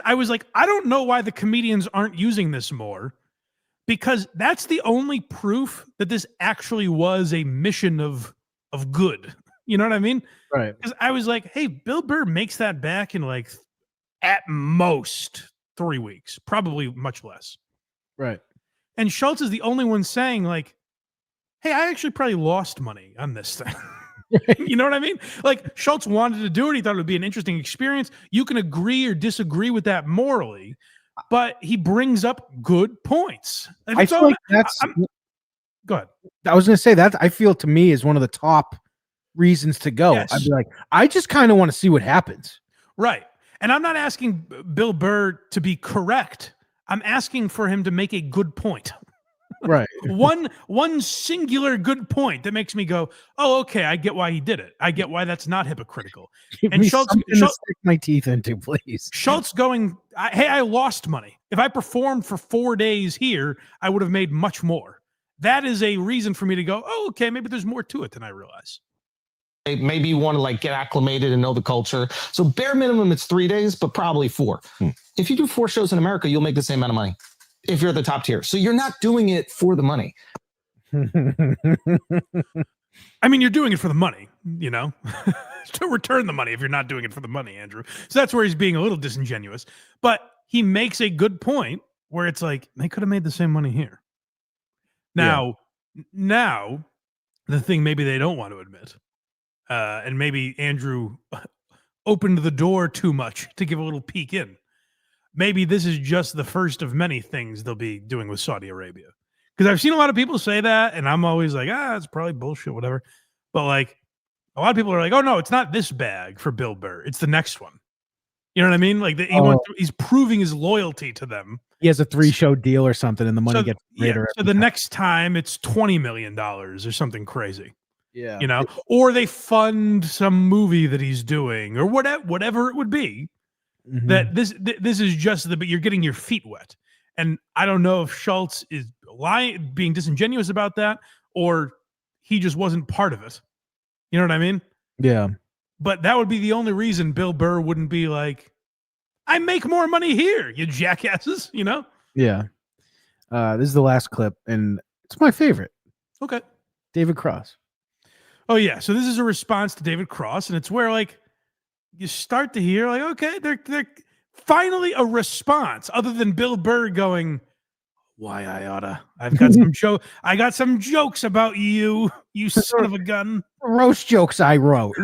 I was like, I don't know why the comedians aren't using this more, because that's the only proof that this actually was a mission of good. You know what I mean? Right. Because I was like, hey, Bill Burr makes that back in like at most 3 weeks, probably much less. Right. And Schulz is the only one saying like, hey, I actually probably lost money on this thing. You know what I mean? Like Schulz wanted to do it. He thought it would be an interesting experience. You can agree or disagree with that morally, but he brings up good points. And I feel like that's. Go ahead. I was going to say that I feel to me is one of the top reasons to go. Yes. I'd be like, I just kind of want to see what happens. Right. And I'm not asking Bill Burr to be correct. I'm asking for him to make a good point. Right. One singular good point that makes me go, oh, okay, I get why he did it. I get why that's not hypocritical. And Schulz, stick my teeth into, please. Schulz going, hey, I lost money. If I performed for 4 days here, I would have made much more. That is a reason for me to go, oh, okay, maybe there's more to it than I realize. Maybe you want to like get acclimated and know the culture. So bare minimum, it's 3 days, but probably 4. If you do 4 shows in America, you'll make the same amount of money if you're at the top tier. So you're not doing it for the money. I mean, you're doing it for the money, you know, to return the money if you're not doing it for the money, Andrew. So that's where he's being a little disingenuous. But he makes a good point where it's like, they could have made the same money here. Now, the thing maybe they don't want to admit and maybe Andrew opened the door too much to give a little peek in. Maybe this is just the first of many things they'll be doing with Saudi Arabia. Because I've seen a lot of people say that, and I'm always like, it's probably bullshit, whatever. But like, a lot of people are like, oh no, it's not this bag for Bill Burr. It's the next one. You know what I mean? Like he's proving his loyalty to them. He has a 3-show deal or something, and the money gets greater. So the next time it's $20 million or something crazy. Yeah. You know, or they fund some movie that he's doing or whatever it would be. Mhm. That this is just but you're getting your feet wet. And I don't know if Schulz is being disingenuous about that, or he just wasn't part of it. You know what I mean? Yeah. But that would be the only reason Bill Burr wouldn't be like, I make more money here, you jackasses, you know? Yeah. This is the last clip, and it's my favorite. Okay. David Cross. Oh, yeah. So this is a response to David Cross, and it's where, like, you start to hear, like, okay, they're finally a response other than Bill Burr going, why I oughta. I've got I got some jokes about you son of a gun. Roast jokes I wrote.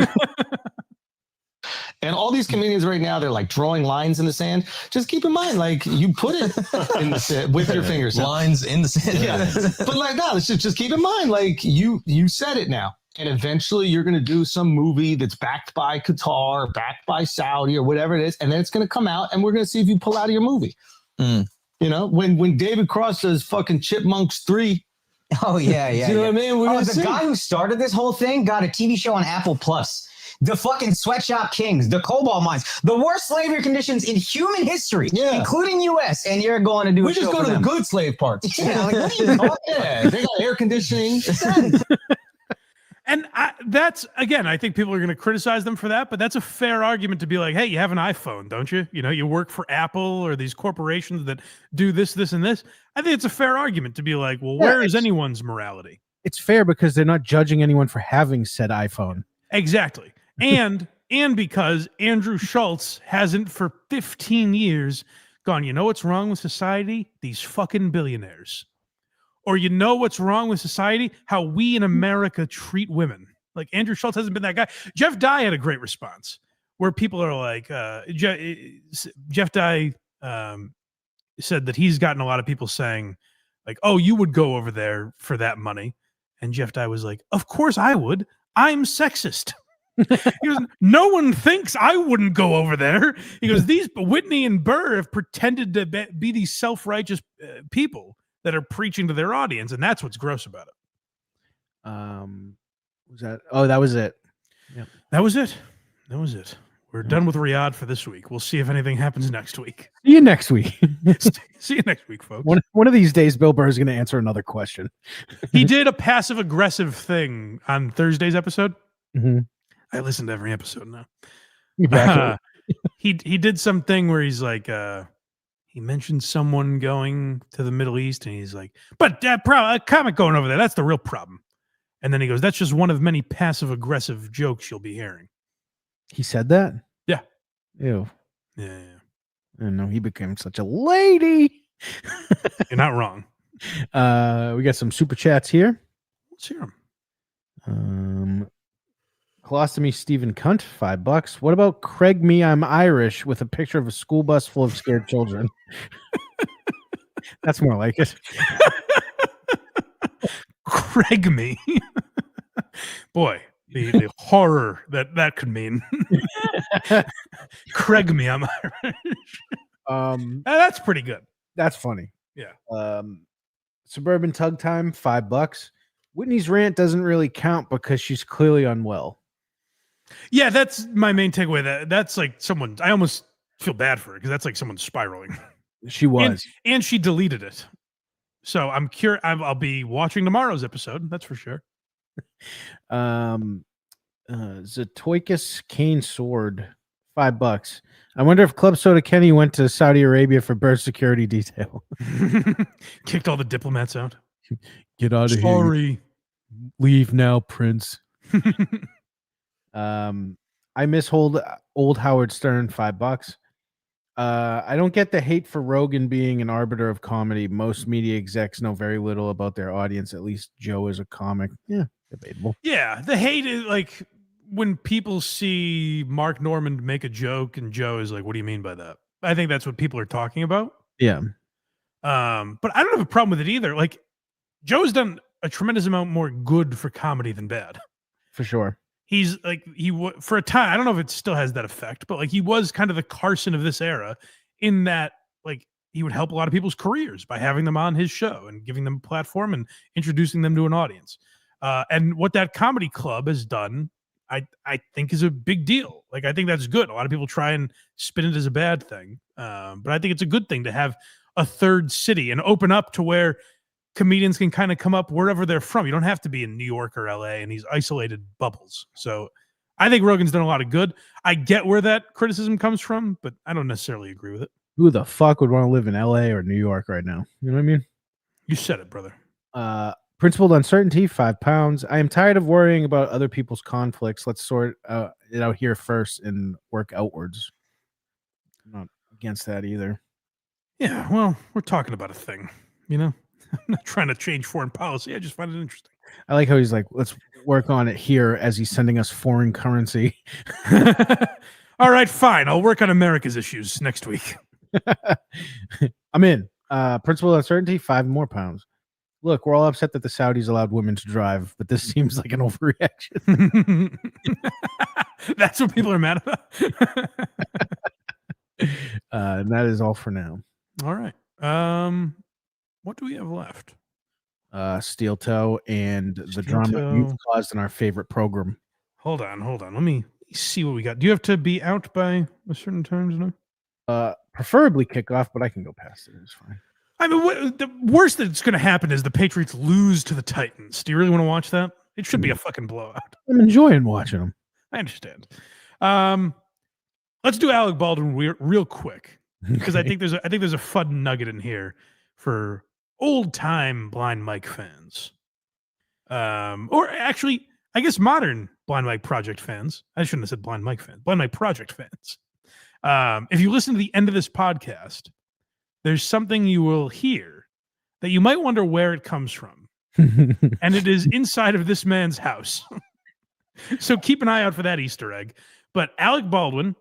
And all these comedians right now, they're like drawing lines in the sand. Just keep in mind, like you put it in the sand with your fingers. Lines in the sand. Yeah. But like, no, let's just keep in mind, like you said it now. And eventually you're going to do some movie that's backed by Qatar, backed by Saudi or whatever it is. And then it's going to come out and we're going to see if you pull out of your movie. You know, when David Cross does fucking Chipmunks 3. Oh, yeah. You know what I mean? The guy who started this whole thing got a TV show on Apple Plus. The fucking sweatshop kings, the cobalt mines, the worst slavery conditions in human history, including U.S. And you're going to do we just go to the good slave parts. Yeah, like, what are you talking about? They got air conditioning. And that's, again, I think people are going to criticize them for that, but that's a fair argument to be like, hey, you have an iPhone, don't you? You know, you work for Apple or these corporations that do this, this, and this. I think it's a fair argument to be like, well, where is anyone's morality? It's fair because they're not judging anyone for having said iPhone. Exactly. And because Andrew Schulz hasn't for 15 years gone, you know what's wrong with society? These fucking billionaires. Or you know what's wrong with society? How we in America treat women. Like Andrew Schulz hasn't been that guy. Jeff Dye had a great response where people are like, Jeff Dye said that he's gotten a lot of people saying like, oh, you would go over there for that money. And Jeff Dye was like, of course I would. I'm sexist. He goes, no one thinks I wouldn't go over there. He goes, these Whitney and Burr have pretended to be these self-righteous people that are preaching to their audience, and that's what's gross about it. Was that? Oh, that was it. Yeah, that was it. That was it. We're done with Riyadh for this week. We'll see if anything happens next week. See you next week. See you next week, folks. One of these days, Bill Burr is going to answer another question. He did a passive-aggressive thing on Thursday's episode. Mm-hmm. I listened to every episode now. He did something where he's like, he mentioned someone going to the Middle East, and he's like, but a comic going over there, that's the real problem. And then he goes, that's just one of many passive-aggressive jokes you'll be hearing. He said that? Yeah. Ew. Yeah. I don't know. He became such a lady. You're not wrong. We got some super chats here. Let's hear them. Colostomy Stephen Cunt, $5. What about Craig Me I'm Irish with a picture of a school bus full of scared children? That's more like it. Craig Me. Boy, the horror that could mean. Craig Me I'm Irish. That's pretty good. That's funny. Yeah. Suburban Tug Time, $5. Whitney's rant doesn't really count because she's clearly unwell. Yeah, that's my main takeaway. That's like someone. I almost feel bad for her because that's like someone spiraling. She was, and she deleted it. So I'm curious. I'll be watching tomorrow's episode. That's for sure. Zatoikus Kane Sword, $5. I wonder if Club Soda Kenny went to Saudi Arabia for birth security detail. Kicked all the diplomats out. Get out of here. Sorry. Leave now, Prince. I miss old Howard Stern, $5. I don't get the hate for Rogan being an arbiter of comedy. Most media execs know very little about their audience. At least Joe is a comic. Yeah, debatable. Yeah, the hate is like when people see Mark Normand make a joke and Joe is like, what do you mean by that? I think that's what people are talking about. Yeah. But I don't have a problem with it either. Like, Joe's done a tremendous amount more good for comedy than bad. For sure. He's like, for a time, I don't know if it still has that effect, but like he was kind of the Carson of this era in that like he would help a lot of people's careers by having them on his show and giving them a platform and introducing them to an audience. And what that comedy club has done, I think is a big deal. Like, I think that's good. A lot of people try and spin it as a bad thing. But I think it's a good thing to have a third city and open up to where comedians can kind of come up wherever they're from. You don't have to be in New York or LA in these isolated bubbles. So I think Rogan's done a lot of good. I get where that criticism comes from, but I don't necessarily agree with it. Who the fuck would want to live in LA or New York right now? You know what I mean? You said it, brother. Principled uncertainty, 5 pounds. I am tired of worrying about other people's conflicts. Let's sort it out here first and work outwards. I'm not against that either. Yeah, well, we're talking about a thing, you know? I'm not trying to change foreign policy. I just find it interesting. I like how he's like, let's work on it here as he's sending us foreign currency. All right, fine. I'll work on America's issues next week. I'm in. Principled uncertainty, 5 more pounds. Look, we're all upset that the Saudis allowed women to drive, but this seems like an overreaction. That's what people are mad about. And that is all for now. All right. What do we have left? Steel Toe and the drama you've caused in our favorite program. Hold on. Let me see what we got. Do you have to be out by a certain time? No? Preferably kickoff, but I can go past it. It's fine. I mean, the worst that's going to happen is the Patriots lose to the Titans. Do you really want to watch that? It should be a fucking blowout. I'm enjoying watching them. I understand. Let's do Alec Baldwin real quick because I think there's a fun nugget in here for old time Blind Mike fans, or actually, I guess modern Blind Mike Project fans. I shouldn't have said Blind Mike fans. Blind Mike Project fans. If you listen to the end of this podcast, there's something you will hear that you might wonder where it comes from. And it is inside of this man's house. So keep an eye out for that Easter egg. But Alec Baldwin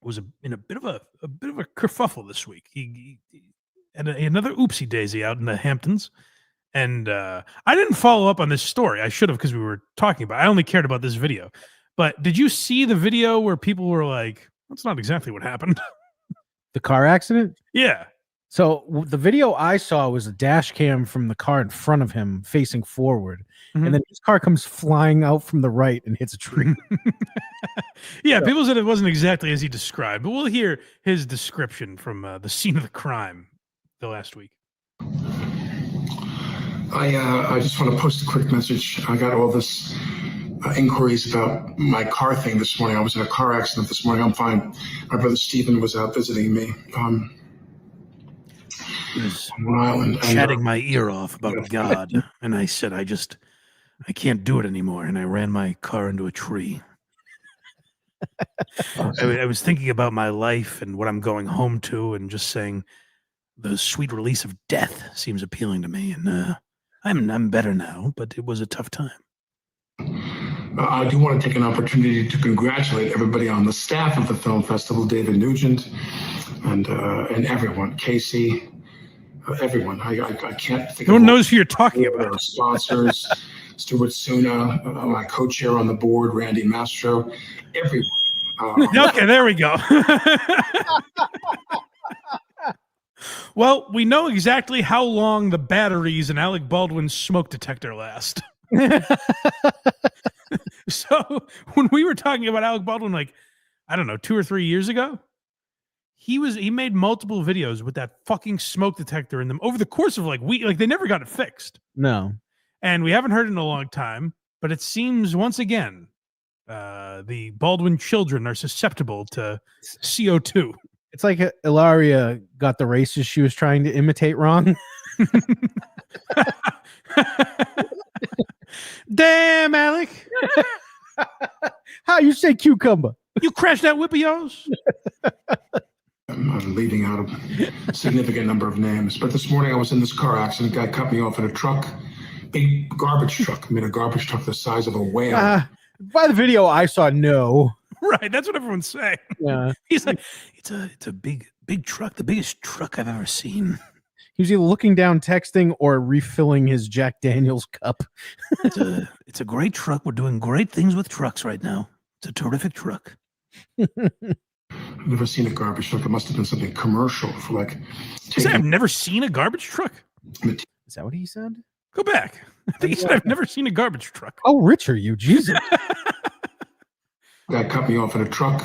was in a bit of a kerfuffle this week. He had another oopsie daisy out in the Hamptons. And I didn't follow up on this story. I should have, because we were talking about it. I only cared about this video. But did you see the video where people were like, that's not exactly what happened? The car accident? Yeah. So the video I saw was a dash cam from the car in front of him facing forward. Mm-hmm. And then his car comes flying out from the right and hits a tree. Yeah, people said it wasn't exactly as he described, but we'll hear his description from the scene of the crime the last week. I just want to post a quick message. I got all this inquiries about my car thing this morning. I was in a car accident this morning. I'm fine. My brother Stephen was out visiting me. He was chatting my ear off about God, and I said, I can't do it anymore, and I ran my car into a tree. I was thinking about my life and what I'm going home to, and just saying the sweet release of death seems appealing to me, and I'm better now, but it was a tough time. I do want to take an opportunity to congratulate everybody on the staff of the film festival, David Nugent, and everyone, Casey. Everyone, I can't think. No one knows who you're talking about. Our sponsors, Stuart Suna, my co-chair on the board, Randy Mastro, everyone. Okay, there we go. Well, we know exactly how long the batteries in Alec Baldwin's smoke detector last. So when we were talking about Alec Baldwin, like, I don't know, 2 or 3 years ago, he made multiple videos with that fucking smoke detector in them over the course of they never got it fixed. No. And we haven't heard it in a long time, but it seems once again, the Baldwin children are susceptible to CO2. It's like Ilaria got the racist she was trying to imitate wrong. Damn, Alec. How you say cucumber? You crashed that whip of yours? I'm leaving out a significant number of names, but this morning I was in this car accident. Guy cut me off in a truck, big garbage truck. I mean, a garbage truck the size of a whale. By the video I saw, no. Right, that's what everyone's saying. Yeah. He's like, it's a big truck, the biggest truck I've ever seen. He was either looking down, texting, or refilling his Jack Daniels cup. It's a great truck. We're doing great things with trucks right now. It's a terrific truck. I've never seen a garbage truck. It must have been something commercial for like. I've never seen a garbage truck. Is that what he said? Go back. I think he said I've never seen a garbage truck. How rich are you, Jesus? Guy cut me off in a truck,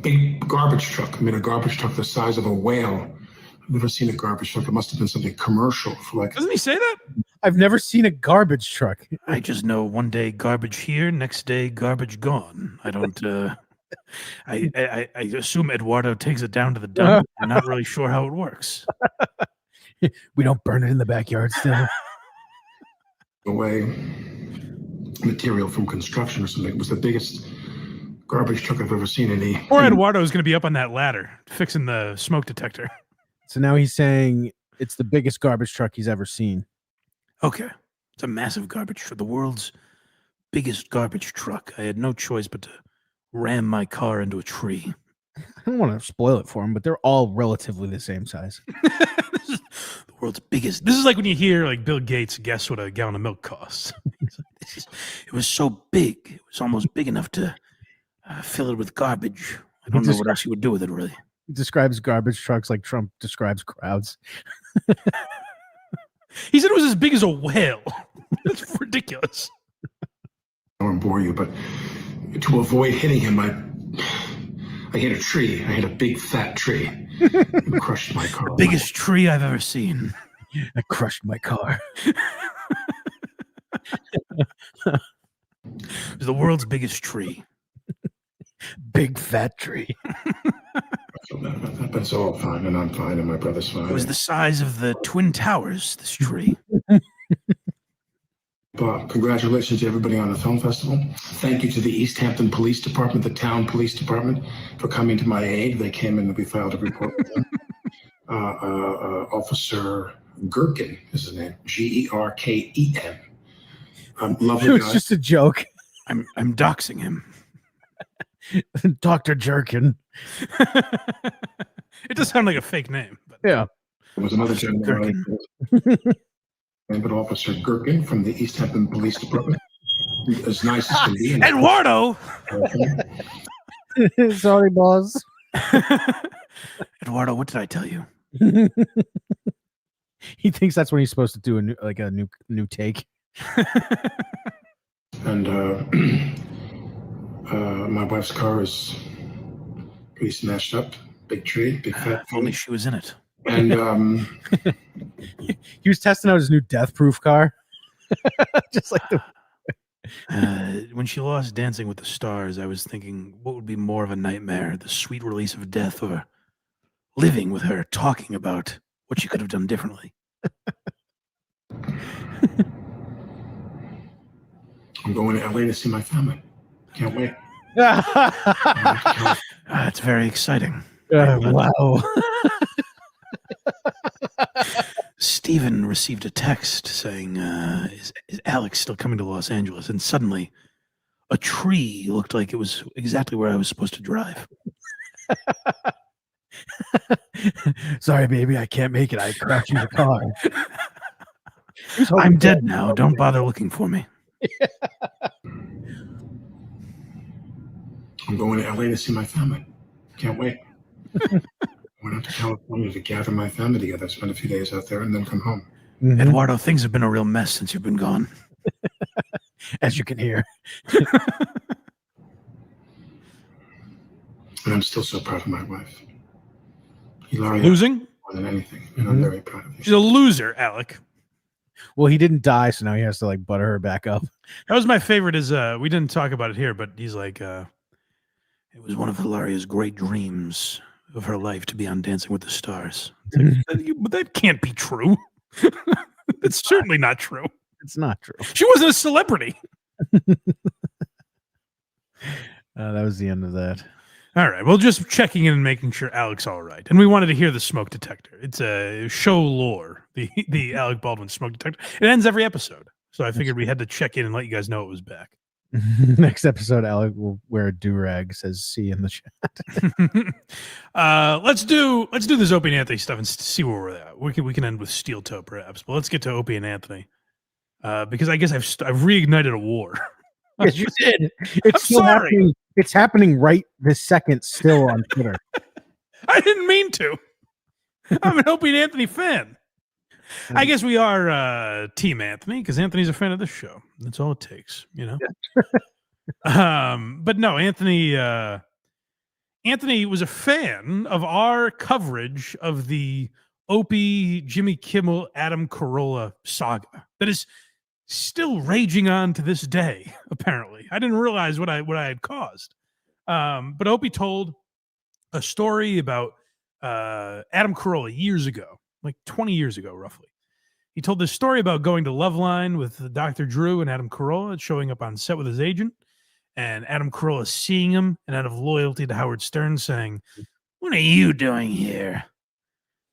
big garbage truck. I mean, a garbage truck the size of a whale. I've never seen a garbage truck. It must have been something commercial for like. Doesn't he say that? I've never seen a garbage truck. I just know one day garbage here, next day garbage gone. I don't. I assume Eduardo takes it down to the dump. I'm not really sure how it works. We don't burn it in the backyard still. Away material from construction or something. It was the biggest garbage truck I've ever seen. Or Eduardo is going to be up on that ladder fixing the smoke detector. So now he's saying it's the biggest garbage truck he's ever seen. Okay. It's a massive garbage truck. The world's biggest garbage truck. I had no choice but to ram my car into a tree. I don't want to spoil it for him, but they're all relatively the same size. This is the world's biggest. This is like when you hear like Bill Gates guess what a gallon of milk costs. It was so big. It was almost big enough to fill it with garbage. I don't know what else you would do with it, really. He describes garbage trucks like Trump describes crowds. He said it was as big as a whale. That's ridiculous. I won't bore you, but to avoid hitting him, I hit a tree. I hit a big fat tree. It crushed my car. The biggest tree I've ever seen. I crushed my car. It was the world's biggest tree. Big fat tree. But it's all fine, and I'm fine, and my brother's fine. It was the size of the Twin Towers, this tree. Bob, congratulations to everybody on the film festival. Thank you to the East Hampton Police Department, the town police department, for coming to my aid. They came in and we filed a report with them. Officer Gherkin is his name, Gerken. Lovely guy. It was just a joke. I'm doxing him. Dr. Jerkin. It does sound like a fake name. But yeah. There was another gentleman, but Officer Gherkin from the East Hampton Police Department. As nice as can be. Eduardo! Sorry, boss. Eduardo, what did I tell you? He thinks that's when he's supposed to do a new take. And my wife's car is pretty smashed up. Big tree, big fat. If only she was in it. And he was testing out his new death-proof car. Just like the when she lost Dancing with the Stars, I was thinking, what would be more of a nightmare, the sweet release of death or living with her talking about what she could have done differently? I'm going to LA to see my family. Can't wait. It's very exciting. Wow. Steven received a text saying, is Alex still coming to Los Angeles? And suddenly a tree looked like it was exactly where I was supposed to drive. Sorry, baby, I can't make it. I crashed in the car. I'm dead now. Don't bother looking for me. I'm going to LA to see my family. Can't wait. I went out to California to gather my family together, spend a few days out there, and then come home. Mm-hmm. Eduardo, things have been a real mess since you've been gone. As you can hear. And I'm still so proud of my wife. Hilaria, Losing? more than anything. And I'm very proud of you. She's a loser, Alec. Well, he didn't die, so now he has to like butter her back up. That was my favorite. Is we didn't talk about it here, but he's like, it was one of Hilaria's great dreams of her life to be on Dancing with the Stars. But that can't be true. It's certainly not true. It's not true. She wasn't a celebrity. That was the end of that. All right. Well, just checking in and making sure Alec's all right. And we wanted to hear the smoke detector. It's a show lore, the Alec Baldwin smoke detector. It ends every episode. So I figured we had to check in and let you guys know it was back. Next episode, Alec will wear a do-rag, says C in the chat. Let's do this Opie and Anthony stuff and see where we're at. We can end with steel toe perhaps, but let's get to Opie and Anthony. Because I guess I've reignited a war. Yes, you did. It's still happening. It's happening right this second still on Twitter. I didn't mean to. I'm an Opie and Anthony fan. I guess we are Team Anthony because Anthony's a fan of this show. That's all it takes, you know. But no, Anthony was a fan of our coverage of the Opie, Jimmy Kimmel, Adam Carolla saga that is still raging on to this day. Apparently, I didn't realize what I had caused. But Opie told a story about Adam Carolla years ago. Like 20 years ago, roughly. He told this story about going to Loveline with Dr. Drew and Adam Carolla, showing up on set with his agent, and Adam Carolla seeing him, and out of loyalty to Howard Stern saying, "What are you doing here?"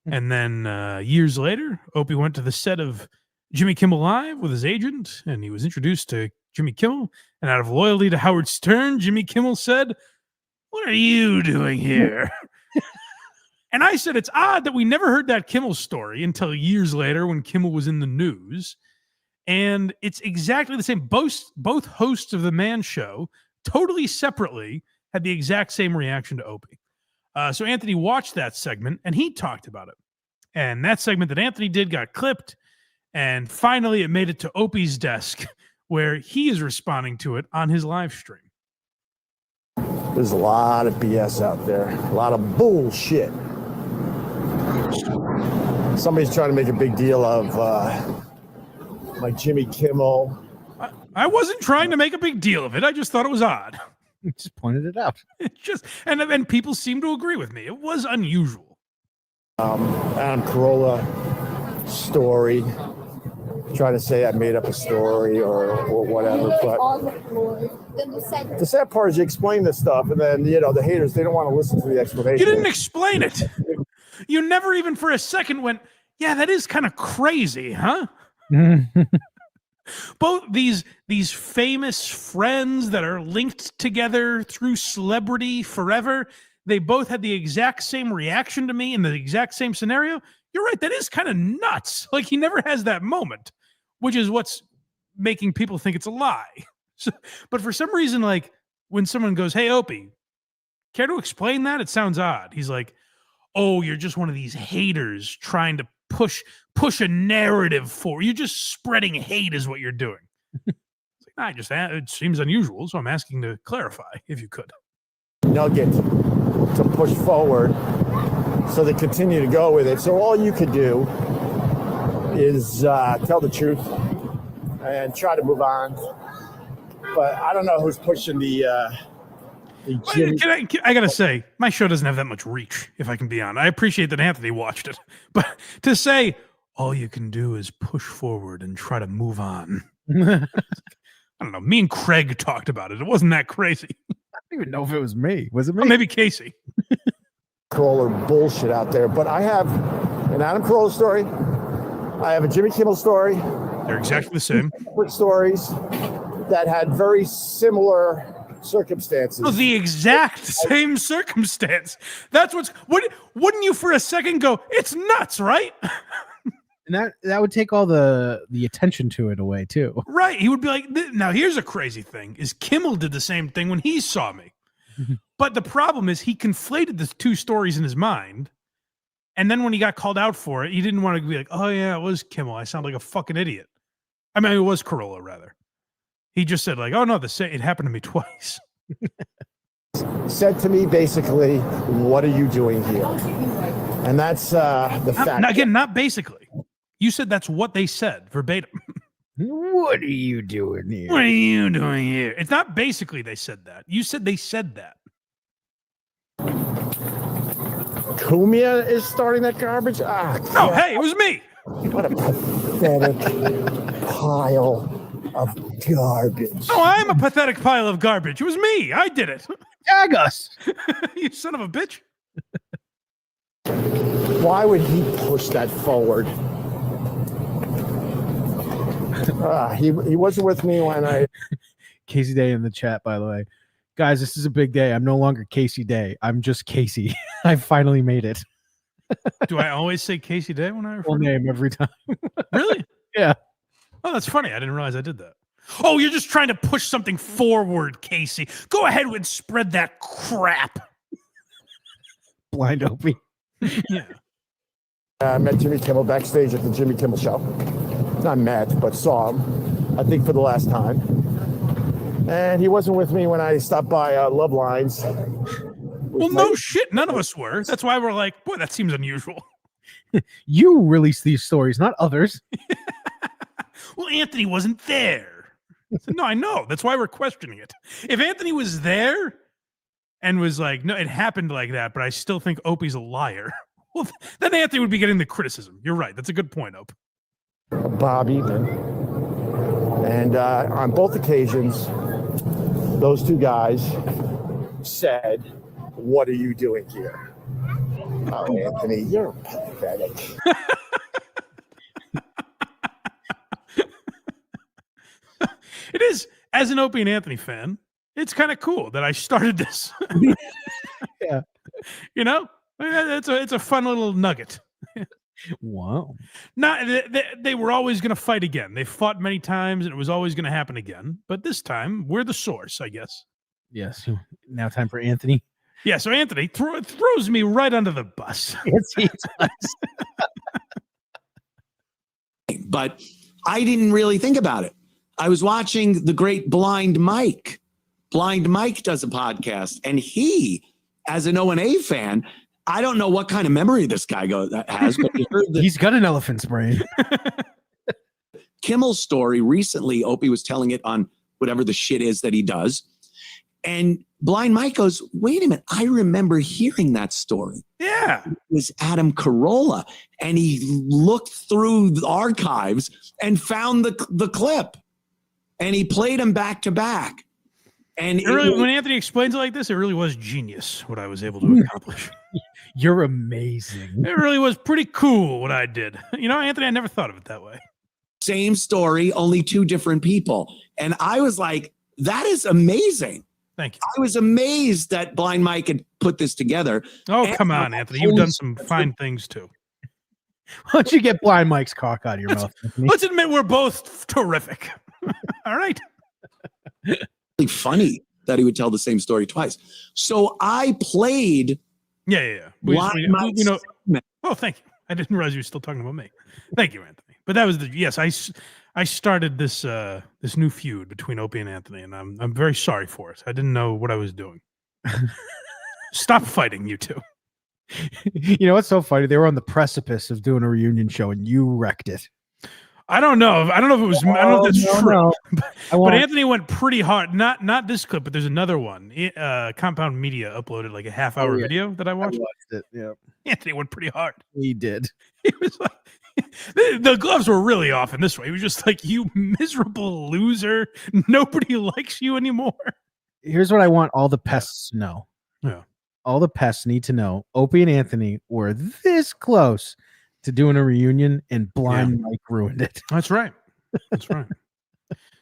And then years later, Opie went to the set of Jimmy Kimmel Live with his agent, and he was introduced to Jimmy Kimmel, and out of loyalty to Howard Stern, Jimmy Kimmel said, "What are you doing here?" And I said, it's odd that we never heard that Kimmel story until years later when Kimmel was in the news. And it's exactly the same. Both hosts of the Man Show, totally separately, had the exact same reaction to Opie. So Anthony watched that segment, and he talked about it. And that segment that Anthony did got clipped, and finally it made it to Opie's desk, where he is responding to it on his live stream. There's a lot of BS out there, a lot of bullshit. Somebody's trying to make a big deal of like Jimmy Kimmel. I wasn't trying to make a big deal of it. I just thought it was odd. You just pointed it out. It just and people seem to agree with me. It was unusual. Adam Carolla story. Trying to say I made up a story or whatever, but the sad part is you explain this stuff, and then the haters, they don't want to listen to the explanation. You didn't explain it. You never even for a second went, yeah, that is kind of crazy, huh? Both these famous friends that are linked together through celebrity forever, they both had the exact same reaction to me in the exact same scenario. You're right, that is kind of nuts. Like, he never has that moment, which is what's making people think it's a lie. So, but for some reason, like, when someone goes, "Hey, Opie, care to explain that?" It sounds odd. He's like, "Oh, you're just one of these haters trying to push a narrative for you. You're just spreading hate is what you're doing." It's like, it seems unusual, so I'm asking to clarify, if you could. Nugget to push forward, so they continue to go with it. So all you could do is tell the truth and try to move on. But I don't know who's pushing the I gotta say, my show doesn't have that much reach, if I can be honest. I appreciate that Anthony watched it, but to say all you can do is push forward and try to move on. I don't know. Me and Craig talked about it. It wasn't that crazy. I don't even know if it was me. Was it me? Oh, maybe Casey. Carolla bullshit out there, but I have an Adam Carolla story. I have a Jimmy Kimmel story. They're exactly the same. Stories that had very similar circumstances. No, the exact same circumstance. That's wouldn't you for a second go, it's nuts, right? And that would take all the attention to it away too. Right. He would be like, now here's a crazy thing, is Kimmel did the same thing when he saw me. But the problem is he conflated the two stories in his mind. And then when he got called out for it, he didn't want to be like, "Oh yeah, it was Kimmel. I sound like a fucking idiot." I mean, it was Carolla, rather. He just said like, "Oh no, it happened to me twice." Said to me basically, "What are you doing here?" And that's the fact. Again, not basically. You said that's what they said verbatim. What are you doing here? What are you doing here? It's not basically they said that. You said they said that. Cumia is starting that garbage? No, hey, it was me. What a pathetic pile of garbage. No, I'm a pathetic pile of garbage. It was me. I did it. Tag us. You son of a bitch. Why would he push that forward? He wasn't with me when I... Casey Day in the chat, by the way. Guys, this is a big day. I'm no longer Casey Day. I'm just Casey. I finally made it. Do I always say Casey Day when I refer Full to him? name every time. Really? Yeah. Oh, that's funny. I didn't realize I did that. Oh, you're just trying to push something forward, Casey. Go ahead and spread that crap. Blind Opie. Yeah. I met Jimmy Kimmel backstage at the Jimmy Kimmel show. Not met, but saw him, I think, for the last time. And he wasn't with me when I stopped by Love Lines. Well, no shit. None of us were. That's why we're like, boy, that seems unusual. You release these stories, not others. Well, Anthony wasn't there. No, I know. That's why we're questioning it. If Anthony was there and was like, no, it happened like that, but I still think Opie's a liar, well, then Anthony would be getting the criticism. You're right. That's a good point, Ope. Bob Eaton. And on both occasions, those two guys said, "What are you doing here?" Oh, Anthony, you're pathetic. It is, as an Opie and Anthony fan, it's kind of cool that I started this. Yeah. You know, it's a fun little nugget. Wow. They were always going to fight again. They fought many times, and it was always going to happen again. But this time, we're the source, I guess. Yes. Now time for Anthony. Yeah, so Anthony throws me right under the bus. Yes, he does. But I didn't really think about it. I was watching the great Blind Mike. Blind Mike does a podcast, and he, as an O&A fan, I don't know what kind of memory this guy has, but he's got an elephant's brain. Kimmel's story recently, Opie was telling it on whatever the shit is that he does. And Blind Mike goes, wait a minute, I remember hearing that story. Yeah. It was Adam Carolla. And he looked through the archives and found the clip. And he played them back to back. And when Anthony explains it like this, it really was genius what I was able to accomplish. You're amazing. It really was pretty cool what I did. You know, Anthony, I never thought of it that way. Same story, only two different people. And I was like, that is amazing. Thank you. I was amazed that Blind Mike had put this together. Oh, come on, Anthony. You've done some fine things too. Why don't you get Blind Mike's cock out of your mouth? Let's admit we're both terrific. All right. Really funny that he would tell the same story twice. So I played. Yeah. We know. Oh, thank you. I didn't realize you were still talking about me. Thank you, Anthony. But that was yes. I started this this new feud between Opie and Anthony, and I'm very sorry for it. I didn't know what I was doing. Stop fighting, you two. You know what's so funny? They were on the precipice of doing a reunion show, and you wrecked it. I don't know. I don't know if it was. I don't know if that's true. No. But Anthony went pretty hard. Not this clip, but there's another one. Compound Media uploaded like a half-hour video that I watched. I watched it. Yeah. Anthony went pretty hard. He did. He was like, the gloves were really off in this way. He was just like, "You miserable loser. Nobody likes you anymore." Here's what I want all the pests to know. Yeah. All the pests need to know. Opie and Anthony were this close to doing a reunion, and Blind Mike ruined it. That's right. That's right.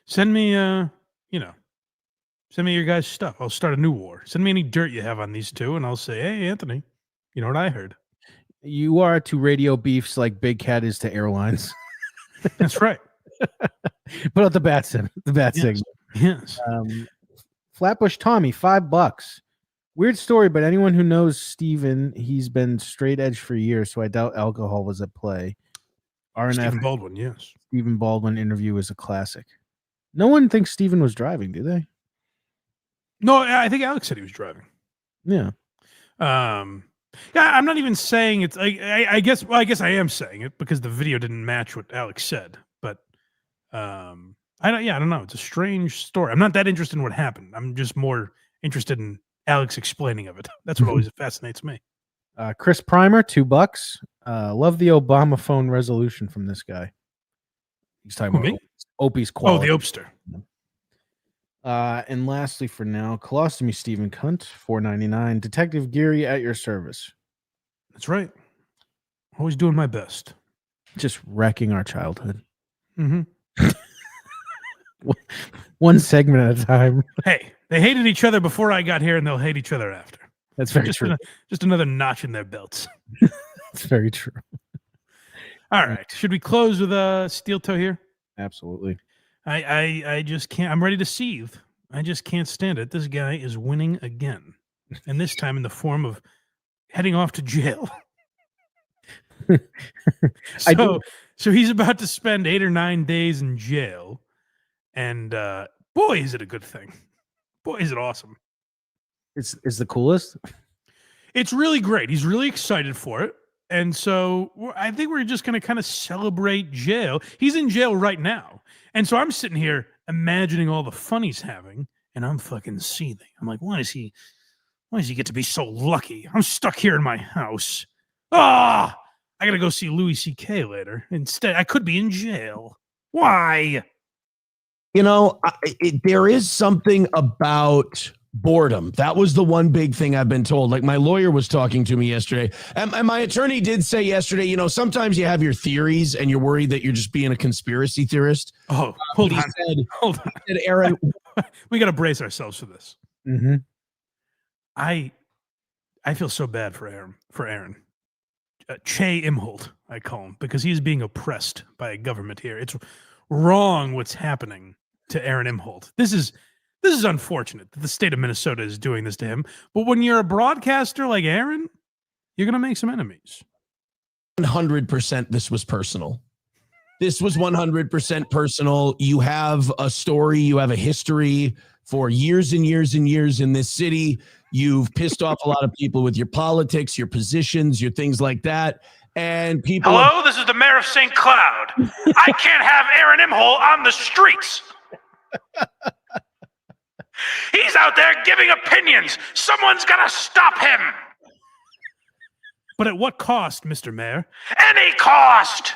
Send me, send me your guys' stuff. I'll start a new war. Send me any dirt you have on these two, and I'll say, "Hey, Anthony, you know what I heard?" You are to radio beefs like Big Cat is to airlines. That's right. Put out the bat signal. Yes. Flatbush Tommy, $5. Weird story, but anyone who knows Steven, he's been straight edge for years, so I doubt alcohol was at play. Stephen Baldwin, yes. Stephen Baldwin interview is a classic. No one thinks Steven was driving, do they? No, I think Alex said he was driving. Yeah. Yeah, I'm not even saying it's. I guess I am saying it because the video didn't match what Alex said. But I don't know. It's a strange story. I'm not that interested in what happened. I'm just more interested in Alex explaining of it. That's what always fascinates me. Chris Primer, $2. Love the Obama phone resolution from this guy. He's talking about Opie's quality. Oh, the Opester. And lastly, for now, Colostomy Stephen Cunt, $4.99. Detective Geary at your service. That's right. Always doing my best. Just wrecking our childhood. Mm-hmm. one segment at a time. Hey, they hated each other before I got here, and they'll hate each other after. That's very true. Just another notch in their belts. That's very true. All right. Should we close with Steel Toe here? Absolutely. I just can't. I'm ready to seethe. I just can't stand it. This guy is winning again, and this time in the form of heading off to jail. So he's about to spend 8 or 9 days in jail, and boy, is it a good thing. Boy, is it awesome. It's the coolest. It's really great. He's really excited for it. And so I think we're just going to kind of celebrate jail. He's in jail right now. And so I'm sitting here imagining all the fun he's having, and I'm fucking seething. I'm like, why does he get to be so lucky? I'm stuck here in my house. I got to go see Louis C.K. later. Instead, I could be in jail. Why? You know, there is something about boredom. That was the one big thing I've been told. Like my lawyer was talking to me yesterday, and my attorney did say yesterday, you know, sometimes you have your theories and you're worried that you're just being a conspiracy theorist. Oh, hold on. Hold on. He said, Aaron, we got to brace ourselves for this. Mm-hmm. I feel so bad for Aaron. Che Imholt, I call him, because he's being oppressed by a government here. It's wrong what's happening to Aaron Imholt. This is unfortunate that the state of Minnesota is doing this to him. But when you're a broadcaster like Aaron, you're going to make some enemies. 100% this was personal. This was 100% personal. You have a story, you have a history for years and years and years in this city. You've pissed off a lot of people with your politics, your positions, your things like that. And people. Hello, this is the mayor of St. Cloud. I can't have Aaron Imholt on the streets. He's out there giving opinions. Someone's got to stop him. But at what cost, Mr. Mayor? Any cost.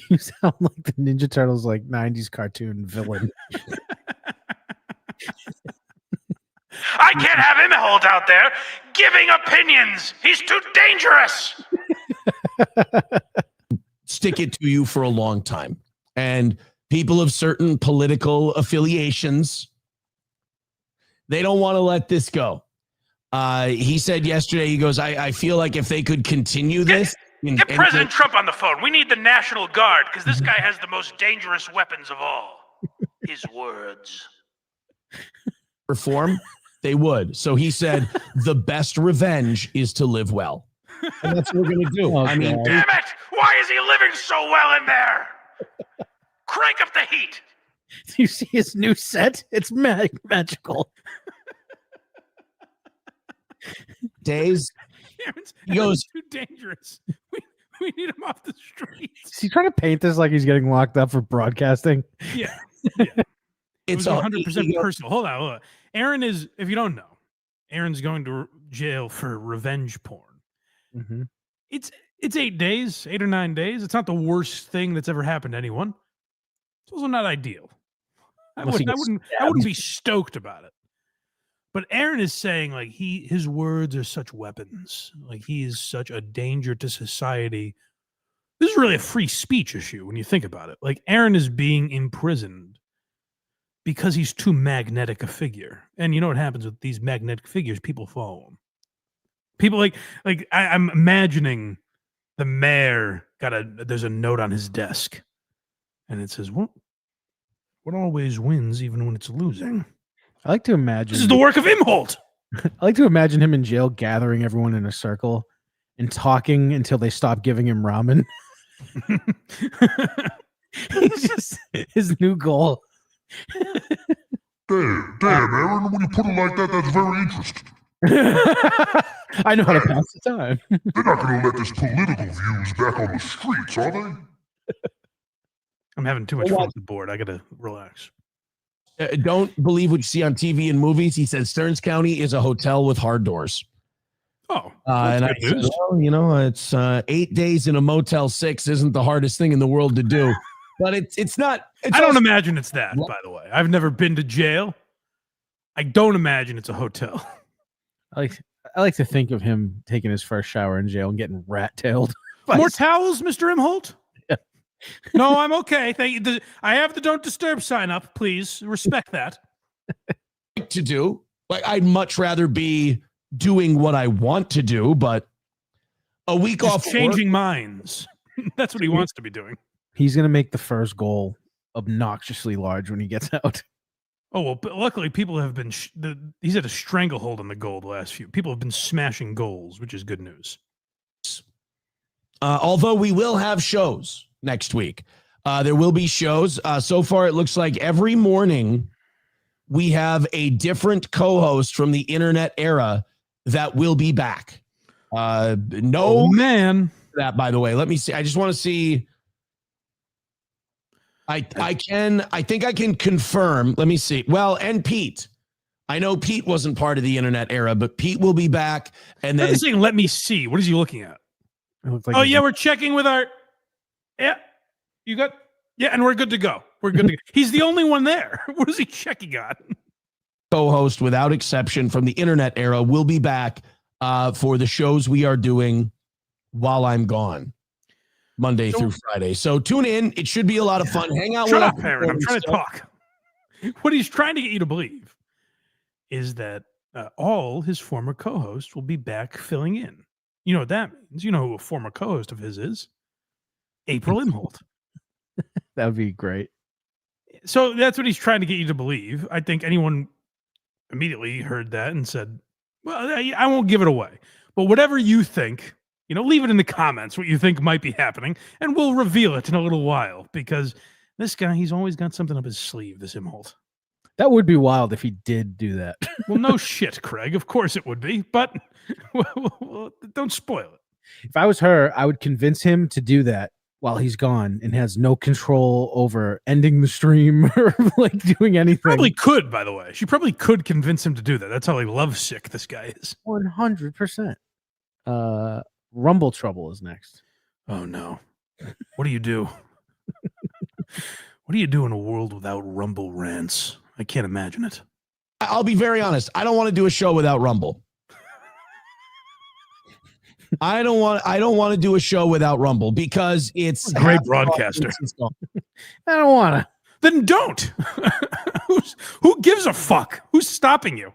You sound like the Ninja Turtles, like 90s cartoon villain. I can't have Imholt out there giving opinions. He's too dangerous. Stick it to you for a long time. And people of certain political affiliations, they don't want to let this go. He said yesterday, he goes, I feel like if they could continue this. Get President Trump on the phone. We need the National Guard because this guy has the most dangerous weapons of all. His words. Reform, they would. So he said, the best revenge is to live well. And that's what we're going to do. Oh, I mean, damn it. Why is he living so well in there? Crank up the heat. Do you see his new set? It's magical. Days. He goes, too dangerous. We need him off the streets. Is he trying to paint this like he's getting locked up for broadcasting? Yeah. It's 100% personal. Hold on. Aaron is, if you don't know, Aaron's going to jail for revenge porn. Mm-hmm. It's 8 days, 8 or 9 days. It's not the worst thing that's ever happened to anyone. It's also not ideal. I wouldn't be stoked about it. But Aaron is saying like his words are such weapons. Like he is such a danger to society. This is really a free speech issue when you think about it. Like Aaron is being imprisoned because he's too magnetic a figure. And you know what happens with these magnetic figures? People follow him. People I'm imagining the mayor there's a note on his desk and it says, what always wins even when it's losing? I like to imagine this is the work of Imholt. I like to imagine him in jail gathering everyone in a circle and talking until they stop giving him ramen. He's just his new goal. Damn, Aaron, when you put it like that, that's very interesting. I know how to pass the time. They're not going to let this political views back on the streets, are they? I'm having too much fun with the board. I got to relax. Don't believe what you see on TV and movies. He said Stearns County is a hotel with hard doors. Oh, and I said, well, you know, it's 8 days in a Motel 6 isn't the hardest thing in the world to do. But it's not. I don't imagine it's that, by the way. I've never been to jail. I don't imagine it's a hotel. I like to think of him taking his first shower in jail and getting rat-tailed. More towels, Mr. Imholt? Yeah. No, I'm okay. Thank you. I have the don't disturb sign up. Please respect that. To do. Like, I'd much rather be doing what I want to do, but a week Just off changing work, minds. That's what he wants to be doing. He's gonna make the first goal obnoxiously large when he gets out. Oh well, but luckily people have been. He's had a stranglehold on the goal the last few. People have been smashing goals, which is good news. although we will have shows next week. There will be shows. So far, it looks like every morning we have a different co-host from the internet era that will be back. No man, that by the way. Let me see. I just want to see. I think I can confirm. Let me see. Well, and Pete. I know Pete wasn't part of the internet era, but Pete will be back. And then saying, let me see. What is he looking at? Like oh yeah, we're checking with our. Yeah, you got. Yeah, and we're good to go. We're good to go. He's the only one there. What is he checking on? Co-host, without exception, from the internet era, will be back for the shows we are doing while I'm gone, Monday through Friday. So tune in. It should be a lot of fun. Hang out Shut with up, Aaron. I'm trying to talk. What he's trying to get you to believe is that all his former co-hosts will be back filling in. You know what that means. You know who a former co-host of his is? April Imholt. That would be great. So that's what he's trying to get you to believe. I think anyone immediately heard that and said, well, I won't give it away. But whatever you think, leave it in the comments what you think might be happening, and we'll reveal it in a little while, because this guy, he's always got something up his sleeve, this Imholt. That would be wild if he did do that. Well, no shit, Craig. Of course it would be, but don't spoil it. If I was her, I would convince him to do that while he's gone and has no control over ending the stream or like doing anything. Probably could, by the way. She probably could convince him to do that. That's how lovesick this guy is. 100%. Rumble trouble is next. Oh no. What do you do? What do you do in a world without Rumble rants? I can't imagine it. I'll be very honest. I don't want to do a show without Rumble. I don't want to do a show without Rumble because it's a great broadcaster. I don't want to. Then don't. Who gives a fuck? Who's stopping you?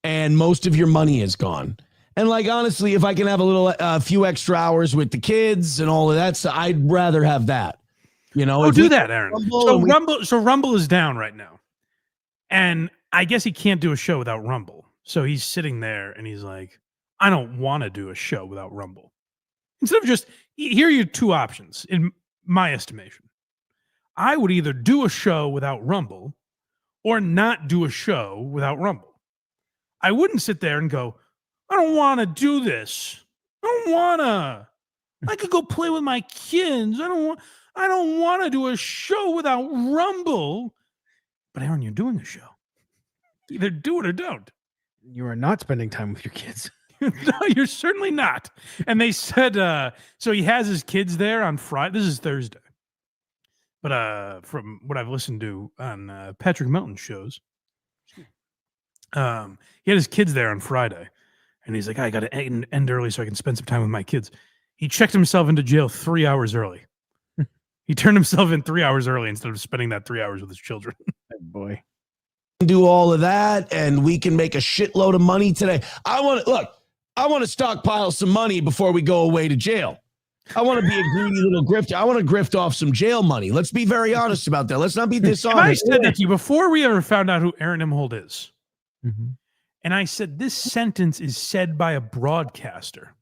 And most of your money is gone. And like, honestly, if I can have a few extra hours with the kids and all of that, so I'd rather have that. Do that, Aaron. So Rumble is down right now. And I guess he can't do a show without Rumble. So he's sitting there and he's like, I don't want to do a show without Rumble. Instead of just, here are your two options, in my estimation. I would either do a show without Rumble or not do a show without Rumble. I wouldn't sit there and go, I don't want to do this. I don't want to. I could go play with my kids. I don't want to do a show without Rumble. But Aaron, you're doing a show. Either do it or don't. You are not spending time with your kids. No, you're certainly not. And they said, so he has his kids there on Friday. This is Thursday. But from what I've listened to on Patrick Melton's shows, he had his kids there on Friday. And he's like, I got to end early so I can spend some time with my kids. He checked himself into jail 3 hours early. He turned himself in 3 hours early instead of spending that 3 hours with his children. Boy. Do all of that and we can make a shitload of money today. I want to stockpile some money before we go away to jail. I want to be a greedy little grifter. I want to grift off some jail money. Let's be very honest about that. Let's not be dishonest. And I said that to you before we ever found out who Aaron Imholt is. Mm-hmm. And I said, this sentence is said by a broadcaster.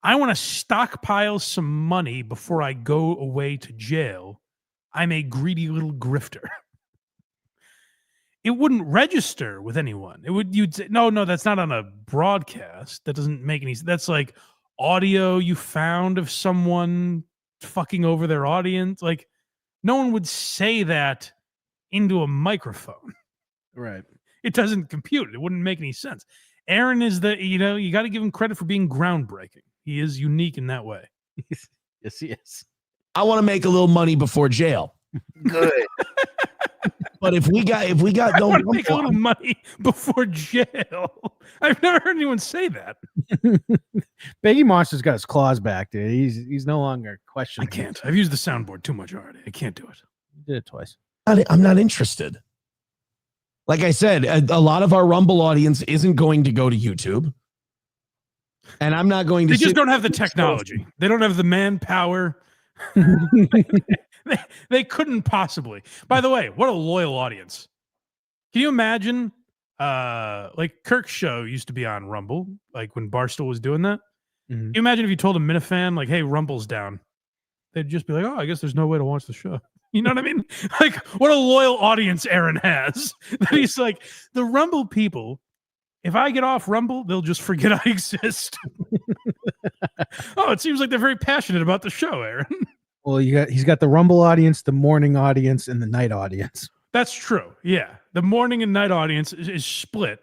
I want to stockpile some money before I go away to jail. I'm a greedy little grifter. It wouldn't register with anyone. You'd say, no, that's not on a broadcast. That doesn't make any sense. That's like audio you found of someone fucking over their audience. Like, no one would say that into a microphone. Right. It doesn't compute. It wouldn't make any sense. Aaron is you got to give him credit for being groundbreaking. He is unique in that way. Yes, he is. I want to make a little money before jail. Good. But if we got I no want to make a Rumble, little money before jail. I've never heard anyone say that. Baggy Monster's got his claws back, dude. He's no longer questioning. I can't. I've used the soundboard too much already. I can't do it. You did it twice. I'm not interested. Like I said, a lot of our Rumble audience isn't going to go to YouTube. And I'm not going to. They just don't have the technology. They don't have the manpower. They couldn't possibly. By the way, what a loyal audience. Can you imagine? Like Kirk's show used to be on Rumble, like when Barstool was doing that. Can you imagine if you told a Minifan, like, hey, Rumble's down? They'd just be like, oh, I guess there's no way to watch the show. You know what I mean? Like, what a loyal audience Aaron has. That he's like, the Rumble people, if I get off Rumble, they'll just forget I exist. Oh, it seems like they're very passionate about the show, Aaron. Well, he's got the Rumble audience, the morning audience, and the night audience. That's true. Yeah. The morning and night audience is split.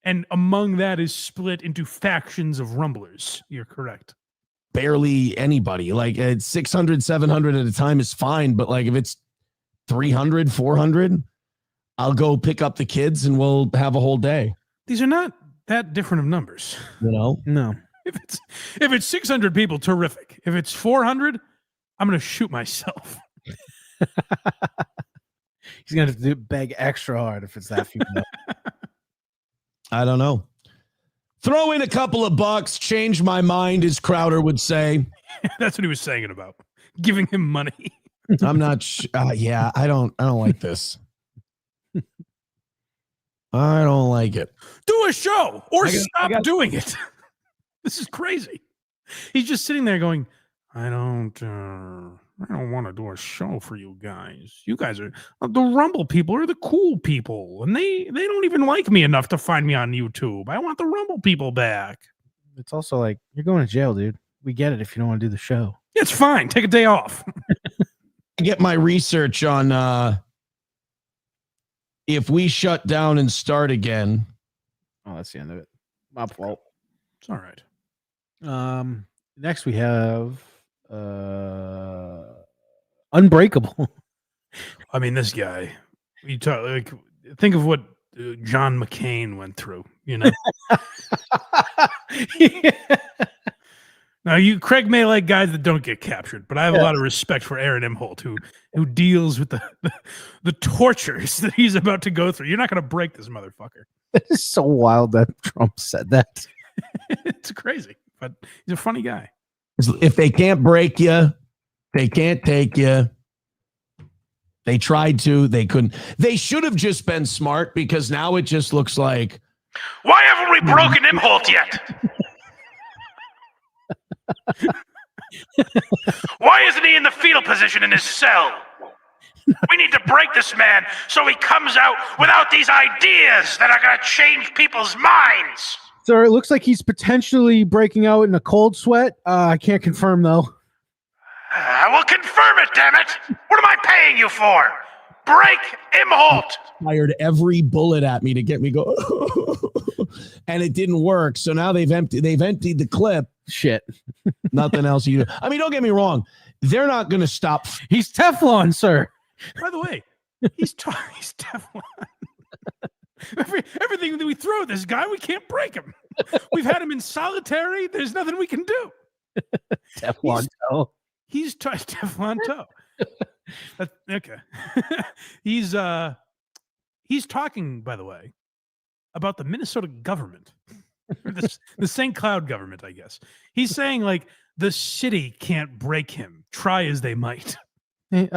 And among that is split into factions of Rumblers. You're correct. Barely anybody. Like 600, 700 at a time is fine. But like if it's 300, 400, I'll go pick up the kids and we'll have a whole day. These are not that different of numbers. You know? No. If it's 600 people, terrific. If it's 400, I'm going to shoot myself. He's going to have to beg extra hard if it's that few. I don't know. Throw in a couple of bucks, change my mind, as Crowder would say. That's what he was saying it about. Giving him money. I'm not. Yeah, I don't like this. I don't like it. Do a show or stop doing it. This is crazy. He's just sitting there going, I don't want to do a show for you guys. You guys are the Rumble people are the cool people, and they don't even like me enough to find me on YouTube. I want the Rumble people back. It's also like, you're going to jail, dude. We get it if you don't want to do the show. It's fine. Take a day off. I get my research on if we shut down and start again. Oh, that's the end of it. My fault. It's all right. Next we have Unbreakable. I mean, this guy. You talk like think of what John McCain went through. You know. Yeah. Now, Craig may like guys that don't get captured, but I have a lot of respect for Aaron Imholt, who deals with the tortures that he's about to go through. You're not going to break this motherfucker. It is so wild that Trump said that. It's crazy, but he's a funny guy. If they can't break you, they can't take you. They tried to, they couldn't. They should have just been smart, because now it just looks like, why haven't we broken Imholt yet? Why isn't he in the fetal position in his cell? We need to break this man so he comes out without these ideas that are going to change people's minds. So it looks like he's potentially breaking out in a cold sweat. I can't confirm, though. I will confirm it, damn it. What am I paying you for? Break Imholt. Fired every bullet at me to get me go, and it didn't work. So now they've emptied the clip. Shit. Nothing else you do. I mean, don't get me wrong. They're not going to stop. He's Teflon, sir. By the way, he's Teflon. Everything that we throw at this guy, we can't break him. We've had him in solitary. There's nothing we can do. Teflon toe. He's Teflon toe. Okay. He's talking, by the way, about the Minnesota government. The St. Cloud government, I guess. He's saying, like, the city can't break him, try as they might. Hey,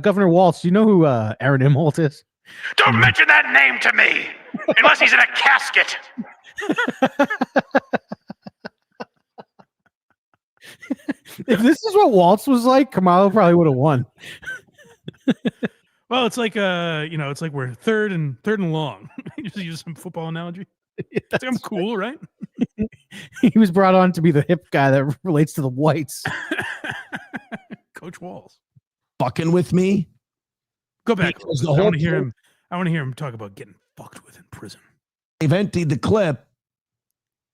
Governor Waltz, do you know who Aaron Imholt is? Don't mention that name to me, unless he's in a casket. If this is what Waltz was like, Kamala probably would have won. Well, it's like it's like we're third and long. Just use some football analogy. Like, I'm cool, right? He was brought on to be the hip guy that relates to the whites. Coach Walls. Fucking with me. Go back. I want to hear him. I want to hear him talk about getting fucked with in prison. They've emptied the clip.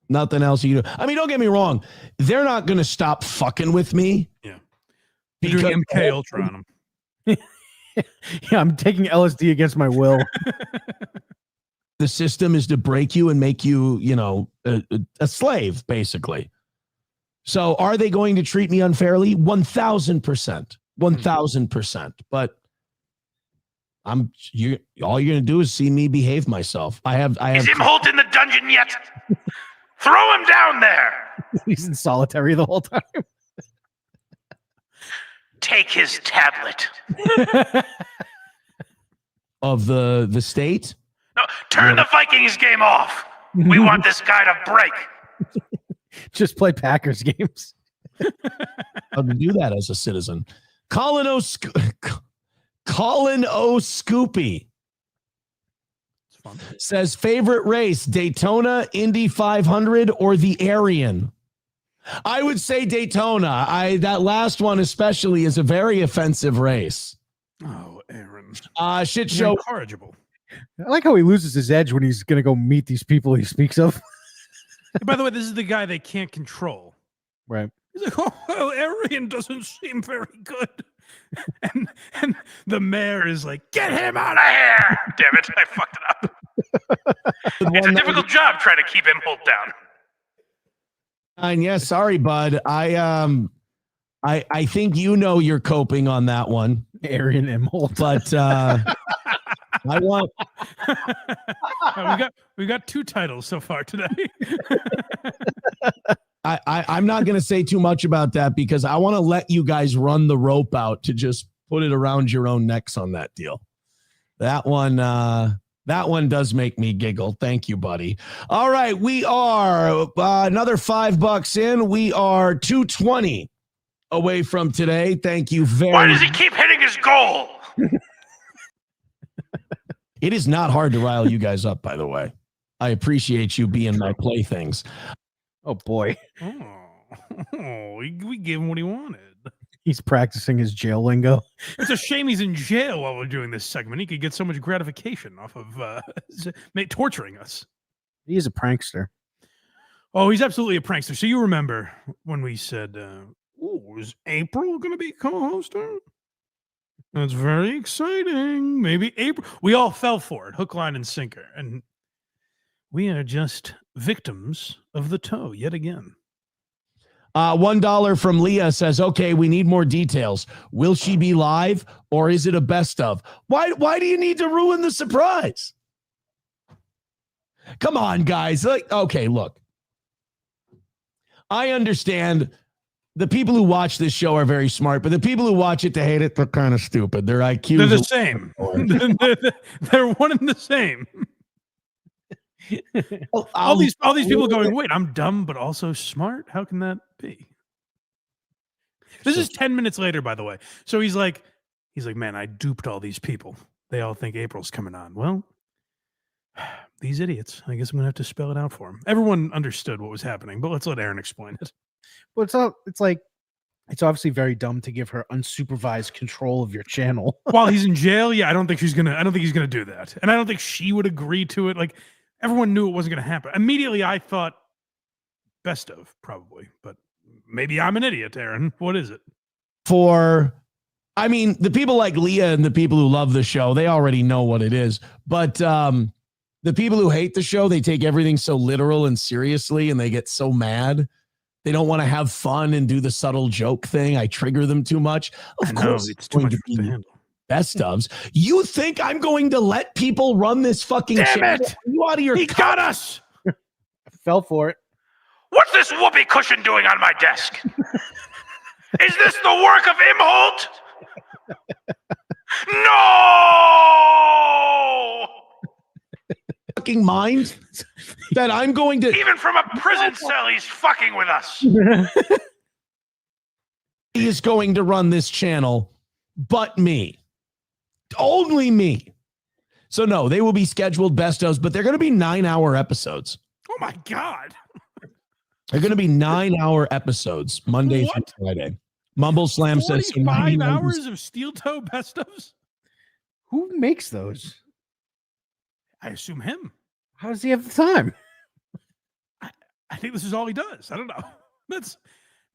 Nothing else you do. I mean, don't get me wrong. They're not going to stop fucking with me. Yeah. You're doing MK Ultra on him. Yeah, I'm taking LSD against my will. The system is to break you and make you, a slave, basically. So are they going to treat me unfairly? 1,000%. 1,000%. But all you're going to do is see me behave myself. Is Imholt in the dungeon yet? Throw him down there. He's in solitary the whole time. Take his tablet. Of the state? No, turn the Vikings game off. We want this guy to break. Just play Packers games. How to do that as a citizen. Colin O. Scoopy says, favorite race, Daytona, Indy 500, or the Aryan? I would say Daytona. That last one especially is a very offensive race. Oh, Aaron. Shit show. Incorrigible. I like how he loses his edge when he's going to go meet these people he speaks of. By the way, this is the guy they can't control. Right. He's like, oh, Arian doesn't seem very good. And the mayor is like, get him out of here. Damn it, I fucked it up. It's a difficult job trying to keep him pulled down. And yeah, sorry, bud. I think you're coping on that one. Arian Imholt. But I want we got 2 titles so far today. I'm not going to say too much about that because I want to let you guys run the rope out to just put it around your own necks on that deal. That one does make me giggle. Thank you, buddy. All right, we are another $5 in. We are 220 away from today. Thank you very much. Why does he keep hitting his goal? It is not hard to rile you guys up, by the way. I appreciate you being my playthings. Oh, boy. We gave him what he wanted. He's practicing his jail lingo. It's a shame he's in jail while we're doing this segment. He could get so much gratification off of torturing us. He is a prankster. Oh, he's absolutely a prankster. So you remember when we said, is April going to be co-hosting? That's very exciting. Maybe April. We all fell for it, hook, line, and sinker. And we are just victims of the toe yet again. $1 from Leah says, okay, we need more details. Will she be live or is it a best of? Why do you need to ruin the surprise? Come on, guys. Okay, look. I understand the people who watch this show are very smart, but the people who watch it to hate it, they're kind of stupid. Their IQ. They're the same. They're one and the same. all these people going, wait, I'm dumb but also smart? How can that be? This is 10 minutes later, by the way. So he's like, man, I duped all these people. They all think April's coming on. Well, these idiots. I guess I'm gonna have to spell it out for them. Everyone understood what was happening, but let's let Aaron explain it. Well, it's obviously very dumb to give her unsupervised control of your channel while he's in jail. Yeah, I don't think he's gonna do that, and I don't think she would agree to it. Like, everyone knew it wasn't gonna happen. Immediately, I thought best of probably, but maybe I'm an idiot. Aaron, what is it? The people like Leah and the people who love the show, they already know what it is. But the people who hate the show, they take everything so literal and seriously, and they get so mad. They don't want to have fun and do the subtle joke thing. I trigger them too much. Of course, it's too much to handle. Best ofs. You think I'm going to let people run this fucking Damn it! You out of your He got us! I fell for it. What's this whoopee cushion doing on my desk? Is this the work of Imholt? No! Fucking mind that I'm going to even from a prison cell, he's fucking with us. He is going to run this channel, but me. Only me. So no, they will be scheduled best ofs, but they're going to be 9-hour episodes. Oh my God. They're going to be 9-hour episodes, Monday through Friday. Mumble Slam says 5 hours of steel toe best ofs. Who makes those? I assume him. How does he have the time? I think this is all he does. I don't know. That's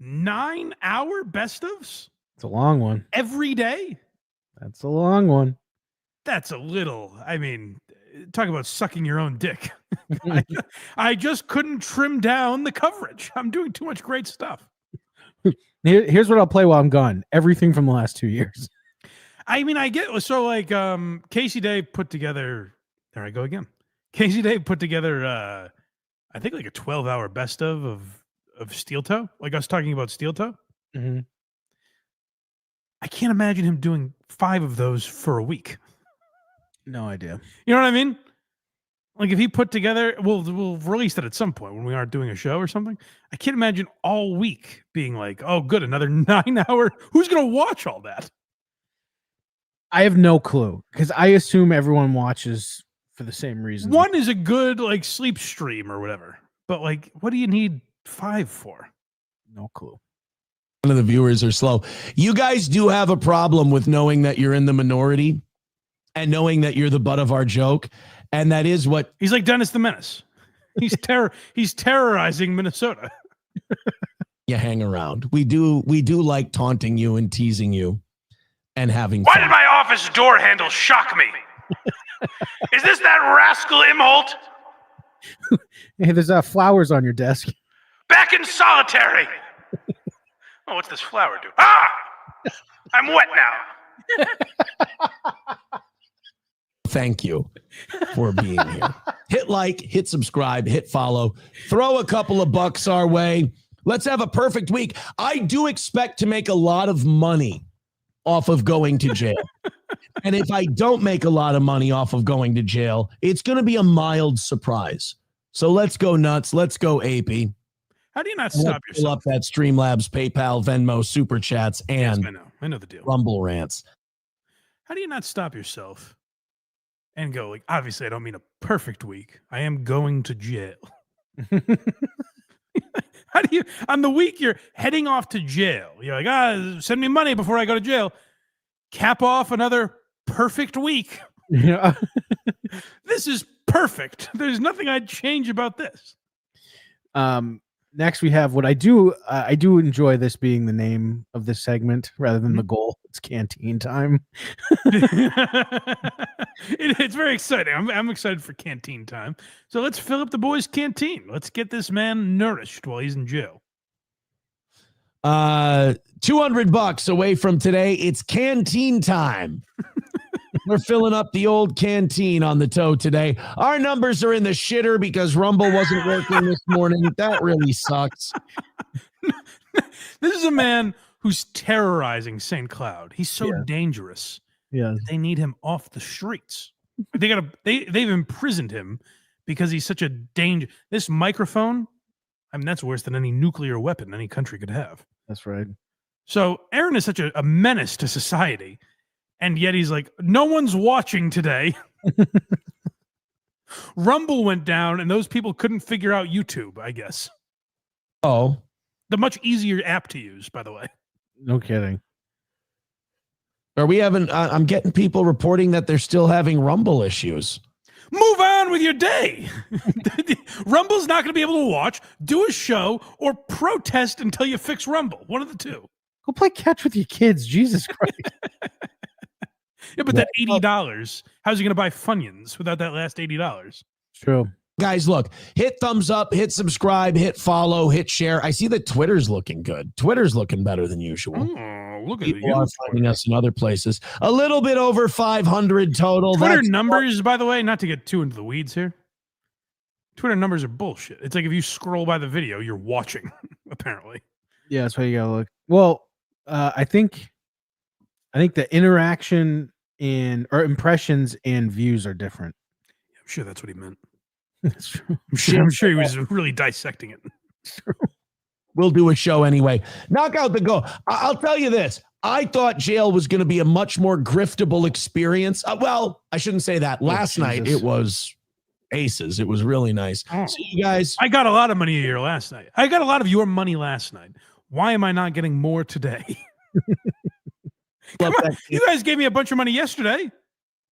9-hour best ofs. It's a long one. Every day. That's a long one. That's a little. I mean, talk about sucking your own dick. I just couldn't trim down the coverage. I'm doing too much great stuff. Here's what I'll play while I'm gone. Everything from the last 2 years. I mean, I get so like Casey Day put together. There I go again. Casey Day put together. I think like a 12-hour best of Steel Toe. Like I was talking about Steel Toe. Mm-hmm. I can't imagine him doing 5 of those for a week. No idea. You know what I mean? Like if he put together, we'll release that at some point when we aren't doing a show or something. I can't imagine all week being like, oh, good, another 9 hour. Who's gonna watch all that? I have no clue because I assume everyone watches for the same reason. One is a good like sleep stream or whatever, but like, what do you need 5 for? No clue. One of the viewers are slow. You guys do have a problem with knowing that you're in the minority and knowing that you're the butt of our joke. And that is what he's like Dennis the Menace. He's terrorizing Minnesota. You hang around. We do like taunting you and teasing you and having Why fun. did my office door handle shock me? Is this that rascal Imholt? Hey, there's flowers on your desk. Back in solitary. Oh, what's this flower do? Ah! I'm wet now. Thank you for being here. Hit like, hit subscribe, hit follow, throw a couple of bucks our way. Let's have a perfect week. I do expect to make a lot of money off of going to jail. And if I don't make a lot of money off of going to jail, it's going to be a mild surprise. So let's go nuts. Let's go apey. How do you not stop Let's pull yourself? up that Streamlabs, PayPal, Venmo, Super Chats, and Yes, I know the deal. Rumble rants. How do you not stop yourself and go like, obviously I don't mean a perfect week. I am going to jail. How do you, on the week you're heading off to jail, you're like, send me money before I go to jail. Cap off another perfect week. Yeah. This is perfect. There's nothing I'd change about this. Next we have what I do enjoy this being the name of this segment rather than the goal. It's canteen time. It's very exciting. I'm excited for canteen time. So let's fill up the boys' canteen. Let's get this man nourished while he's in jail. $200 away from today. It's canteen time. We're filling up the old canteen on the toe today. Our numbers are in the shitter because Rumble wasn't working this morning. That really sucks. This is a man who's terrorizing St. Cloud. He's so dangerous. Yeah. They need him off the streets. They've imprisoned him because he's such a danger. This microphone, I mean, that's worse than any nuclear weapon any country could have. That's right. So Aaron is such a menace to society. And yet he's like, no one's watching today. Rumble went down and those people couldn't figure out YouTube, I guess. Oh. The much easier app to use, by the way. No kidding. Are we having, I'm getting people reporting that they're still having Rumble issues. Move on with your day. Rumble's not going to be able to watch, do a show, or protest until you fix Rumble. One of the two. Go play catch with your kids. Jesus Christ. Yeah, but that $80, how's he going to buy Funyuns without that last $80? True. Guys, look, hit thumbs up, hit subscribe, hit follow, hit share. I see that Twitter's looking good. Twitter's looking better than usual. Oh, look at People you. are finding us in other places. A little bit over 500 total. Twitter That's numbers, by the way, not to get too into the weeds here. Twitter numbers are bullshit. It's like if you scroll by the video, you're watching, apparently. Yeah, that's why you gotta look. Well, I think the interaction or impressions and views are different. I'm sure that's what he meant. That's true. I'm sure he was really dissecting it. We'll do a show anyway. Knock out the goal. I'll tell you this. I thought jail was going to be a much more griftable experience. Well, I shouldn't say that. Last night it was aces. It was really nice. Oh. So you guys, I got a lot of money here last night. I got a lot of your money last night. Why am I not getting more today? Come on, you guys gave me a bunch of money yesterday.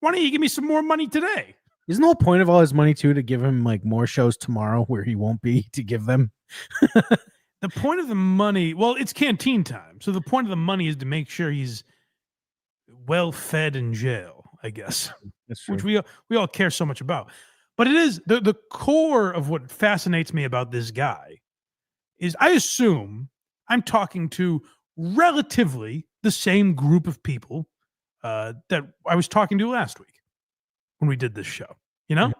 Why don't you give me some more money today? Isn't the whole point of all his money too to give him like more shows tomorrow where he won't be to give them? The point of the money, well, it's canteen time. So the point of the money is to make sure he's well fed in jail, I guess, which we all care so much about. But it is the core of what fascinates me about this guy is I assume I'm talking to relatively the same group of people that I was talking to last week when we did this show. You know,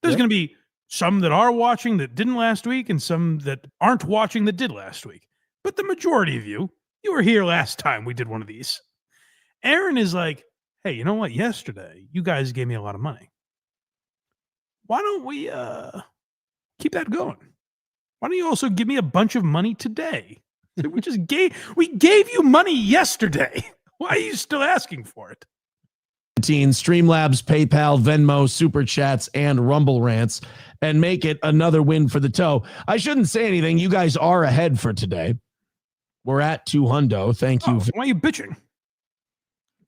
there's going to be some that are watching that didn't last week and some that aren't watching that did last week. But the majority of you were here last time we did one of these. Aaron is like, hey, you know what? Yesterday, you guys gave me a lot of money. Why don't we keep that going? Why don't you also give me a bunch of money today? We gave you money yesterday. Why are you still asking for it? Streamlabs, PayPal, Venmo, Super Chats, and Rumble Rants, and make it another win for the toe. I shouldn't say anything. You guys are ahead for today. We're at 200. Thank you. Why are you bitching?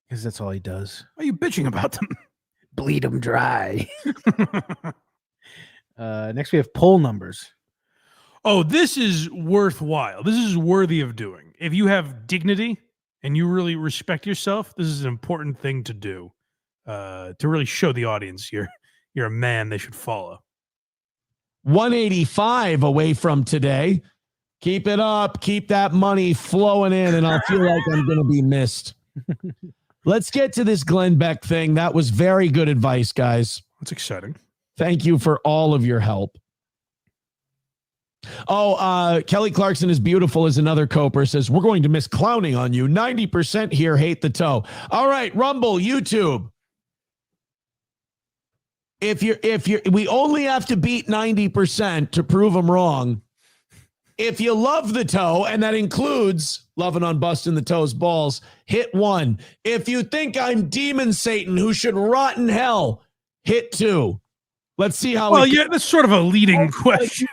Because that's all he does. Why are you bitching about them? Bleed them dry. Next, we have poll numbers. Oh, this is worthwhile. This is worthy of doing. If you have dignity and you really respect yourself, this is an important thing to do to really show the audience you're a man they should follow. 185 away from today. Keep it up. Keep that money flowing in, and I'll feel like I'm going to be missed. Let's get to this Glenn Beck thing. That was very good advice, guys. That's exciting. Thank you for all of your help. Oh, Kelly Clarkson is beautiful as another Coper says, we're going to miss clowning on you. 90% here hate the toe. All right, Rumble, YouTube. We only have to beat 90% to prove them wrong. If you love the toe, and that includes loving on busting the toe's balls, hit 1. If you think I'm Demon Satan who should rot in hell, hit 2. Let's see how. Well, yeah, that's sort of a leading question.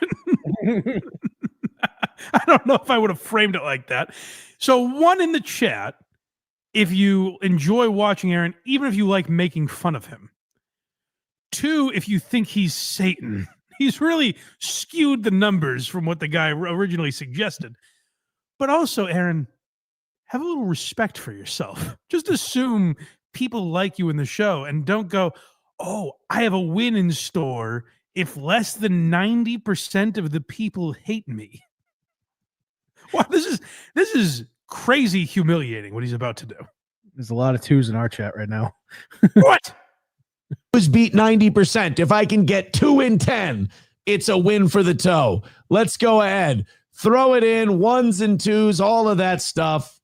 I don't know if I would have framed it like that. So 1 in the chat, if you enjoy watching Aaron, even if you like making fun of him. 2, if you think he's Satan. He's really skewed the numbers from what the guy originally suggested. But also, Aaron, have a little respect for yourself. Just assume people like you in the show and don't go, oh, I have a win in store if less than 90% of the people hate me. Wow, this is crazy humiliating what he's about to do. There's a lot of 2s in our chat right now. What? Was beat 90%. If I can get 2 in 10, it's a win for the toe. Let's go ahead. Throw it in, 1s and 2s, all of that stuff.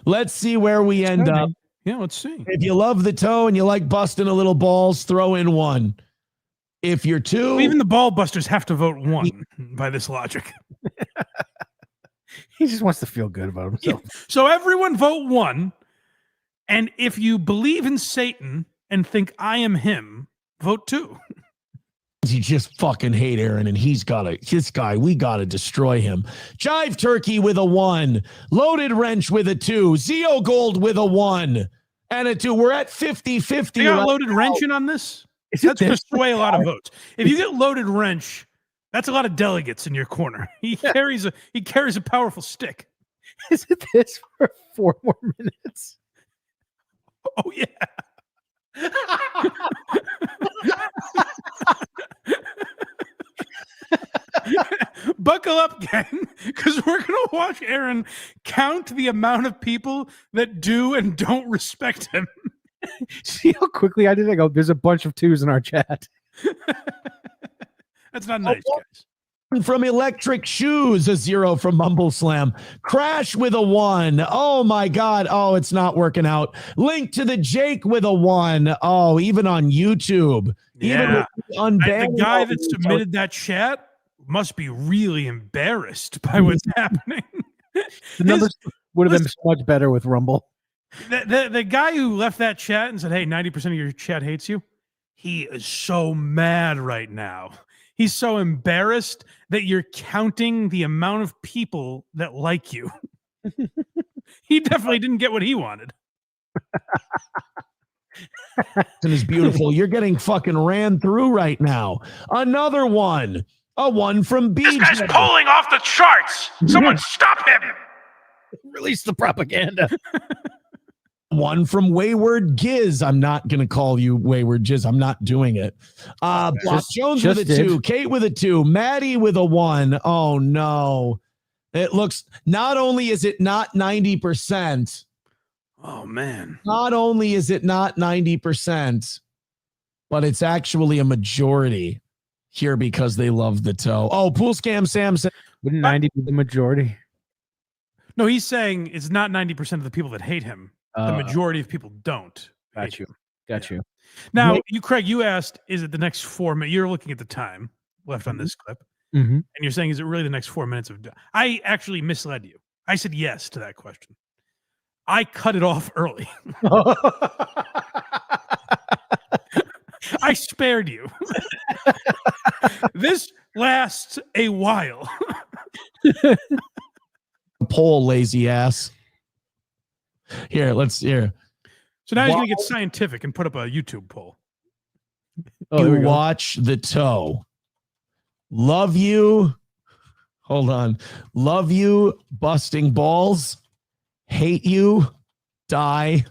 Let's see where we end up. Yeah, let's see. If you love the toe and you like busting a little balls, throw in 1. If you're 2, even the ball busters have to vote 1 by this logic. He just wants to feel good about himself. Yeah. So everyone vote 1. And if you believe in Satan and think I am him, vote 2. You just fucking hate Aaron, and we got to destroy him. Jive Turkey with a 1. Loaded Wrench with a 2. Zeo Gold with a 1 and a 2. We're at 50-50. You got Loaded Wrench in on this? That's going to sway a lot of votes. If you get Loaded Wrench, that's a lot of delegates in your corner. He carries a powerful stick. Is it this for 4 more minutes? Oh, yeah. Buckle up, gang, because we're going to watch Aaron count the amount of people that do and don't respect him. See how quickly I did it? I go, there's a bunch of 2s in our chat. That's not nice, guys. From Electric Shoes, a 0 from Mumble Slam. Crash with a 1. Oh my God. Oh, it's not working out. Link to the Jake with a 1. Oh, even on YouTube. Yeah. Even the guy that submitted that chat must be really embarrassed by what's happening. The numbers would have been so much better with Rumble. The guy who left that chat and said, hey, 90% of your chat hates you. He is so mad right now. He's so embarrassed that you're counting the amount of people that like you. He definitely didn't get what he wanted. It is beautiful. You're getting fucking ran through right now. Another 1. A 1 from B. This guy's pulling off the charts. Someone stop him. Release the propaganda. One from Wayward Giz. I'm not going to call you Wayward Giz. I'm not doing it. Jones with a 2. Kate with a 2. Maddie with a 1. Oh, no. It looks, not only is it not 90%. Oh, man. Not only is it not 90%, but it's actually a majority here because they love the toe. Oh, Pool Scam Sam said, wouldn't 90 be the majority? No, he's saying it's not 90% of the people that hate him. The majority of people don't. Got you. Now, Craig, you asked, is it the next 4 minutes? You're looking at the time left on this clip. And you're saying, is it really the next 4 minutes of... I actually misled you. I said yes to that question. I cut it off early. I spared you. This lasts a while. Poll, lazy ass. Here, let's hear. So now he's going to get scientific and put up a YouTube poll. You watch the toe. Love you. Hold on. Love you, busting balls. Hate you, die.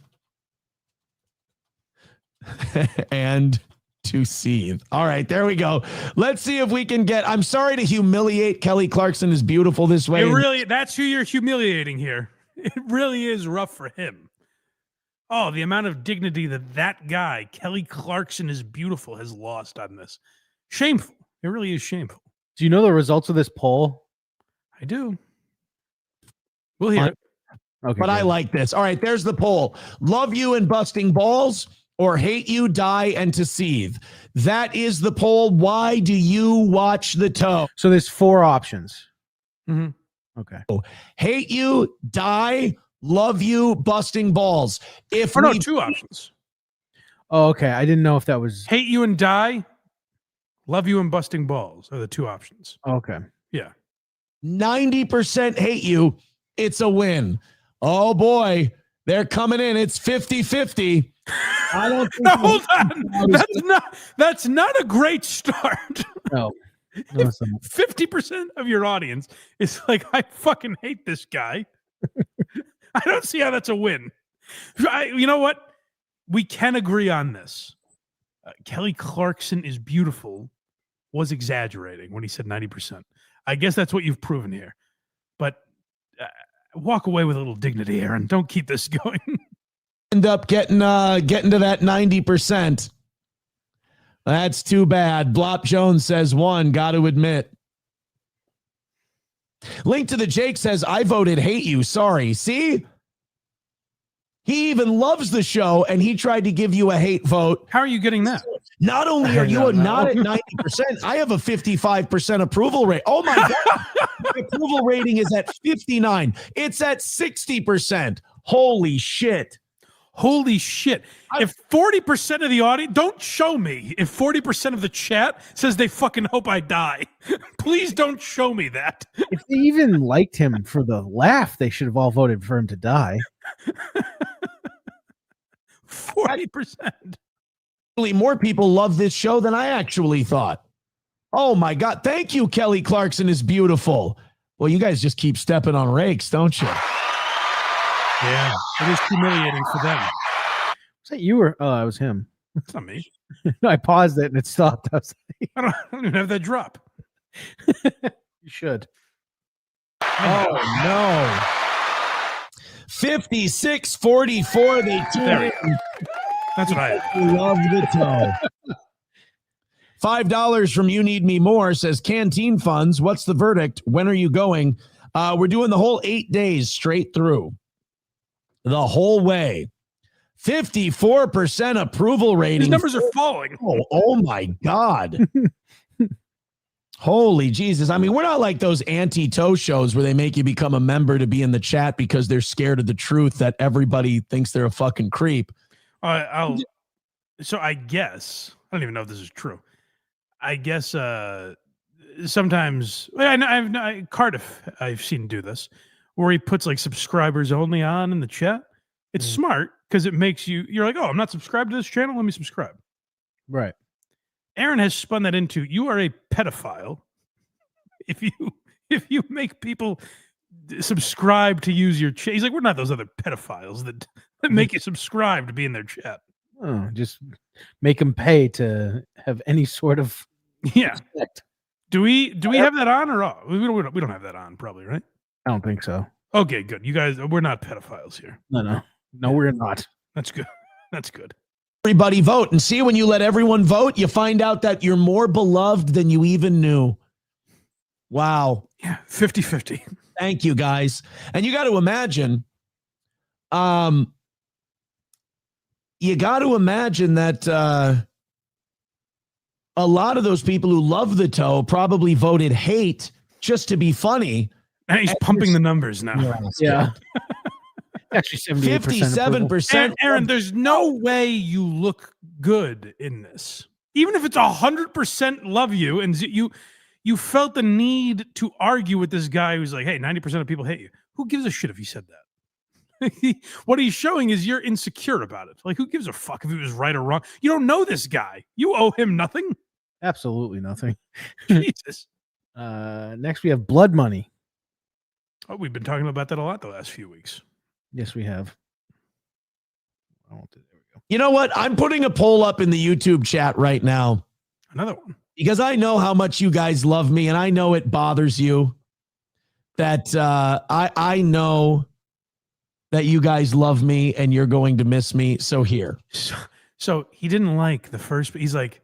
And to seethe. All right, there we go. Let's see if we can get. I'm sorry to humiliate Kelly Clarkson is beautiful this way. That's who you're humiliating here. It really is rough for him. Oh, the amount of dignity that guy, Kelly Clarkson is beautiful, has lost on this. Shameful. It really is shameful. Do you know the results of this poll? I do. We'll hear it. Okay, but good. I like this. All right, there's the poll. Love you and busting balls, or hate you, die, and to seethe. That is the poll. Why do you watch the toe? So there's 4 options. Okay. Hate you, die, love you, busting balls. If no, 2 options. Oh, okay. I didn't know if that was hate you and die, love you and busting balls are the 2 options. Okay. Yeah. 90% hate you. It's a win. Oh boy, they're coming in. It's 50-50. I don't think no, hold on. That's not a great start. No. 50% of your audience is like, I fucking hate this guy. I don't see how that's a win. You know what? We can agree on this. Kelly Clarkson is beautiful was exaggerating when he said 90%. I guess that's what you've proven here. But walk away with a little dignity, Aaron. Don't keep this going. End up getting to that 90%. That's too bad. Blop Jones says 1. Got to admit. Link to the Jake says, I voted hate you. Sorry. See? He even loves the show, and he tried to give you a hate vote. How are you getting that? Not only are you not at 90%, I have a 55% approval rate. Oh, my God. The approval rating is at 59. It's at 60%. Holy shit. Holy shit. If 40% of the audience, don't show me. If 40% of the chat says they fucking hope I die, please don't show me that. If they even liked him for the laugh, they should have all voted for him to die. 40%. More people love this show than I actually thought. Oh my God. Thank you, Kelly Clarkson is beautiful. Well, you guys just keep stepping on rakes, don't you? Yeah, it is humiliating for them. Was that you or it was him? It's not me. No, I paused it and it stopped. I was like, I don't even have that drop. You should. Oh no. 56-44. They tune in. That's what I love the toe. $5 from You Need Me More says Canteen Funds. What's the verdict? When are you going? We're doing the whole 8 days straight through. The whole way. 54% approval rating. These numbers are falling. Oh my God. Holy Jesus. I mean, we're not like those anti-toe shows where they make you become a member to be in the chat because they're scared of the truth that everybody thinks they're a fucking creep. So I guess, I don't even know if this is true. I guess sometimes, Cardiff, I've seen do this, where he puts like subscribers only on in the chat. It's smart because it makes you're like, oh, I'm not subscribed to this channel. Let me subscribe. Right. Aaron has spun that into you are a pedophile if you make people subscribe to use your chat. He's like, we're not those other pedophiles that make you subscribe to be in their chat. Oh, just make them pay to have any sort of respect. Do we have that on or off? We don't have that on, probably, right? I don't think so. Okay, good. You guys, we're not pedophiles here. No, we're not. That's good. That's good. Everybody vote, and see, when you let everyone vote, you find out that you're more beloved than you even knew. Wow. Yeah, 50-50. Thank you, guys. And you got to imagine, that a lot of those people who love the toe probably voted hate just to be funny. And he's pumping the numbers now. Yeah. Actually, 57%. Aaron, there's no way you look good in this. Even if it's 100% love you, and you felt the need to argue with this guy who's like, hey, 90% of people hate you. Who gives a shit if he said that? What he's showing is you're insecure about it. Like, who gives a fuck if he was right or wrong? You don't know this guy. You owe him nothing. Absolutely nothing. Jesus. Next, we have Blood Money. Oh, we've been talking about that a lot the last few weeks. Yes, we have. You know what? I'm putting a poll up in the YouTube chat right now. Another one. Because I know how much you guys love me, and I know it bothers you. That I know that you guys love me and you're going to miss me. So here. So he didn't like the first, but he's like,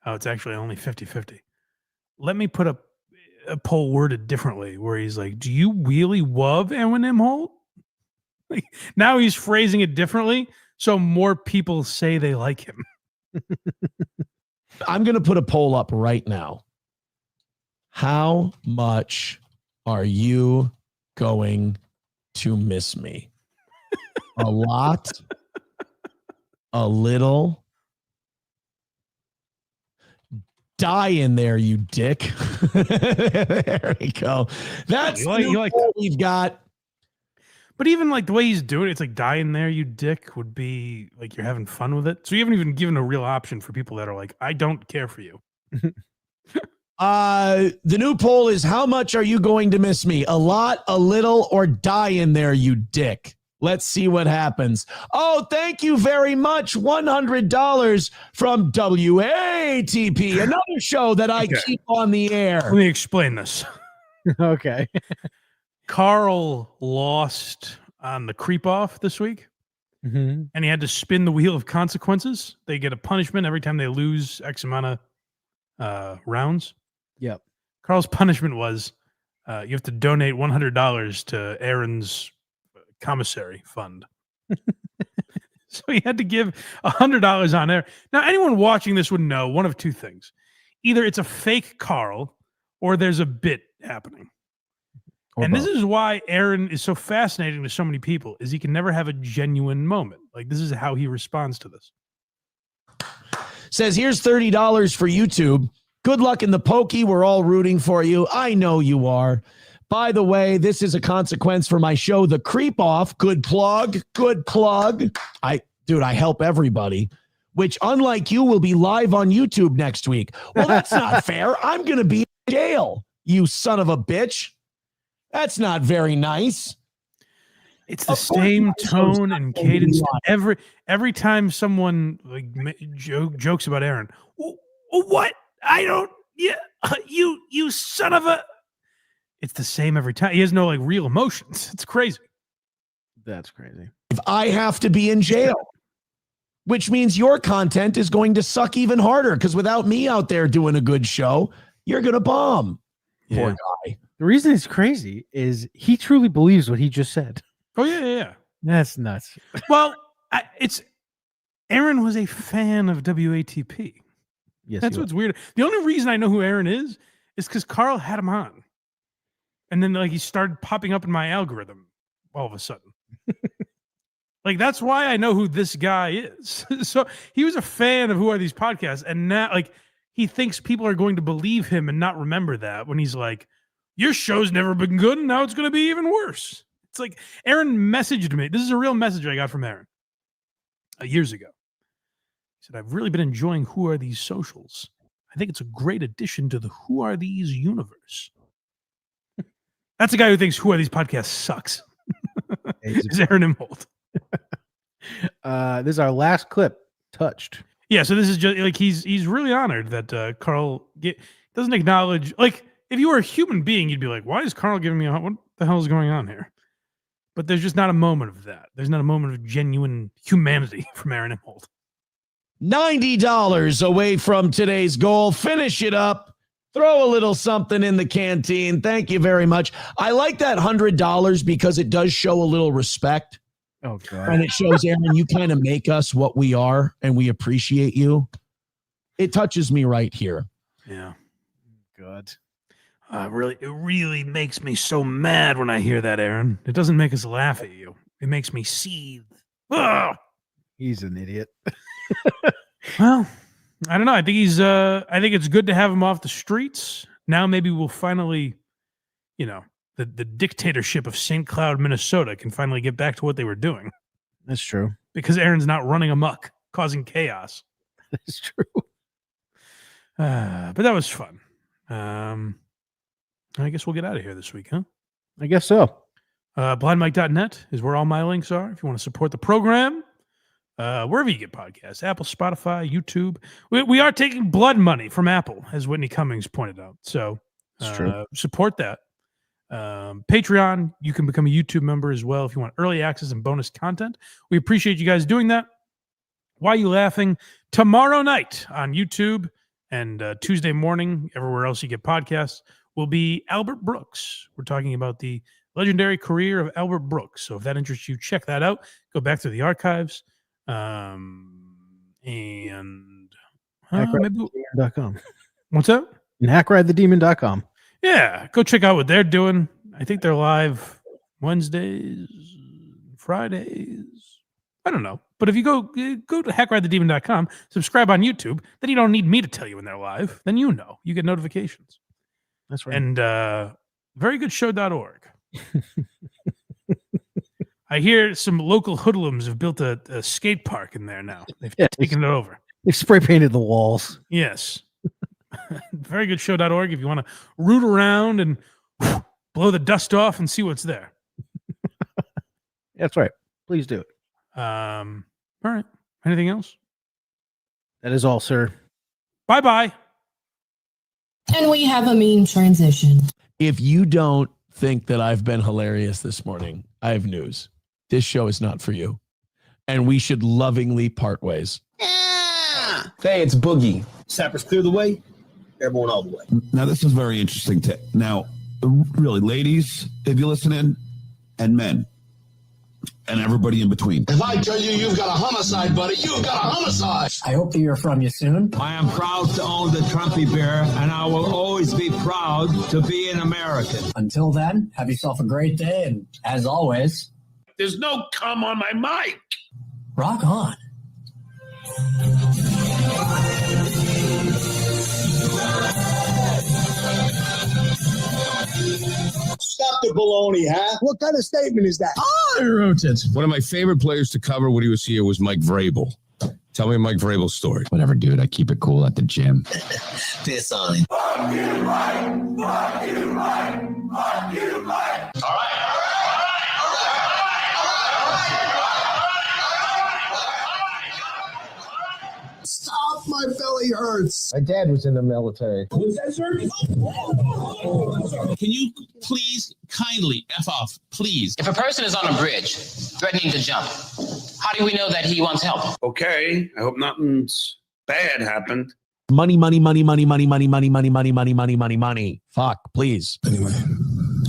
oh, it's actually only 50-50. Let me put a poll worded differently where he's like, do you really love Eminem Holt? Like, now he's phrasing it differently so more people say they like him. I'm going to put a poll up right now. How much are you going to miss me? A lot? A little? Die in there, you dick. There we go. That's the poll we've got. But even like the way he's doing it, it's like die in there, you dick, would be like you're having fun with it. So you haven't even given a real option for people that are like, I don't care for you. The new poll is, how much are you going to miss me? A lot, a little, or die in there, you dick. Let's see what happens. Oh, thank you very much. $100 from WATP, another show that I keep on the air. Let me explain this. Okay. Carl lost on the creep off this week, and he had to spin the wheel of consequences. They get a punishment every time they lose X amount of rounds. Yep. Carl's punishment was you have to donate $100 to Aaron's commissary fund. So he had to give $100 on air. Now, anyone watching this would know one of two things. Either it's a fake Carl or there's a bit happening. And this is why Aaron is so fascinating to so many people, is he can never have a genuine moment. Like, this is how he responds to this. Says, here's $30 for YouTube. Good luck in the pokey. We're all rooting for you. I know you are. By the way, this is a consequence for my show, The Creep Off. Good plug. Good plug. I help everybody, which, unlike you, will be live on YouTube next week. Well, that's not fair. I'm going to be in jail, you son of a bitch. That's not very nice. It's the same tone and cadence every time someone like jokes about Aaron. What? I don't. Yeah, you son of a. It's the same every time. He has no like real emotions. It's crazy. That's crazy. If I have to be in jail, which means your content is going to suck even harder, because without me out there doing a good show, you're going to bomb. Yeah. Poor guy. The reason it's crazy is he truly believes what he just said. Oh, yeah. That's nuts. Well, Aaron was a fan of WATP. Yes, that's what's weird. The only reason I know who Aaron is because Carl had him on. And then like he started popping up in my algorithm all of a sudden. Like, that's why I know who this guy is. So he was a fan of Who Are These Podcasts, and now like he thinks people are going to believe him and not remember that when he's like, your show's never been good and now it's going to be even worse. It's like Aaron messaged me. This is a real message I got from Aaron years ago. He said, I've really been enjoying Who Are These Socials. I think it's a great addition to the Who Are These universe. That's a guy who thinks Who Are These Podcasts sucks. Is Aaron Imholt. This is our last clip. Touched. Yeah, so this is just like he's really honored that Carl doesn't acknowledge. Like, if you were a human being, you'd be like, why is Carl giving me what the hell is going on here? But there's just not a moment of that. There's not a moment of genuine humanity from Aaron Imholt. $90 away from today's goal. Finish it up. Throw a little something in the canteen. Thank you very much. I like that $100 because it does show a little respect. Oh, God. And it shows, Aaron, you kind of make us what we are, and we appreciate you. It touches me right here. Yeah. God. It really makes me so mad when I hear that, Aaron. It doesn't make us laugh at you. It makes me seethe. Ugh! He's an idiot. Well, I don't know. I think it's good to have him off the streets. Now maybe we'll finally, the dictatorship of St. Cloud, Minnesota can finally get back to what they were doing. That's true. Because Aaron's not running amok, causing chaos. That's true. But that was fun. I guess we'll get out of here this week, huh? I guess so. Blindmike.net is where all my links are. If you want to support the program, wherever you get podcasts, Apple, Spotify, YouTube. We are taking blood money from Apple, as Whitney Cummings pointed out. So support that. Patreon, you can become a YouTube member as well if you want early access and bonus content. We appreciate you guys doing that. Why Are You Laughing? Tomorrow night on YouTube and Tuesday morning, everywhere else you get podcasts, will be Albert Brooks. We're talking about the legendary career of Albert Brooks. So if that interests you, check that out. Go back to the archives. And HackRideTheDemon.com. What's up? And HackRideTheDemon.com. Yeah, go check out what they're doing. I think they're live Wednesdays, Fridays. I don't know. But if you go to HackRideTheDemon.com, subscribe on YouTube, then you don't need me to tell you when they're live. Then you know. You get notifications. That's right. And verygoodshow.org. I hear some local hoodlums have built a skate park in there now. They've taken it over. They've spray painted the walls. Yes. Verygoodshow.org if you want to root around and blow the dust off and see what's there. That's right. Please do it. All right. Anything else? That is all, sir. Bye-bye. And we have a meme transition. If you don't think that I've been hilarious this morning, I have news. This show is not for you. And we should lovingly part ways. Hey, it's Boogie. Sappers clear the way. Everyone all the way. Now, this is very interesting. Now, really, ladies, if you listen in, and men, and everybody in between. If I tell you you've got a homicide, buddy, you've got a homicide. I hope to hear from you soon. I am proud to own the Trumpy bear, and I will always be proud to be an American. Until then, have yourself a great day, and as always, There's no cum on my mic. rock on. Stop the baloney, huh? What kind of statement is that? I wrote it. One of my favorite players to cover when he was here was Mike Vrabel. Tell me Mike Vrabel's story. Whatever, dude. I keep it cool at the gym. Piss on it. Fuck you, Mike. Fuck you, Mike. Fuck you, Mike. All right. Stop, my belly hurts. My dad was in the military. Was that, sir? Can you please kindly F off, please? If a person is on a bridge threatening to jump, how do we know that he wants help? Okay, I hope nothing's bad happened. Money, money, money, money, money, money, money, money, money, money, money, money, money. Fuck, please. Anyway,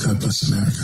God bless America.